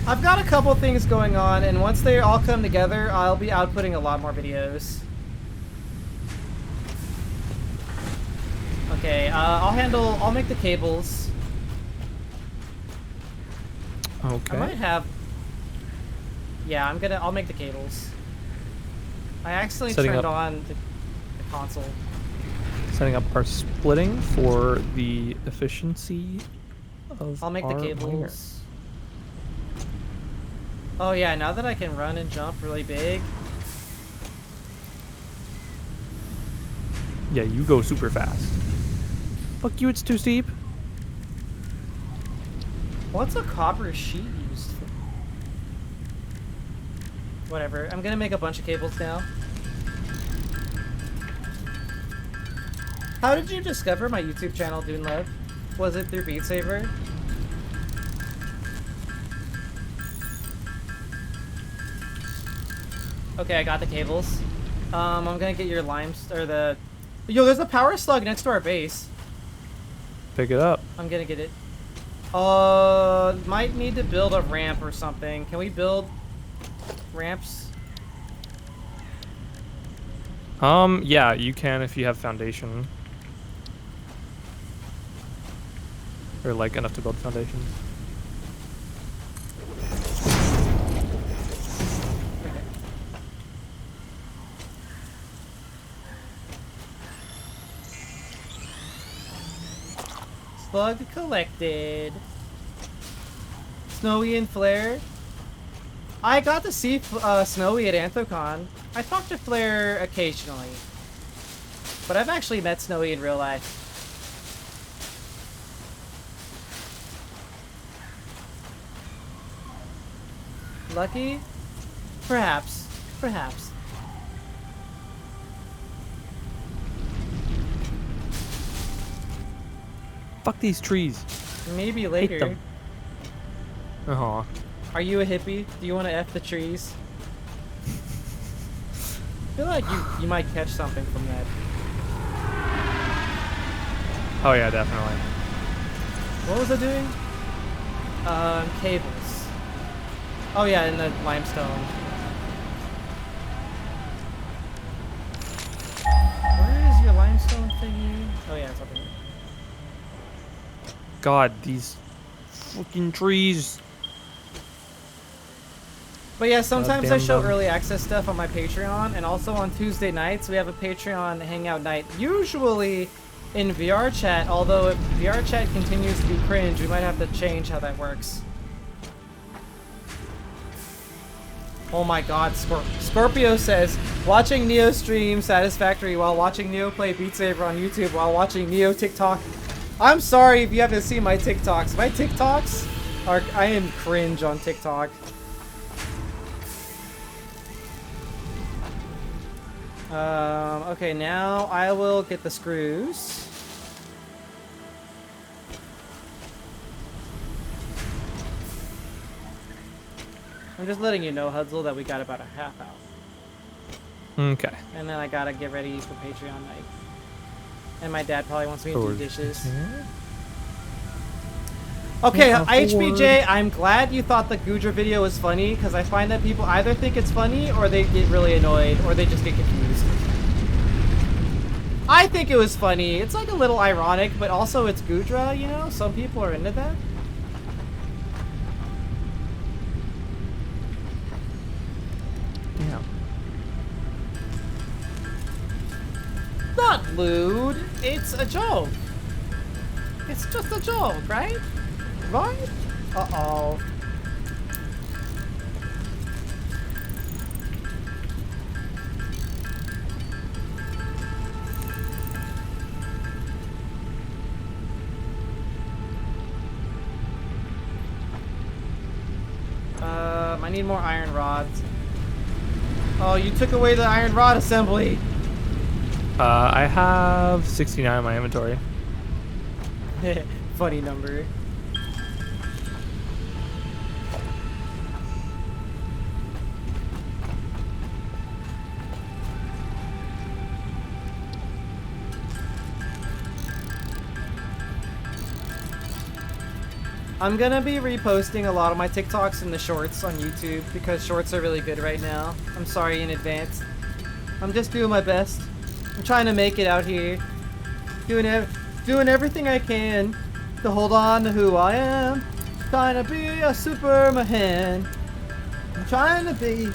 I've got a couple things going on, and once they all come together, I'll be outputting a lot more videos. Okay, I'll make the cables. Okay. I might have... Yeah, I'll make the cables. I accidentally Setting turned up. on the console. Setting up our splitting for the efficiency of I'll make the our cables. miner. Oh yeah, now that I can run and jump really big. Yeah, you go super fast. Fuck you, it's too steep. What's a copper sheet used for? Whatever, I'm gonna make a bunch of cables now. How did you discover my YouTube channel, Dune Love? Was it through Beat Saber? Okay, I got the cables. I'm gonna get your or the... Yo, there's a power slug next to our base. Pick it up. I'm gonna get it. Might need to build a ramp or something. Can we build ramps? Yeah, you can if you have foundation. or like enough to build foundations. Slug collected. Snowy and Flare. I got to see Snowy at Anthocon. I talk to Flare occasionally. But I've actually met Snowy in real life. Lucky? Perhaps. Perhaps. Fuck these trees. Maybe later. them. Uh-huh. Are you a hippie? Do you want to F the trees? I feel like you might catch something from that. Oh yeah, definitely. What was I doing? Cables. Oh yeah, in the limestone. Where is your limestone thingy? Oh yeah, it's up here. God, these fucking trees. But yeah, sometimes I Goddamn show them. early access stuff on my Patreon, and also on Tuesday nights we have a Patreon hangout night, usually in VR chat, although if VR chat continues to be cringe, we might have to change how that works. Oh my god, Scorpio says, watching Neo stream Satisfactory while watching Neo play Beat Saber on YouTube while watching Neo TikTok. I'm sorry if you haven't seen my TikToks. My TikToks are, I am cringe on TikTok. Okay, now I will get the screws. I'm just letting you know, Hudsel, that we got about a half hour. Okay. And then I gotta get ready for Patreon night. And my dad probably wants me to do dishes. Okay, HBJ, I'm glad you thought the Goodra video was funny, because I find that people either think it's funny, or they get really annoyed, or they just get confused. I think it was funny. It's like a little ironic, but also it's Goodra, you know? Some people are into that. Yeah. Not lewd. It's a joke. It's just a joke, right? Right? Uh-oh. I need more iron rods. Oh, you took away the iron rod assembly. I have 69 in my inventory. Funny number. I'm gonna be reposting a lot of my TikToks in the shorts on YouTube because shorts are really good right now. I'm sorry in advance. I'm just doing my best. I'm trying to make it out here. Doing everything I can to hold on to who I am. Trying to be a Superman. I'm trying to be.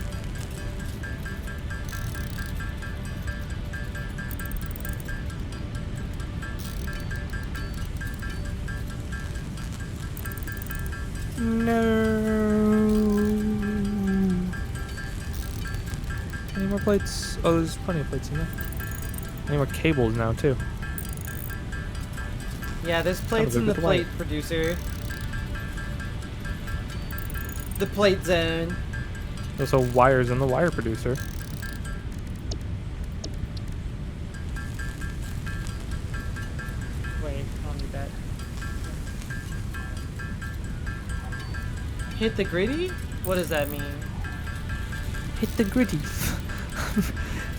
No. Any more plates? Oh, there's plenty of plates in there. Any more cables now, too. Yeah, there's plates in the plate producer. The plate zone. There's also wires in the wire producer. Wait, I'll need that. Hit the gritty? What does that mean? Hit the gritty.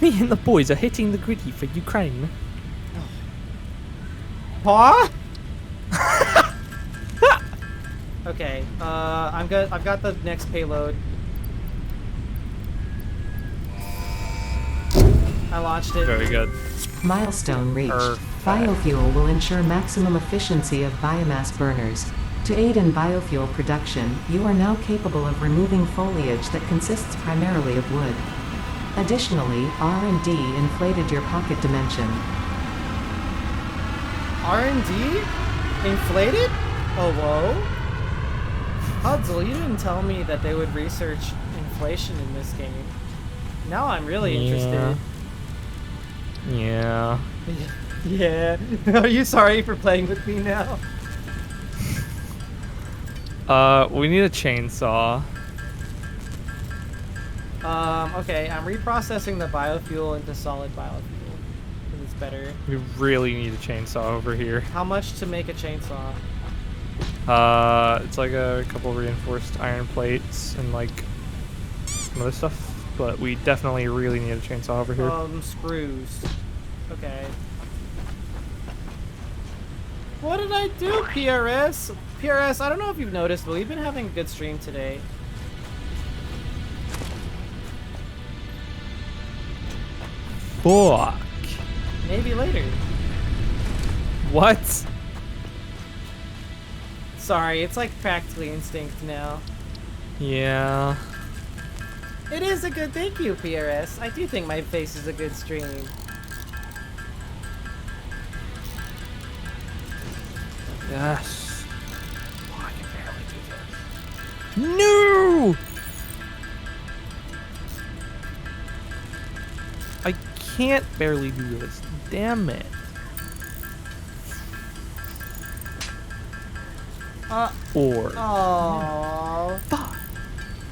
Me and the boys are hitting the gritty for Ukraine. Huh? Okay, I'm good. I've got the next payload. I launched it. Very good. Milestone reached. Biofuel will ensure maximum efficiency of biomass burners. To aid in biofuel production, you are now capable of removing foliage that consists primarily of wood. Additionally, R&D inflated your pocket dimension. R&D? Inflated? Oh, whoa. Puzzle, you didn't tell me that they would research inflation in this game. Now I'm really interested. Yeah. Yeah. Are you sorry for playing with me now? We need a chainsaw. Okay, I'm reprocessing the biofuel into solid biofuel. Because it's better. We really need a chainsaw over here. How much to make a chainsaw? It's like a couple reinforced iron plates and like some other stuff, but we definitely really need a chainsaw over here. Screws. Okay. What did I do, PRS? PRS, I don't know if you've noticed, but we've been having a good stream today. Fuck. Maybe later. What? Sorry, it's like practically instinct now. Yeah. It is a good thank you, PRS. I do think my face is a good stream. Yes. Oh, I can barely do this. No! I can't barely do this. Damn it. Or. Oh. Fuck.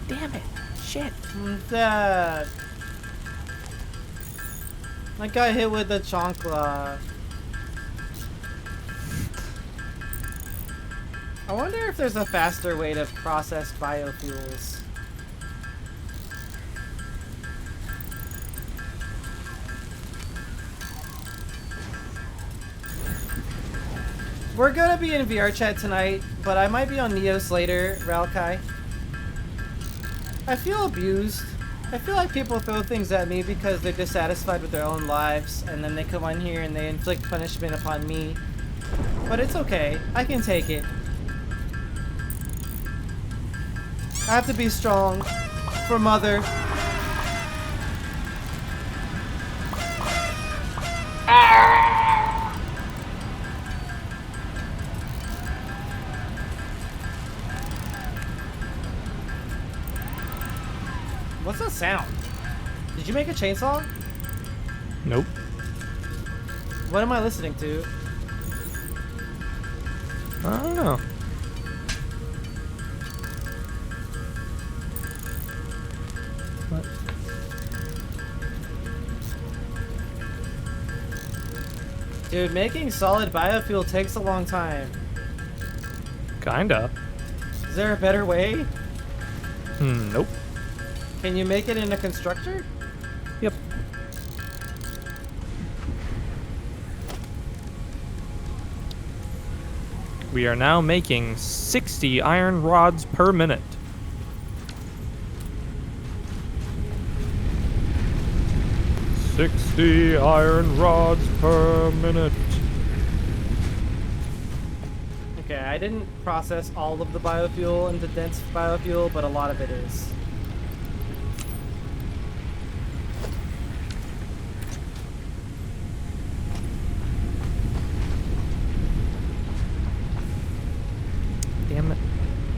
Damn it. Shit. Dad. I got hit with the chancla. I wonder if there's a faster way to process biofuels. We're gonna be in VR chat tonight, but I might be on Neos later, Ralkai. I feel abused. I feel like people throw things at me because they're dissatisfied with their own lives, and then they come on here and they inflict punishment upon me. But it's okay. I can take it. I have to be strong for Mother. What's that sound? Did you make a chainsaw? Nope. What am I listening to? I don't know. What? Dude, making solid biofuel takes a long time. Kinda. Is there a better way? Nope. Can you make it in a constructor? Yep. We are now making 60 iron rods per minute. 60 iron rods per minute. Okay, I didn't process all of the biofuel into dense biofuel, but a lot of it is. Damn it.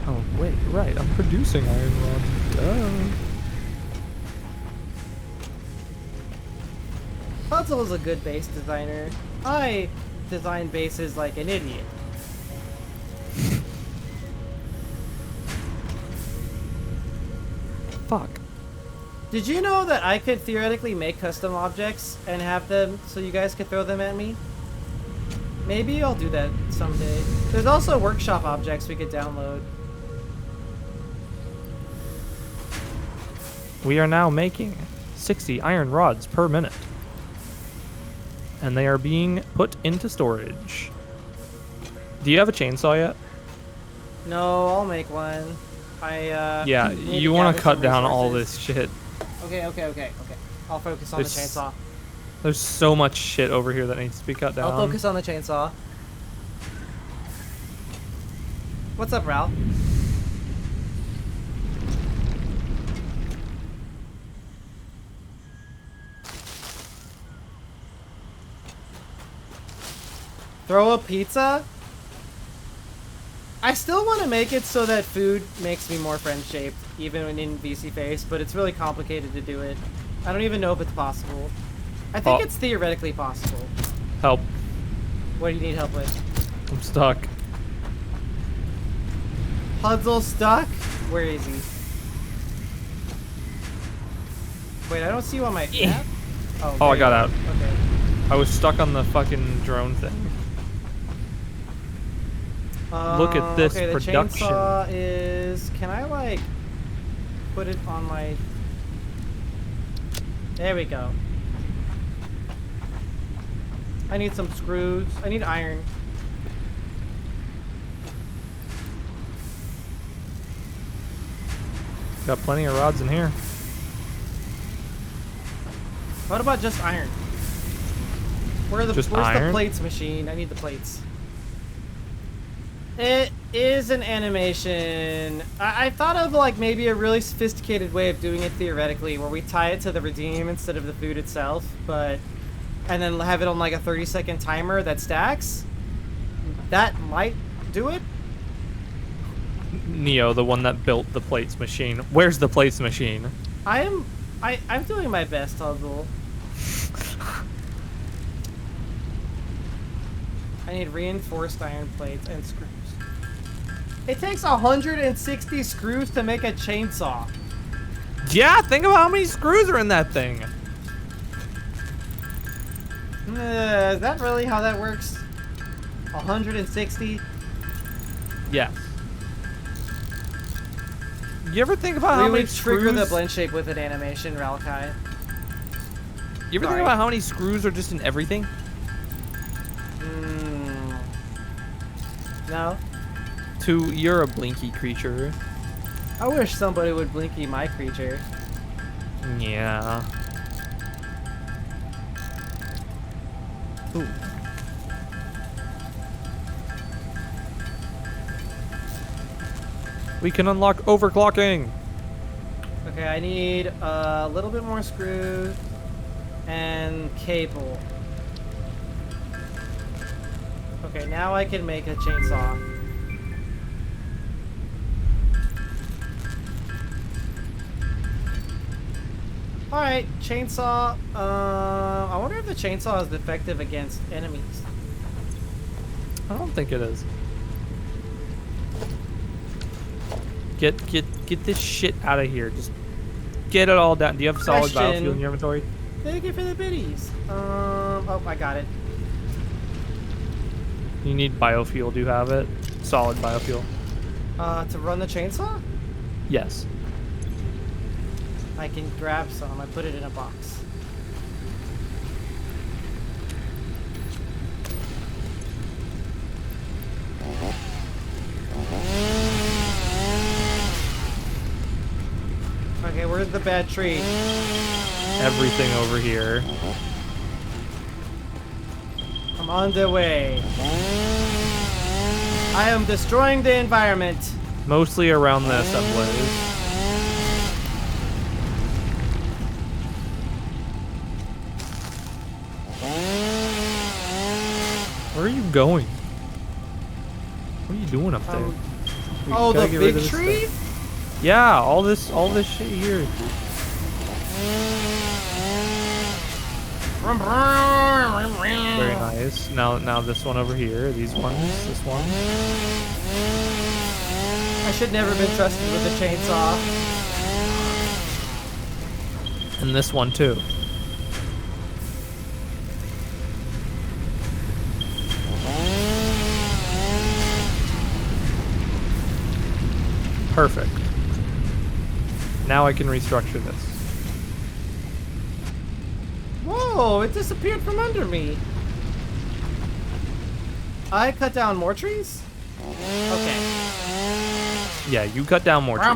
Oh, wait, right. I'm producing iron rods. Duh. Puzzle is a good base designer. I design bases like an idiot. Fuck. Did you know that I could theoretically make custom objects and have them so you guys could throw them at me? Maybe I'll do that someday. There's also workshop objects we could download. We are now making 60 iron rods per minute. And they are being put into storage. Do you have a chainsaw yet? No, I'll make one. Yeah, need to you want gather to cut some down all resources. this shit. Okay. I'll focus on There's- the chainsaw. There's so much shit over here that needs to be cut down. I'll focus on the chainsaw. What's up, Ralph? Throw a pizza? I still want to make it so that food makes me more friend-shaped, even when in VC Face, but it's really complicated to do it. I don't even know if it's possible. I think it's theoretically possible. Help. What do you need help with? I'm stuck. Puzzle stuck? Where is he? Wait, I don't see you on my map. Oh, I got out. Okay. I was stuck on the fucking drone thing. Look at this okay, production. The chainsaw is... Can I, like, put it on my... There we go. I need some screws. I need iron. Got plenty of rods in here. What about just iron? Where's the plates machine? I need the plates. It is an animation. I thought of like maybe a really sophisticated way of doing it theoretically, where we tie it to the redeem instead of the food itself, and then have it on like a 30-second timer that stacks. That might do it. Neo, the one that built the plates machine. Where's the plates machine? I'm doing my best, Huzzle. I need reinforced iron plates and screws. It takes 160 screws to make a chainsaw. Yeah, think about how many screws are in that thing. Is that really how that works? 160? Yes. You ever think about how We many would trigger screws? the blend shape with an animation, Ralkai. You ever think about how many screws are just in everything? No. You're a blinky creature. I wish somebody would blinky my creature. Yeah. Ooh. We can unlock overclocking. Okay, I need a little bit more screws and cable. Okay, now I can make a chainsaw. Alright, chainsaw. I wonder if the chainsaw is effective against enemies. I don't think it is. Get this shit out of here. Just get it all down. Do you have solid biofuel in your inventory? Thank you for the biddies. Oh, I got it. You need biofuel. Do you have it? Solid biofuel. To run the chainsaw? Yes. I can grab some. I put it in a box. Okay, where's the bad tree? Everything over here. I'm on the way. I am destroying the environment. Mostly around the assemblers. Where are you going? What are you doing up there? Oh, the big tree? Yeah, all this shit here. Very nice. Now this one over here. These ones. This one. I should never been trusted with a chainsaw. And this one too. Perfect. Now I can restructure this. Whoa, it disappeared from under me. I cut down more trees? Okay. Yeah, you cut down more trees.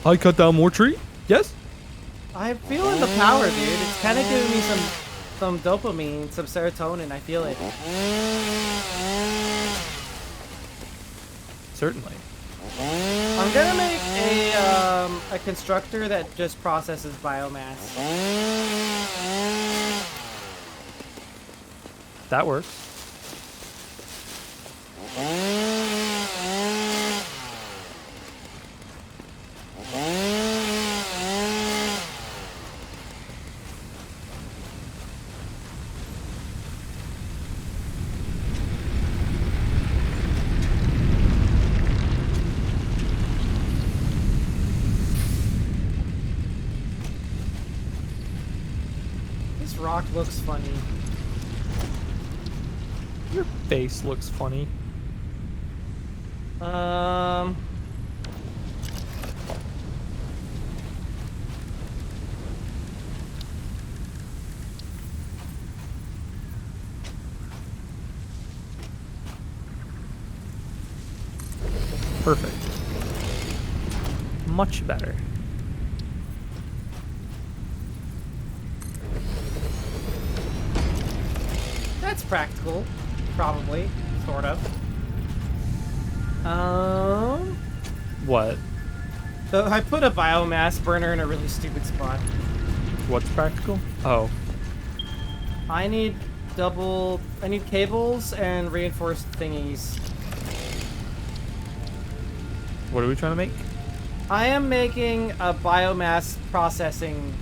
I cut down more tree. Yes. I'm feeling the power, dude. It's kind of giving me some dopamine, some serotonin. I feel it. Certainly. I'm gonna make a constructor that just processes biomass. That works. This rock looks funny. Your face looks funny. Perfect. Much better. That's practical. Probably. Sort of. What? So I put a biomass burner in a really stupid spot. What's practical? Oh. I need cables and reinforced thingies. What are we trying to make? I am making a biomass processing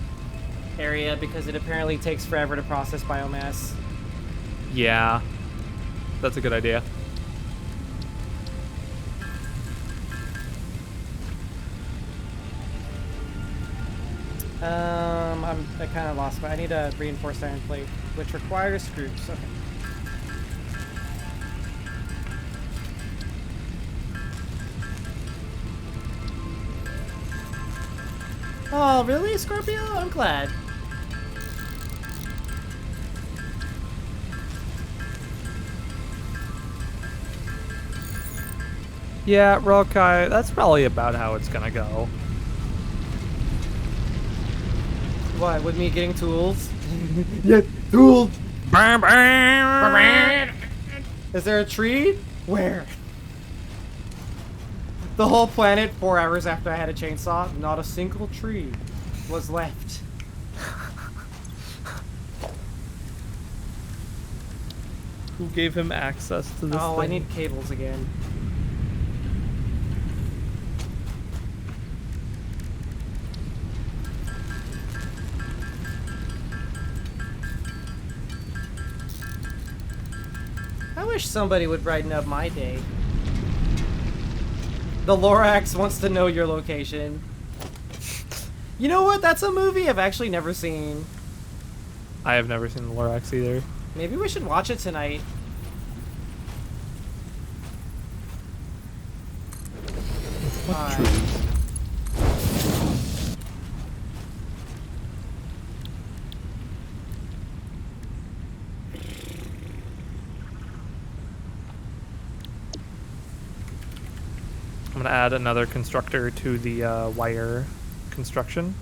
area because it apparently takes forever to process biomass. Yeah. That's a good idea. I kind of lost, but I need a reinforced iron plate, which requires screws. Okay. Oh, really, Scorpio? I'm glad. Yeah, Rokai, that's probably about how it's gonna go. What, with me getting tools? Yeah, tools. Is there a tree? Where? The whole planet, 4 hours after I had a chainsaw, not a single tree was left. Who gave him access to this Oh, thing? I need cables again. I wish somebody would brighten up my day. The Lorax wants to know your location. You know what? That's a movie I've actually never seen. I have never seen the Lorax either. Maybe we should watch it tonight. Fine. I'm gonna add another constructor to the wire construction.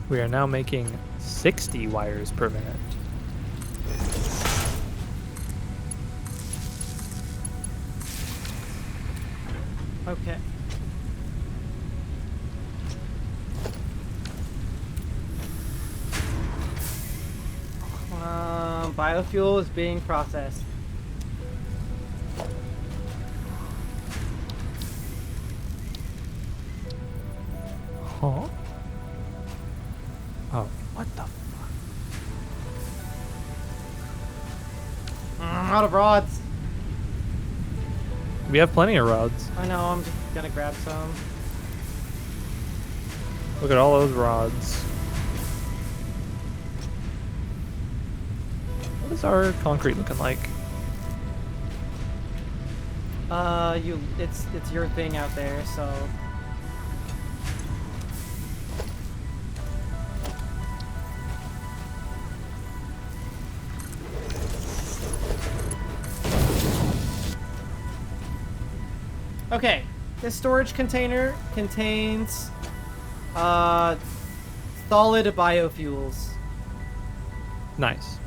We are now making 60 wires per minute. Okay. Biofuel is being processed. Huh? Oh, what the? I'm out of rods. We have plenty of rods. I know, I'm just gonna grab some. Look at all those rods. What is our concrete looking like? It's your thing out there, so. Okay, this storage container contains solid biofuels. Nice.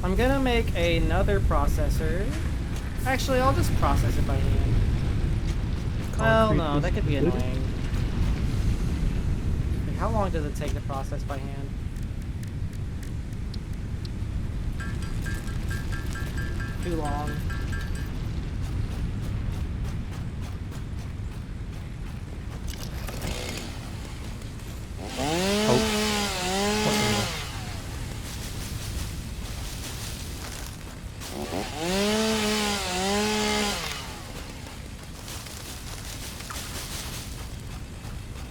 I'm gonna make another processor. Actually, I'll just process it by hand. Well, Concrete no, is that could be good. annoying. Like, how long does it take to process by hand? Too long. Oh. What in the-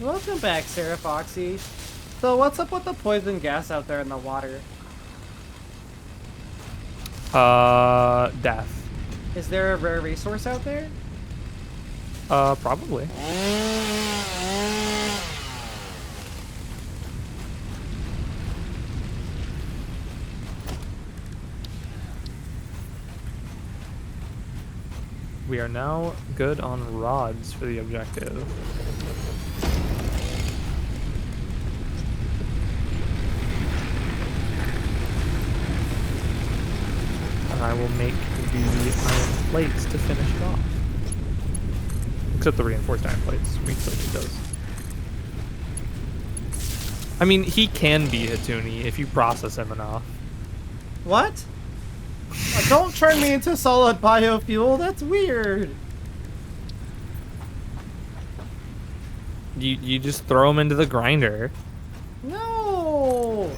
Welcome back, Sarah Foxy. So what's up with the poison gas out there in the water? Death. Is there a rare resource out there? Probably. We are now good on rods for the objective. And I will make the iron plates to finish it off. Except the reinforced iron plates. Research does. I mean, he can be Hatuni if you process him enough. What? Don't turn me into solid biofuel, that's weird. You just throw him into the grinder. No.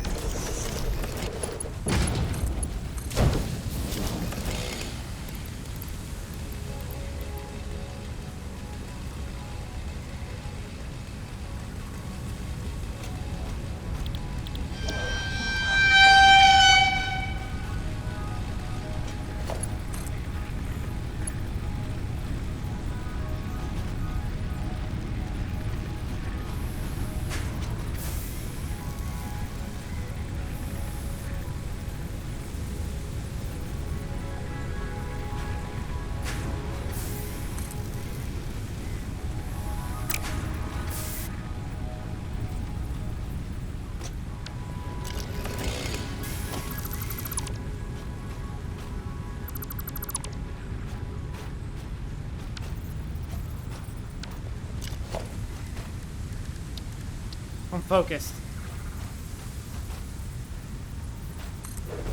I'm focused.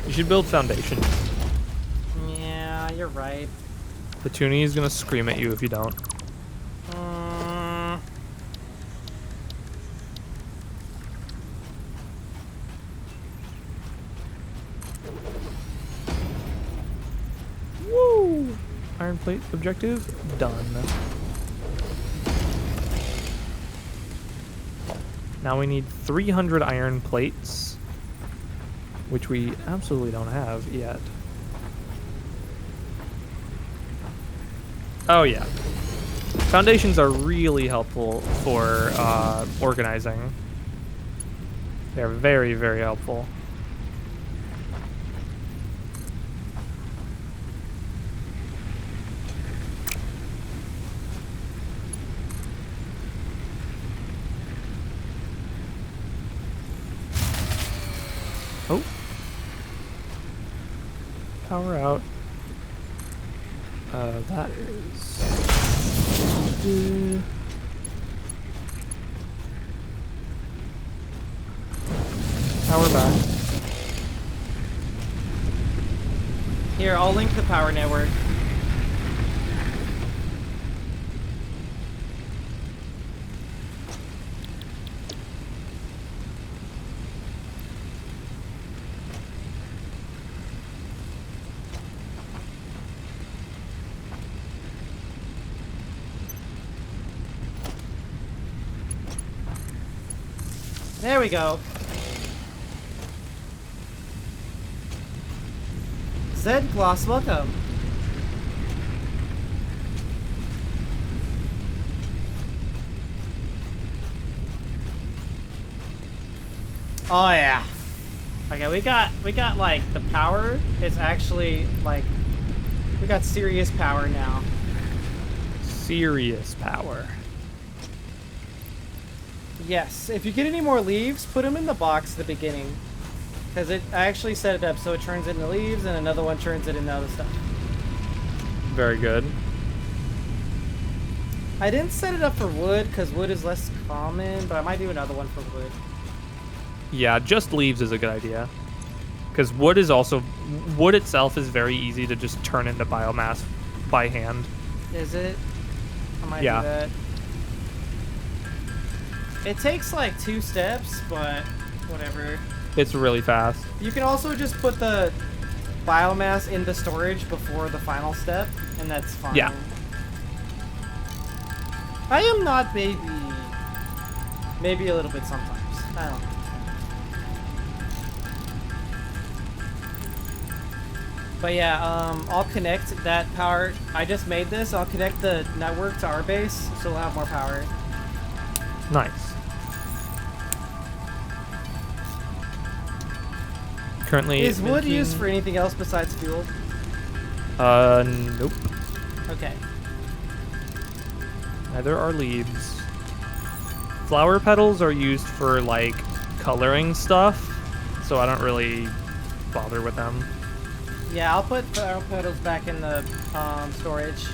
You should build foundation. Yeah, you're right. The Toonie is gonna scream at you if you don't. Woo! Iron plate objective done. Now we need 300 iron plates, which we absolutely don't have yet. Oh yeah. Foundations are really helpful for organizing. They're very, very helpful. Oh. Power out. That is... Power back. Here, I'll link the power network. There we go. Zed Gloss, welcome. Oh yeah. Okay, we got like the power is actually like we got serious power now. Serious power. Yes, if you get any more leaves, put them in the box at the beginning. Because I actually set it up so it turns into leaves and another one turns it into other stuff. Very good. I didn't set it up for wood because wood is less common, but I might do another one for wood. Yeah, just leaves is a good idea. Because wood itself is very easy to just turn into biomass by hand. Is it? I might Yeah. do that. It takes like 2 steps, but whatever. It's really fast. You can also just put the biomass in the storage before the final step, and that's fine. Yeah. I am not baby. Maybe a little bit sometimes. I don't know. But yeah, I'll connect that power. I just made this. I'll connect the network to our base, so we'll have more power. Nice. Currently Is wood minting- used for anything else besides fuel? Nope. Okay. Neither are leaves. Flower petals are used for, like, coloring stuff, so I don't really bother with them. Yeah, I'll put flower petals back in the storage.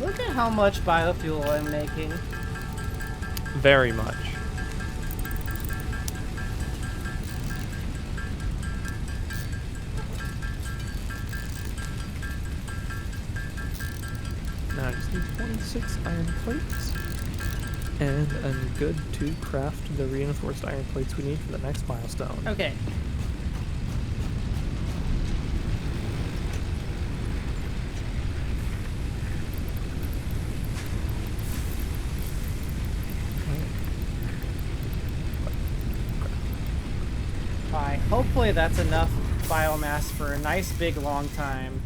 Look at how much biofuel I'm making. Very much. Now I just need 26 iron plates. And I'm good to craft the reinforced iron plates we need for the next milestone. Okay. Alright, hopefully that's enough biomass for a nice big long time.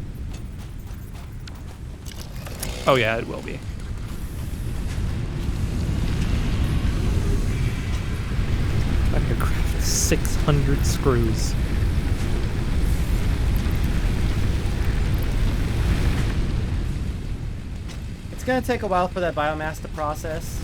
Oh yeah, it will be. I could craft 600 screws. It's gonna take a while for that biomass to process.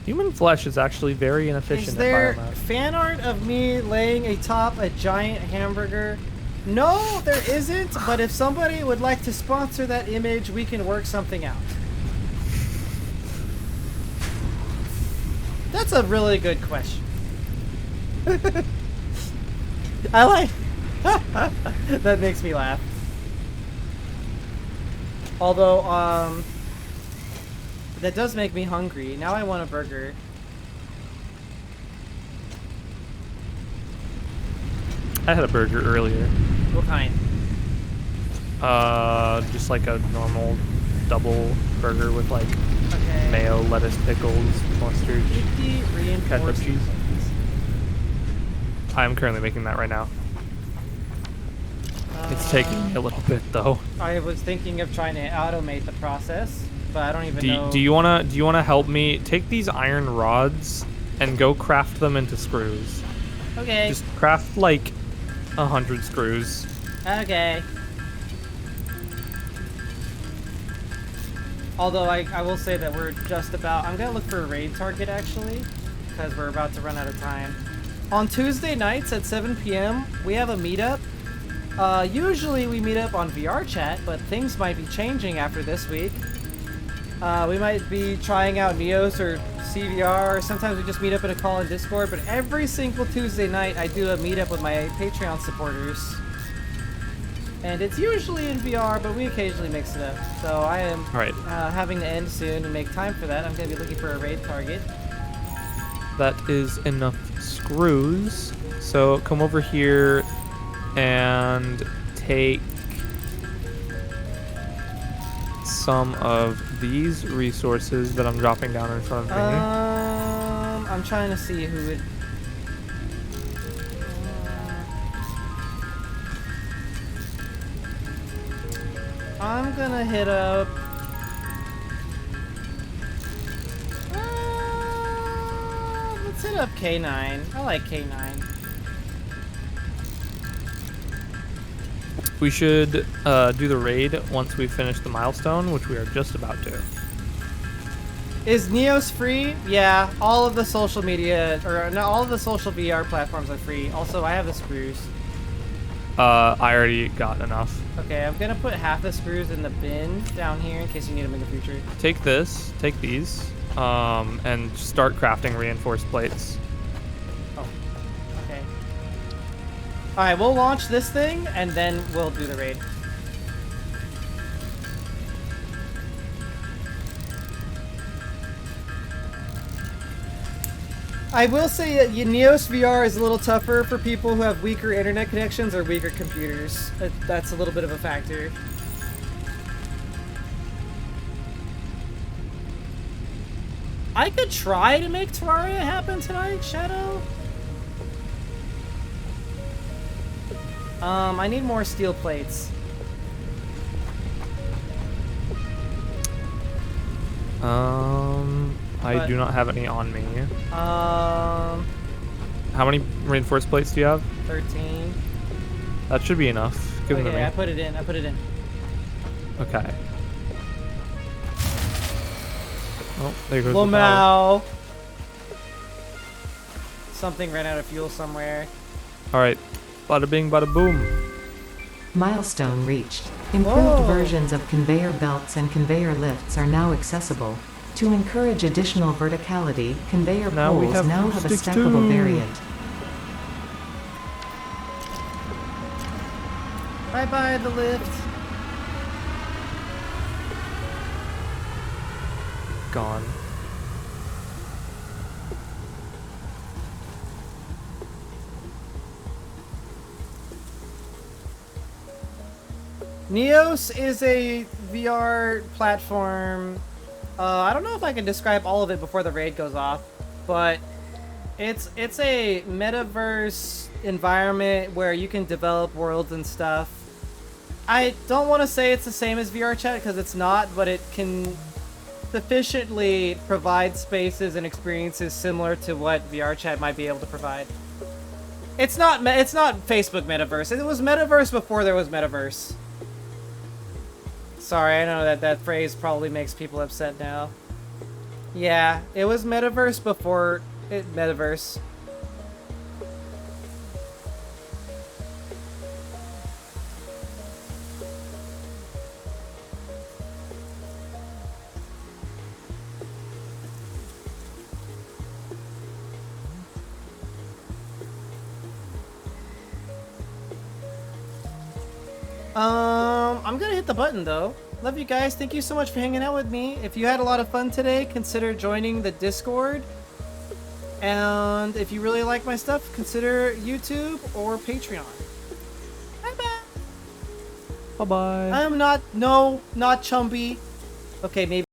Human flesh is actually very inefficient Is at there biomass. fan art of me laying atop a giant hamburger? No, there isn't, but if somebody would like to sponsor that image, we can work something out. That's a really good question. I like... that makes me laugh. Although, that does make me hungry. Now I want a burger. I had a burger earlier. What kind? Just like a normal double burger with like Okay. mayo, lettuce, pickles, mustard, 50 ketchup, reinforced. cheese. I'm currently making that right now. It's taking me a little bit though. I was thinking of trying to automate the process, but I don't even know. Do you wanna help me take these iron rods and go craft them into screws? Okay. Just craft like 100 screws. Okay. Although I will say that we're just about... I'm gonna look for a raid target actually, because we're about to run out of time. On Tuesday nights at 7 p.m. we have a meetup. Usually we meet up on VR chat, but things might be changing after this week. We might be trying out Neos or CVR, or sometimes we just meet up in a call in Discord, but every single Tuesday night I do a meetup with my Patreon supporters. And it's usually in VR, but we occasionally mix it up. So I am All right. having to end soon and make time for that. I'm going to be looking for a raid target. That is enough screws. So come over here and take some of these resources that I'm dropping down in front of me. I'm trying to see who would... I'm gonna hit up... let's hit up K9. I like K9. We should do the raid once we finish the milestone, which we are just about to. Is Neos free? Yeah, all of the social media, or no, all of the social VR platforms are free. Also, I have the screws. I already got enough. Okay, I'm gonna put half the screws in the bin down here in case you need them in the future. Take this, take these, and start crafting reinforced plates. Oh, okay. Alright, we'll launch this thing, and then we'll do the raid. I will say that Neos VR is a little tougher for people who have weaker internet connections or weaker computers. That's a little bit of a factor. I could try to make Terraria happen tonight, Shadow. I need more steel plates. I do not have any on me. How How many reinforced plates do you have? 13. That should be enough. Give them to Okay, me. I put it in. Okay. Oh, there goes the power. Lamau. Something ran out of fuel somewhere. All right. Bada bing, bada boom. Milestone reached. Improved Whoa. versions of conveyor belts and conveyor lifts are now accessible. To encourage additional verticality, conveyor Now we poles have now have a sticks stackable too. variant. Bye-bye, the lift. Gone. Neos is a VR platform. I don't know if I can describe all of it before the raid goes off, but it's a metaverse environment where you can develop worlds and stuff. I don't want to say it's the same as VR chat because it's not, but it can sufficiently provide spaces and experiences similar to what VR chat might be able to provide. It's not Facebook metaverse. It was metaverse before there was metaverse. Sorry, I know that phrase probably makes people upset now. Yeah, it was metaverse before metaverse. I'm gonna hit the button though. Love you guys. Thank you so much for hanging out with me. If you had a lot of fun today, consider joining the Discord. And if you really like my stuff, consider YouTube or Patreon. Bye-bye. Bye-bye. I am not, no, not Chumby. Okay, maybe.